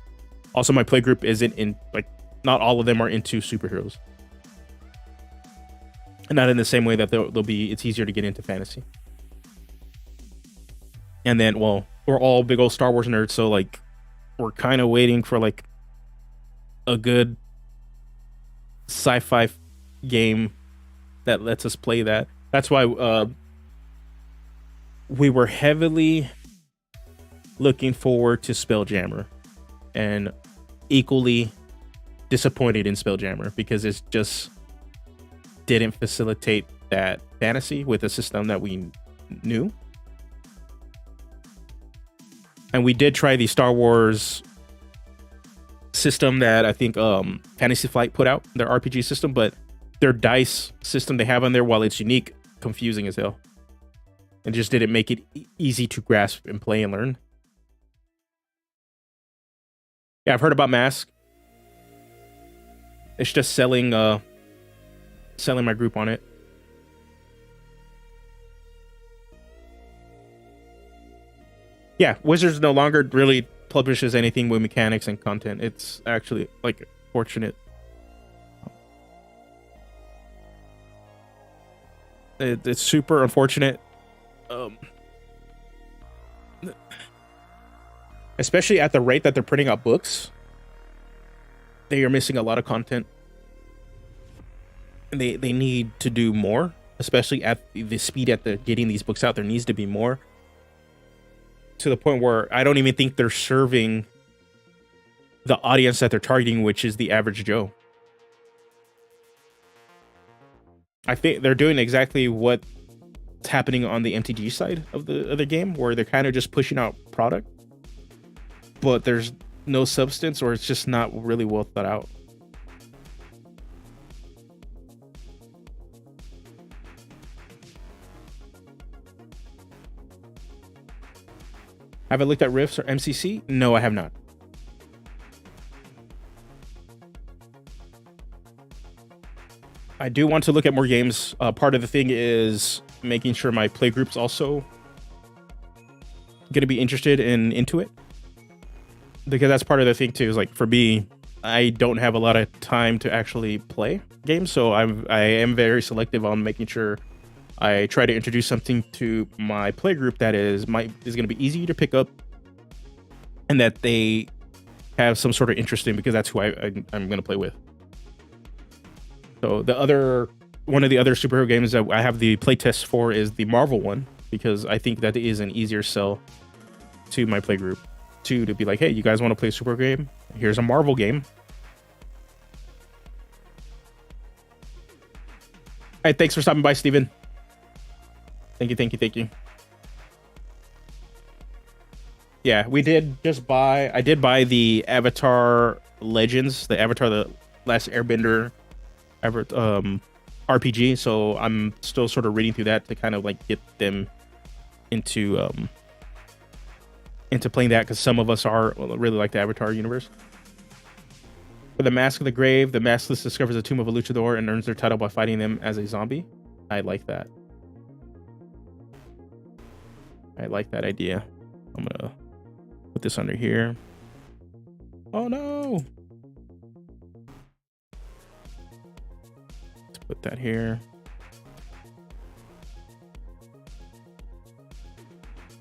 Also, my play group isn't in, like, not all of them are into superheroes, and not in the same way that it's easier to get into fantasy. And then, well, we're all big old Star Wars nerds, so like, we're kind of waiting for like a good sci-fi game that lets us play that. That's why we were heavily looking forward to Spelljammer, and equally disappointed in Spelljammer because it just didn't facilitate that fantasy with a system that we knew. And we did try the Star Wars system that I think Fantasy Flight put out, their RPG system, but their dice system they have on there, while it's unique, confusing as hell. And just didn't make it easy to grasp and play and learn. Yeah, I've heard about Mask. It's just selling my group on it. Yeah, Wizards no longer really publishes anything with mechanics and content. It's actually like fortunate. It's super unfortunate. Especially at the rate that they're printing out books, they are missing a lot of content. And they need to do more, especially at the speed at the getting these books out. There needs to be more. To the point where I don't even think they're serving the audience that they're targeting, which is the average Joe. I think they're doing exactly what's happening on the MTG side of the game, where they're kind of just pushing out product, but there's no substance, or it's just not really well thought out. Have I looked at Rifts or MCC? No, I have not. I do want to look at more games. Part of the thing is making sure my play group's also going to be interested into it. Because that's part of the thing too, is like for me, I don't have a lot of time to actually play games. So I am very selective on making sure I try to introduce something to my play group that is going to be easy to pick up, and that they have some sort of interest in, because that's who I'm going to play with. So one of the other superhero games that I have the playtest for is the Marvel one, because I think that is an easier sell to my play group to be like, hey, you guys want to play a superhero game? Here's a Marvel game. Hey, thanks for stopping by, Steven. Thank you. Yeah, I did buy the Avatar Legends, the Avatar The Last Airbender RPG, so I'm still sort of reading through that to kind of like get them into playing that, because some of us really like the Avatar universe. For the Mask of the Grave, the Maskless discovers the tomb of a Luchador and earns their title by fighting them as a zombie. I like that. I like that idea. I'm gonna put this under here. Oh no! Let's put that here.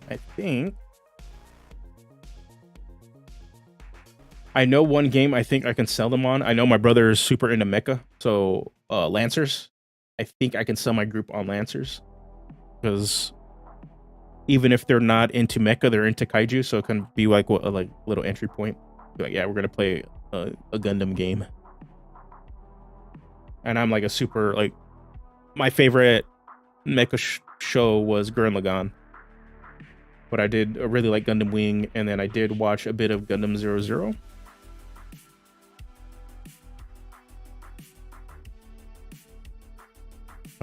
I think I know one game I think I can sell them on. I know my brother is super into mecha, so Lancers. I think I can sell my group on Lancers, because even if they're not into mecha, they're into kaiju, so it can be like a little entry point. Be like, yeah, we're gonna play a Gundam game, and I'm like a super like, my favorite mecha show was Gurren Lagann, but I did really like Gundam Wing, and then I did watch a bit of Gundam 00.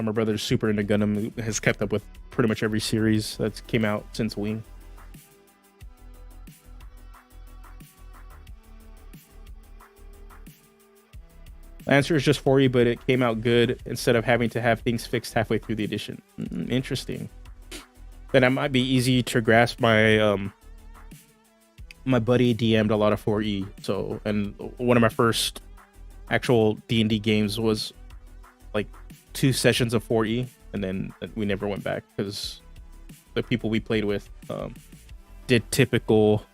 My brother's super into Gundam, has kept up with pretty much every series that's came out since Wing. Lancer is just 40, but it came out good instead of having to have things fixed halfway through the edition. Interesting. Then that might be easy to grasp. My buddy DM'd a lot of 4E, so, and one of my first actual D&D games was like 2 sessions of 4E, and then we never went back because the people we played with did typical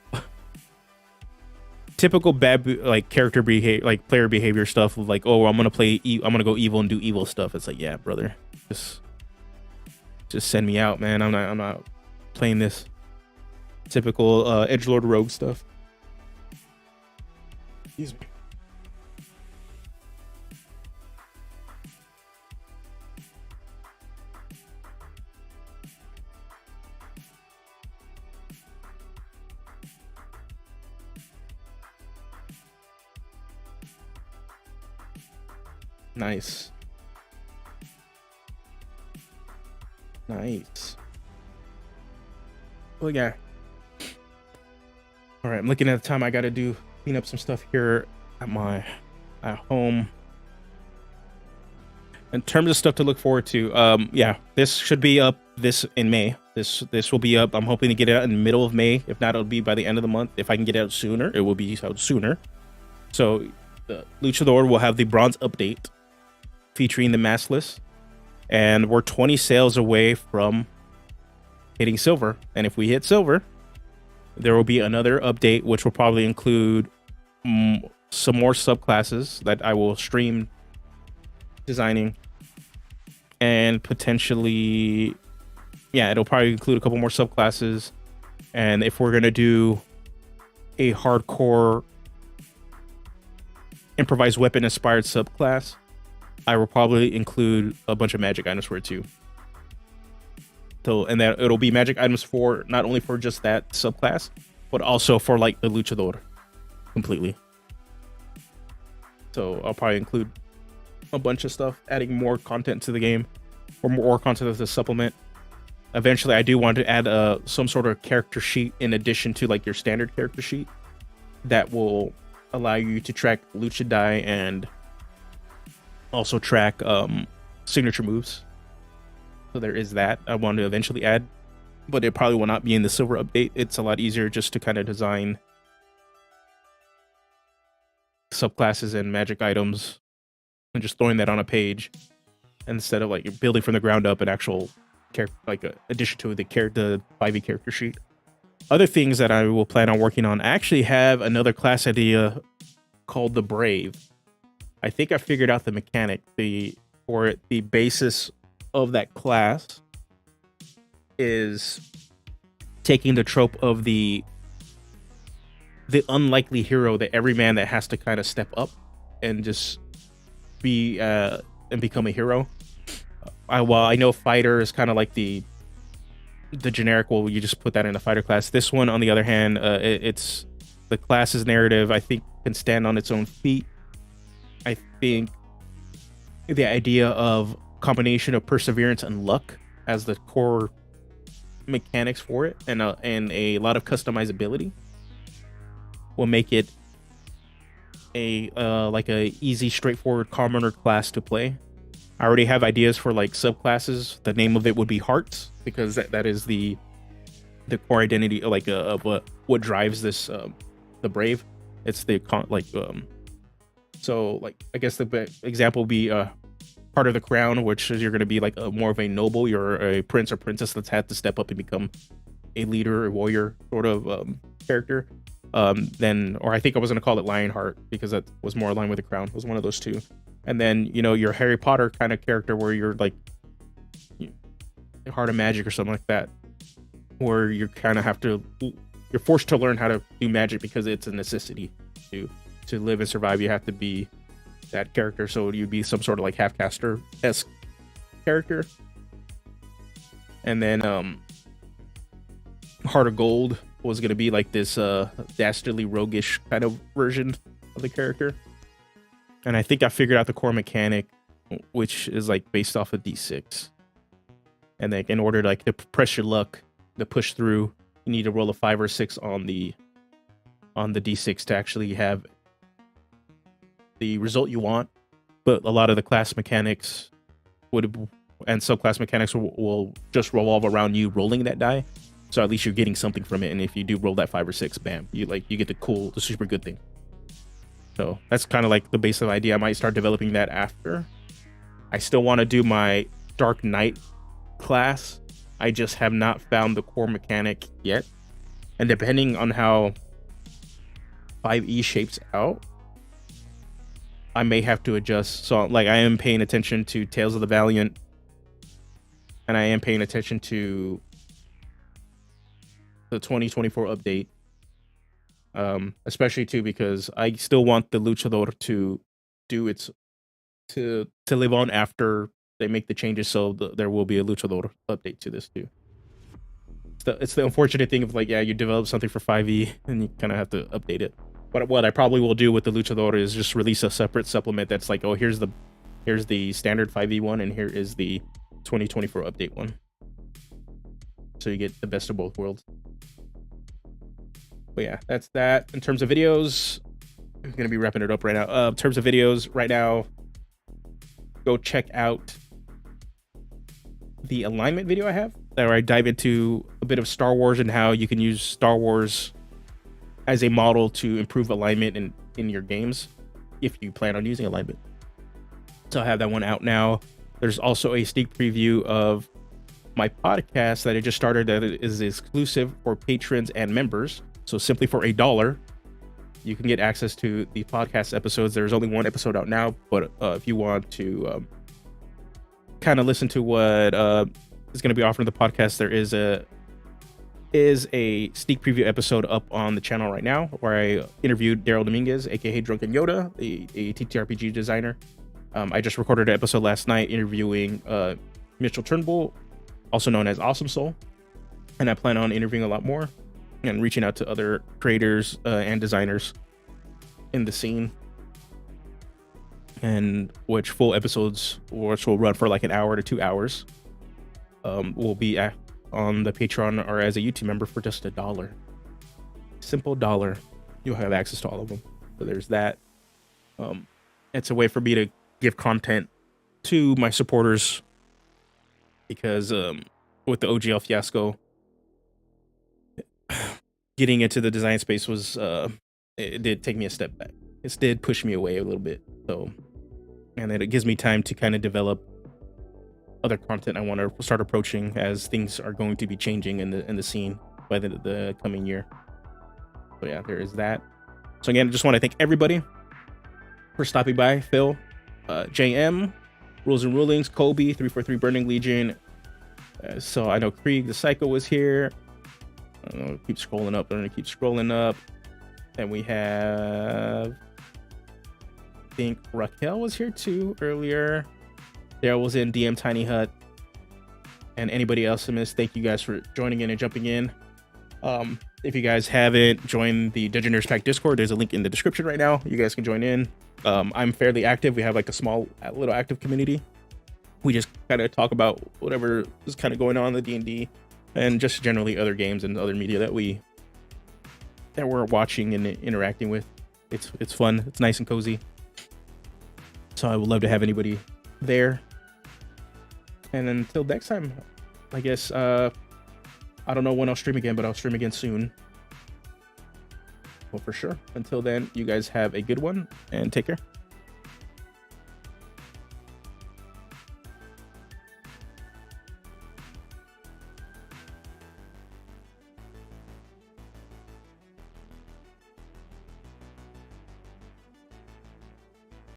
bad like character behavior, like player behavior stuff of like, oh, I'm gonna go evil and do evil stuff. It's like, yeah, brother, just send me out, man. I'm not playing this typical edgelord rogue stuff. Excuse me. Nice. Nice. Well, yeah. All right, I'm looking at the time. I gotta clean up some stuff here at home. In terms of stuff to look forward to, yeah, this should be up this in May. This will be up. I'm hoping to get it out in the middle of May. If not, it'll be by the end of the month. If I can get it out sooner, it will be out sooner. So the Luchador will have the bronze update featuring the Maskless, and we're 20 sales away from hitting silver. And if we hit silver, there will be another update, which will probably include some more subclasses that I will stream designing, and potentially, yeah, it'll probably include a couple more subclasses. And if we're gonna do a hardcore improvised weapon inspired subclass, I will probably include a bunch of magic items for it too. So, and that it'll be magic items for not only for just that subclass, but also for like the Luchador completely. So I'll probably include a bunch of stuff, adding more content to the game, or more content to supplement. Eventually, I do want to add some sort of character sheet in addition to like your standard character sheet that will allow you to track lucha die and also track signature moves. So there is that I want to eventually add, but it probably will not be in the silver update. It's a lot easier just to kind of design subclasses and magic items and just throwing that on a page instead of like building from the ground up an actual character, like a addition to the 5e character sheet. Other things that I will plan on working on, I actually have another class idea called the Brave. I think I figured out the mechanic. The basis of that class is taking the trope of the unlikely hero, that every man that has to kind of step up and just be and become a hero. While I know fighter is kind of like the generic, well, you just put that in a fighter class. This one, on the other hand, it's the class's narrative, I think, can stand on its own feet. I think the idea of combination of perseverance and luck as the core mechanics for it, and a lot of customizability, will make it a like a easy, straightforward commoner class to play. I already have ideas for like subclasses. The name of it would be Hearts, because that is the core identity, like of what drives this the Brave. It's the so like I guess the example would be Part of the Crown, which is you're going to be like more of a noble. You're a prince or princess that's had to step up and become a leader, a warrior sort of character. Then, or I think I was going to call it Lionheart because that was more aligned with the Crown. It was one of those two. And then, you know, your Harry Potter kind of character where you're like Heart of Magic or something like that, where you kind of have to, you're forced to learn how to do magic because it's a necessity to live and survive. You have to be that character. So you'd be some sort of like half-caster-esque character. And then Heart of Gold was going to be like this dastardly roguish kind of version of the character. And I think I figured out the core mechanic, which is like based off of D6. And like in order like to press your luck to push through, you need to roll a 5 or 6 on the D6 to actually have the result you want. But a lot of the class mechanics and subclass mechanics will just revolve around you rolling that die. So at least you're getting something from it. And if you do roll that 5 or 6, bam, you get the super good thing. So that's kind of like the basic idea. I might start developing that after. I still want to do my Dark Knight class. I just have not found the core mechanic yet. And depending on how 5e shapes out, I may have to adjust. So like I am paying attention to Tales of the Valiant, and I am paying attention to the 2024 update. Especially too because I still want the Luchador to do to live on after they make the changes. So there will be a Luchador update to this too. It's the unfortunate thing of like, yeah, you develop something for 5e and you kind of have to update it. But what I probably will do with the Luchador is just release a separate supplement that's like, oh, here's the Here's the standard 5e1, and here is the 2024 update one. So you get the best of both worlds. But yeah, that's that. In terms of videos, I'm gonna be wrapping it up right now. In terms of videos, right now, go check out the alignment video I have, where I dive into a bit of Star Wars and how you can use Star Wars as a model to improve alignment in your games, if you plan on using alignment. So I have that one out now. There's also a sneak preview of my podcast that I just started that is exclusive for patrons and members. So simply for $1, you can get access to the podcast episodes. There's only one episode out now, but if you want to kind of listen to what is going to be offered in the podcast, there is a sneak preview episode up on the channel right now where I interviewed Daryl Dominguez, aka Drunken Yoda, a TTRPG designer. I just recorded an episode last night interviewing Mitchell Turnbull, also known as Awesome Soul, and I plan on interviewing a lot more and reaching out to other creators and designers in the scene, and which full episodes, which will run for like an hour to 2 hours, will be on the Patreon or as a YouTube member for just $1. Simple $1. You'll have access to all of them. So there's that. It's a way for me to give content to my supporters, because with the OGL fiasco, getting into the design space was it did take me a step back. It did push me away a little bit. So, and then it gives me time to kind of develop other content I want to start approaching, as things are going to be changing in the scene by the coming year. So yeah, there is that. So again, I just want to thank everybody for stopping by. Phil, JM, Rules and Rulings, Kobe, 343 Burning Legion. So I know Krieg the Psycho was here. Keep scrolling up. I'm gonna keep scrolling up. And we have, I think Raquel was here too earlier. Daryl was in DM Tiny Hut. And anybody else I missed, thank you guys for joining in and jumping in. If you guys haven't joined the Dungeoneers Pack Discord, there's a link in the description right now. You guys can join in. I'm fairly active. We have like a small little active community. We just kind of talk about whatever is kind of going on in the D&D, and just generally other games and other media that we're watching and interacting with. It's fun. It's nice and cozy. So I would love to have anybody there. And until next time, I guess I don't know when I'll stream again, but I'll stream again soon. Well, for sure. Until then, you guys have a good one and take care.